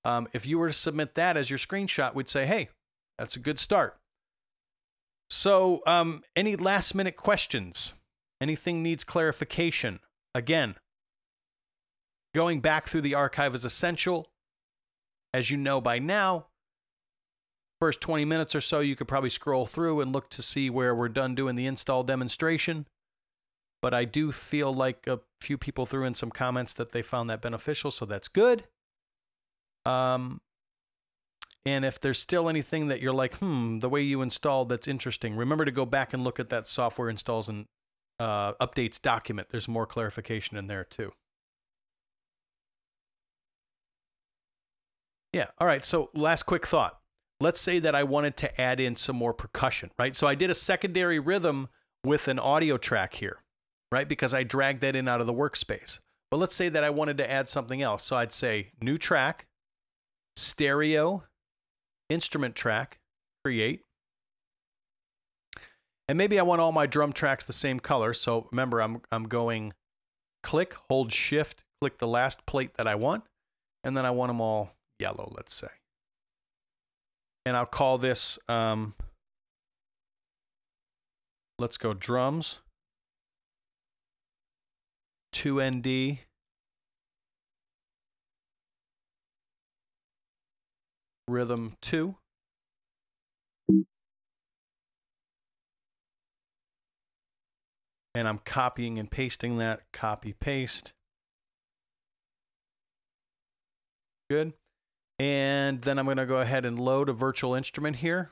If you were to submit that as your screenshot, we'd say, hey, that's a good start. So any last minute questions? Anything needs clarification? Again, going back through the archive is essential. As you know by now, first 20 minutes or so, you could probably scroll through and look to see where we're done doing the install demonstration. But I do feel like a few people threw in some comments that they found that beneficial, so that's good. And if there's still anything that you're like, the way you installed that's interesting, remember to go back and look at that software installs and updates document. There's more clarification in there too. Yeah, all right, so last quick thought. Let's say that I wanted to add in some more percussion, right? So I did a secondary rhythm with an audio track here, right? Because I dragged that in out of the workspace. But let's say that I wanted to add something else. So I'd say new track, stereo, instrument track, create. And maybe I want all my drum tracks the same color. So remember, I'm going click, hold shift, click the last plate that I want, and then I want them all yellow, let's say. And I'll call this, let's go drums, 2ND, rhythm 2. And I'm copying and pasting that, copy, paste. Good. And then I'm going to go ahead and load a virtual instrument here.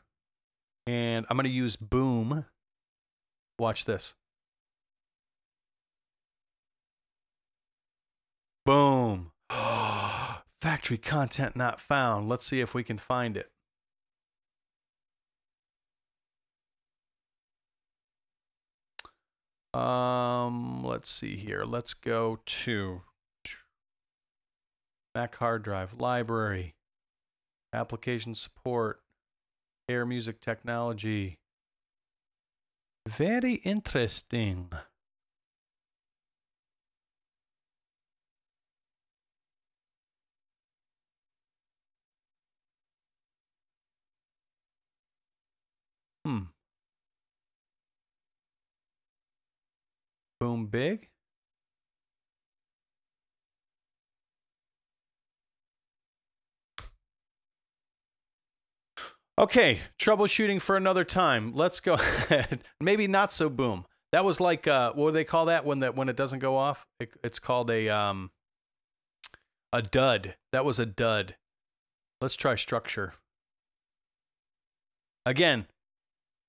And I'm going to use Boom. Watch this. Boom. Factory content not found. Let's see if we can find it. Let's see here. Let's go to Mac hard drive, library, application support, Air Music Technology. Very interesting. Boom big. Okay, troubleshooting for another time. Let's go ahead. Maybe not so boom. That was like what do they call that when it doesn't go off? It's called a dud. That was a dud. Let's try structure. Again,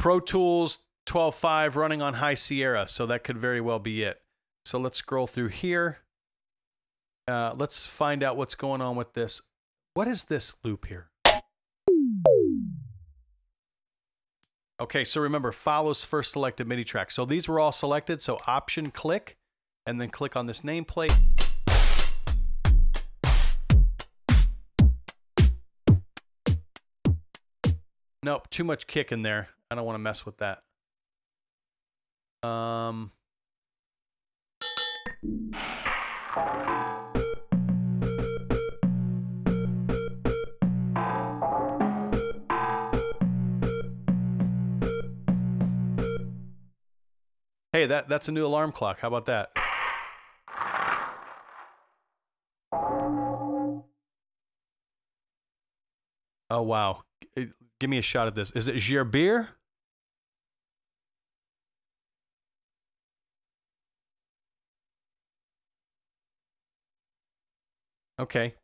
Pro Tools 12.5 running on High Sierra, so that could very well be it. So let's scroll through here. Let's find out what's going on with this. What is this loop here? Okay, so remember, follows first selected MIDI track. So these were all selected, so Option click, and then click on this nameplate. Nope, too much kick in there. I don't want to mess with that. Hey, that's a new alarm clock. How about that? Oh, wow. Give me a shot at this. Is it Gerbier? Okay.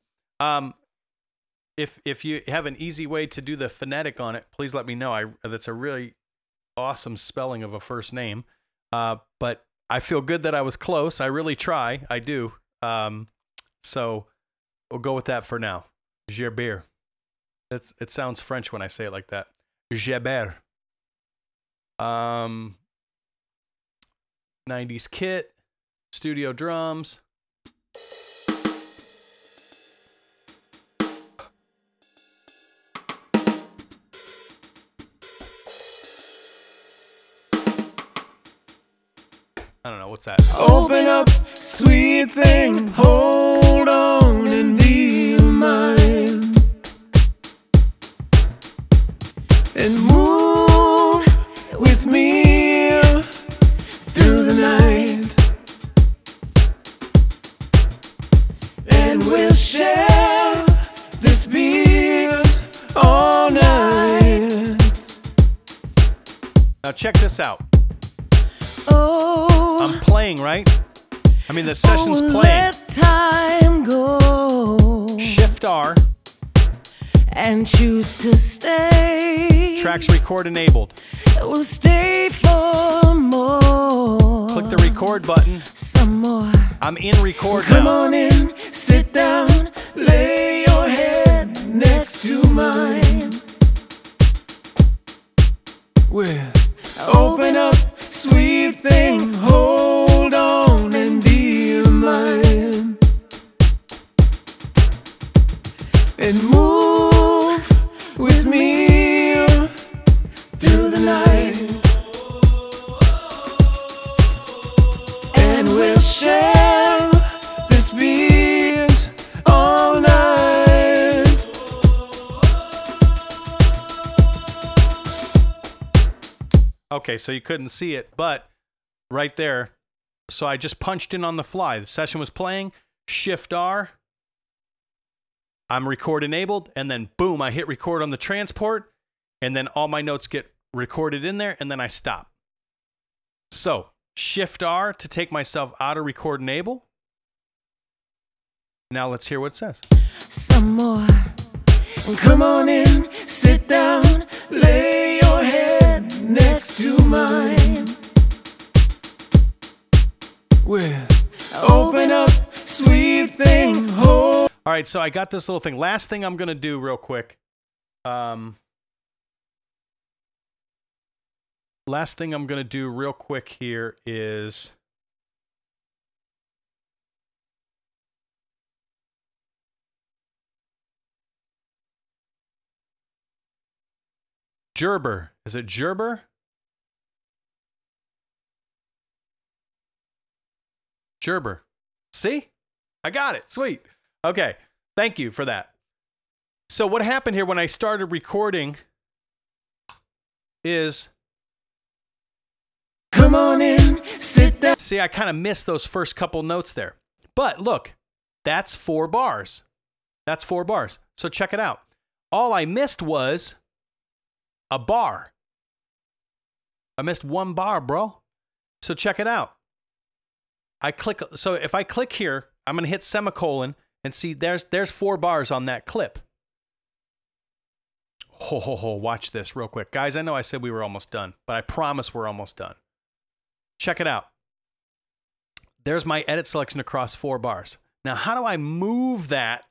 If you have an easy way to do the phonetic on it, please let me know. That's a really awesome spelling of a first name. But I feel good that I was close. I really try. I do. So we'll go with that for now. Gerbier. It sounds French when I say it like that. Gerbier. 90s kit, studio drums. I don't know, what's that? Open up, sweet thing, hold on and be mine, and move with me through the night, and we'll share this beat all night. Now check this out. Oh, I'm playing, right? I mean, the session's playing. Let time go. Shift R. And choose to stay. Tracks record enabled. We'll stay for more. Click the record button. Some more. I'm in record now. Come on in, sit down, lay your head next to mine. Well, open up, sweet thing, hold on and be mine, and move share this beat all night. Okay, so you couldn't see it, but right there. So I just punched in on the fly. The session was playing, Shift R. I'm record enabled, and then boom, I hit record on the transport, and then all my notes get recorded in there, and then I stop. So Shift R to take myself out of record enable. Now let's hear what it says. Some more. Come on in, sit down, lay your head next to mine. Well, open up, sweet thing, hold. All right, so I got this little thing. Last thing I'm going to do real quick. Last thing I'm going to do real quick here is Gerber. Is it Gerber? Gerber. See? I got it. Sweet. Okay. Thank you for that. So what happened here when I started recording is... Come on in, sit down. See, I kind of missed those first couple notes there. But look, that's 4 bars. That's 4 bars. So check it out. All I missed was a bar. I missed 1 bar, bro. So check it out. I click. So if I click here, I'm going to hit semicolon and see there's 4 bars on that clip. Ho, watch this real quick. Guys, I know I said we were almost done, but I promise we're almost done. Check it out. There's my edit selection across 4 bars. Now, how do I move that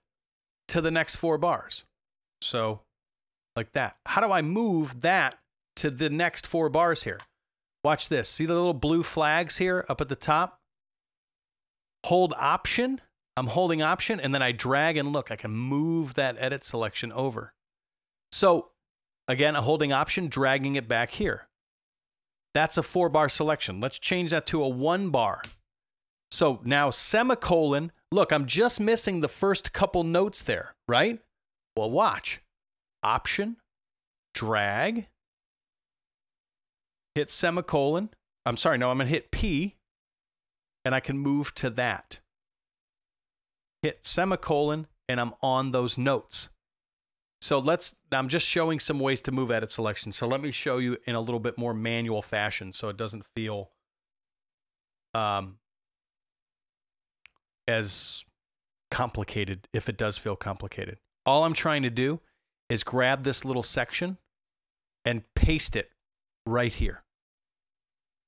to the next 4 bars? So, like that. How do I move that to the next 4 bars here? Watch this. See the little blue flags here up at the top? Hold Option. I'm holding Option, and then I drag, and look, I can move that edit selection over. So, again, I'm holding Option, dragging it back here. That's a 4-bar selection. Let's change that to a 1 bar. So now semicolon, look, I'm just missing the first couple notes there, right? Well, watch. Option, drag, hit semicolon. I'm sorry, no, I'm going to hit P, and I can move to that. Hit semicolon, and I'm on those notes. So I'm just showing some ways to move edit selection. So let me show you in a little bit more manual fashion so it doesn't feel as complicated if it does feel complicated. All I'm trying to do is grab this little section and paste it right here.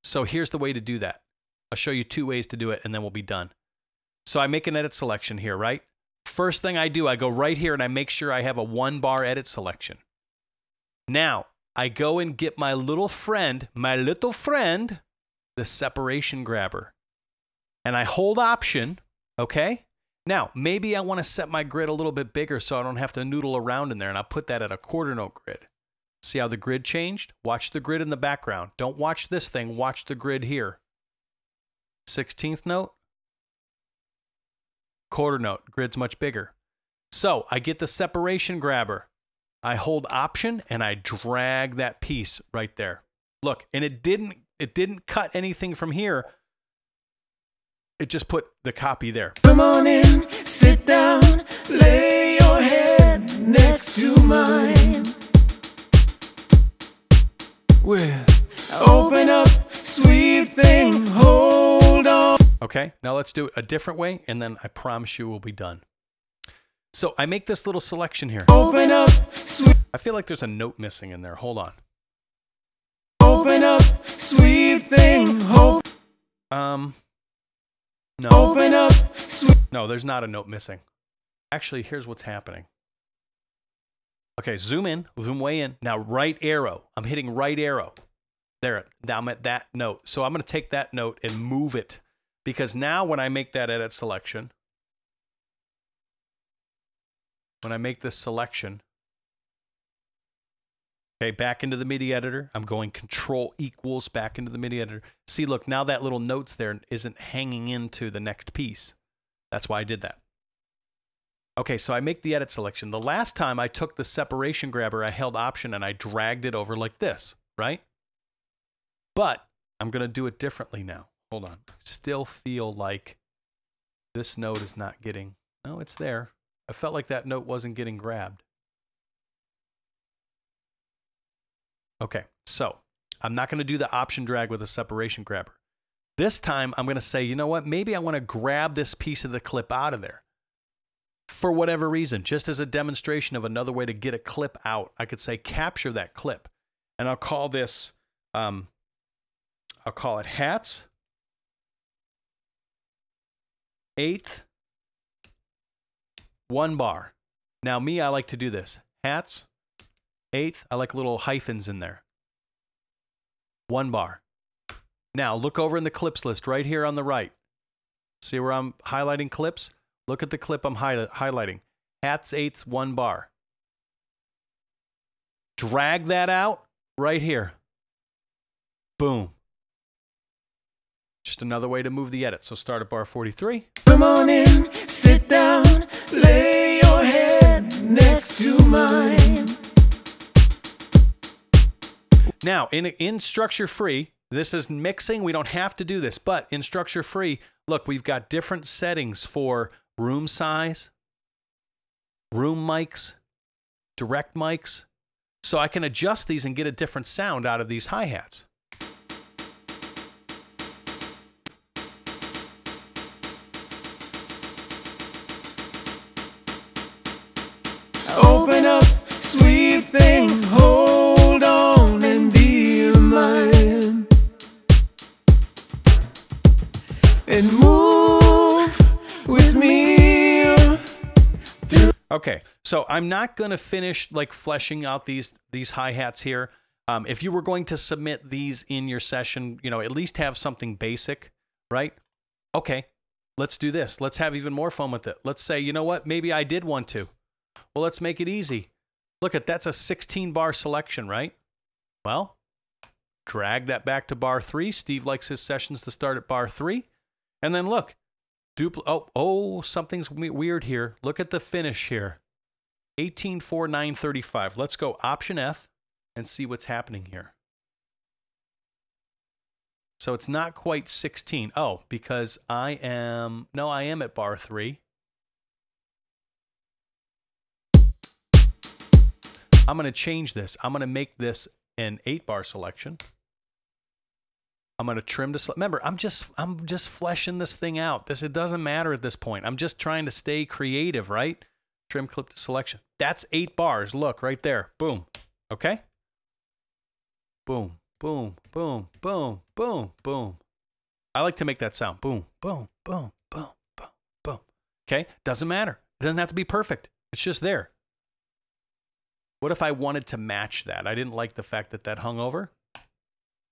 So here's the way to do that. I'll show you 2 ways to do it and then we'll be done. So I make an edit selection here, right? First thing I do, I go right here and I make sure I have a 1-bar edit selection. Now, I go and get my little friend, the separation grabber. And I hold Option, okay? Now, maybe I want to set my grid a little bit bigger so I don't have to noodle around in there, and I'll put that at a 1/4 note grid. See how the grid changed? Watch the grid in the background. Don't watch this thing, watch the grid here. 16th note. 1/4 note, grid's much bigger. So I get the separation grabber. I hold Option and I drag that piece right there. Look, and it didn't cut anything from here. It just put the copy there. Come on in, sit down, lay your head next to mine. Well, open up, sweet thing, hold on. Okay, now let's do it a different way, and then I promise you we'll be done. So I make this little selection here. Open up, sweet. I feel like there's a note missing in there. Hold on. Open up, sweet thing, hold. No. Open up, sweet. No, there's not a note missing. Actually, here's what's happening. Okay, zoom in, zoom way in. Now right arrow. I'm hitting right arrow. There, now I'm at that note. So I'm going to take that note and move it. Because now when I make that edit selection, when I make this selection, Okay, back into the MIDI editor. I'm going Control equals back into the MIDI editor. See, look, now that little notes there isn't hanging into the next piece. That's why I did that. Okay, so I make the edit selection. The last time I took the separation grabber, I held Option and I dragged it over like this, right? But I'm going to do it differently now. Hold on. I still feel like this note is not getting... No, it's there. I felt like that note wasn't getting grabbed. Okay, so I'm not going to do the Option drag with a separation grabber. This time, I'm going to say, you know what? Maybe I want to grab this piece of the clip out of there. For whatever reason, just as a demonstration of another way to get a clip out, I could say capture that clip. And I'll call this, I'll call it hats, 1/8, 1 bar. Now me, I like to do this. Hats, 1/8, I like little hyphens in there. 1 bar. Now look over in the clips list right here on the right. See where I'm highlighting clips? Look at the clip I'm highlighting. Hats 1/8, 1 bar. Drag that out right here. Boom. Just another way to move the edit. So start at bar 43. Come on in, sit down, lay your head next to mine. Now, in structure free, this is mixing. We don't have to do this, but in structure free, look, we've got different settings for room size, room mics, direct mics. So I can adjust these and get a different sound out of these hi-hats. Open up, sweet thing, hold on and be mine. And move with me. Okay, so I'm not going to finish like fleshing out these hi-hats here. If you were going to submit these in your session, you know, at least have something basic, right? Okay, let's do this. Let's have even more fun with it. Let's say, you know what? Maybe I did want to. Well, let's make it easy. Look at that's a 16 bar selection, right? Well, drag that back to bar 3. Steve likes his sessions to start at bar 3. And then look, something's weird here. Look at the finish here. 18.4, 935. Let's go Option F and see what's happening here. So it's not quite 16. Oh, because I am at bar 3. I'm going to change this. I'm going to make this an 8 bar selection. I'm going to trim this. Remember, I'm just fleshing this thing out. It doesn't matter at this point. I'm just trying to stay creative, right? Trim clip to selection. That's 8 bars. Look right there. Boom. Okay? Boom, boom, boom, boom, boom, boom. I like to make that sound. Boom, boom, boom, boom, boom, boom. Okay? Doesn't matter. It doesn't have to be perfect. It's just there. What if I wanted to match that? I didn't like the fact that that hung over.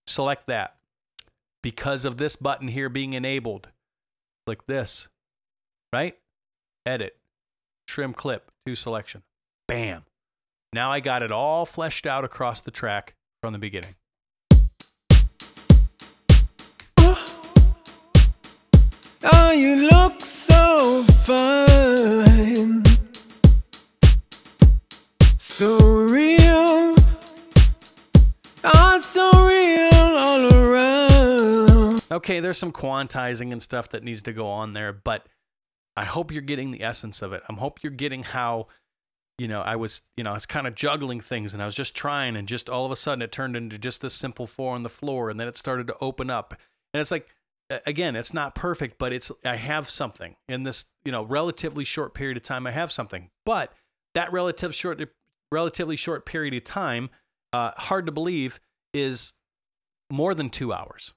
Select that. Because of this button here being enabled, click this, right? Edit, trim clip to selection. Bam. Now I got it all fleshed out across the track from the beginning. Oh, you look so fine. So real. Oh, so real all around. Okay, there's some quantizing and stuff that needs to go on there, but I hope you're getting the essence of it. I hope you're getting how, I was kind of juggling things and I was just trying, and just all of a sudden it turned into just a simple 4 on the floor, and then it started to open up. And it's like, again, it's not perfect, but I have something in this, relatively short period of time. I have something, but that relatively short period of time, hard to believe, is more than 2 hours.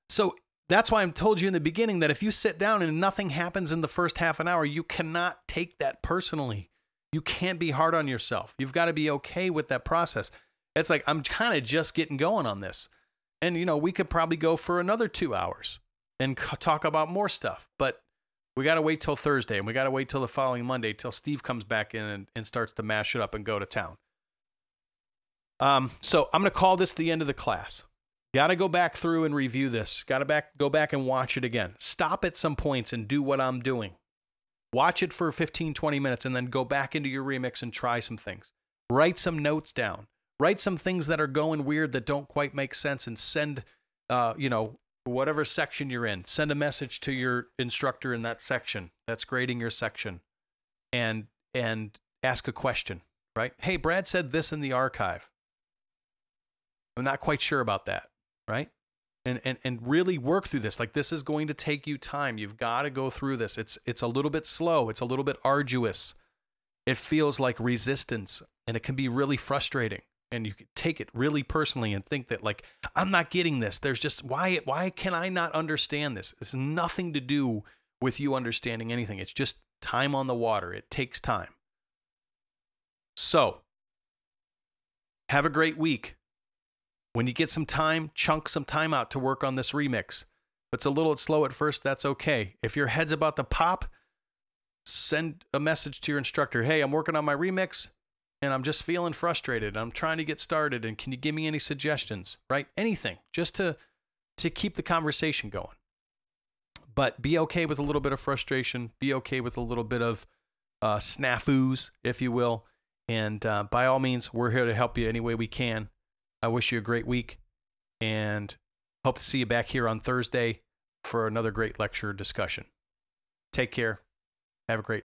So that's why I told you in the beginning that if you sit down and nothing happens in the first half an hour, you cannot take that personally. You can't be hard on yourself. You've got to be okay with that process. It's like, I'm kind of just getting going on this. And, we could probably go for another 2 hours and talk about more stuff. But we got to wait till Thursday, and we got to wait till the following Monday till Steve comes back in and starts to mash it up and go to town. So I'm going to call this the end of the class. Got to go back through and review this. Got to go back and watch it again. Stop at some points and do what I'm doing. Watch it for 15, 20 minutes and then go back into your remix and try some things. Write some notes down. Write some things that are going weird that don't quite make sense and send, whatever section you're in. Send a message to your instructor in that section that's grading your section and ask a question, right? Hey, Brad said this in the archive. I'm not quite sure about that, right? And really work through this. Like, this is going to take you time. You've got to go through this. It's a little bit slow. It's a little bit arduous. It feels like resistance, and it can be really frustrating. And you can take it really personally and think that, like, I'm not getting this. There's just, why can I not understand this? It's nothing to do with you understanding anything. It's just time on the water. It takes time. So, have a great week. When you get some time, chunk some time out to work on this remix. If it's a little slow at first, that's okay. If your head's about to pop, send a message to your instructor. Hey, I'm working on my remix and I'm just feeling frustrated. I'm trying to get started, and can you give me any suggestions, right? Anything, just to keep the conversation going. But be okay with a little bit of frustration. Be okay with a little bit of snafus, if you will. And by all means, we're here to help you any way we can. I wish you a great week and hope to see you back here on Thursday for another great lecture discussion. Take care. Have a great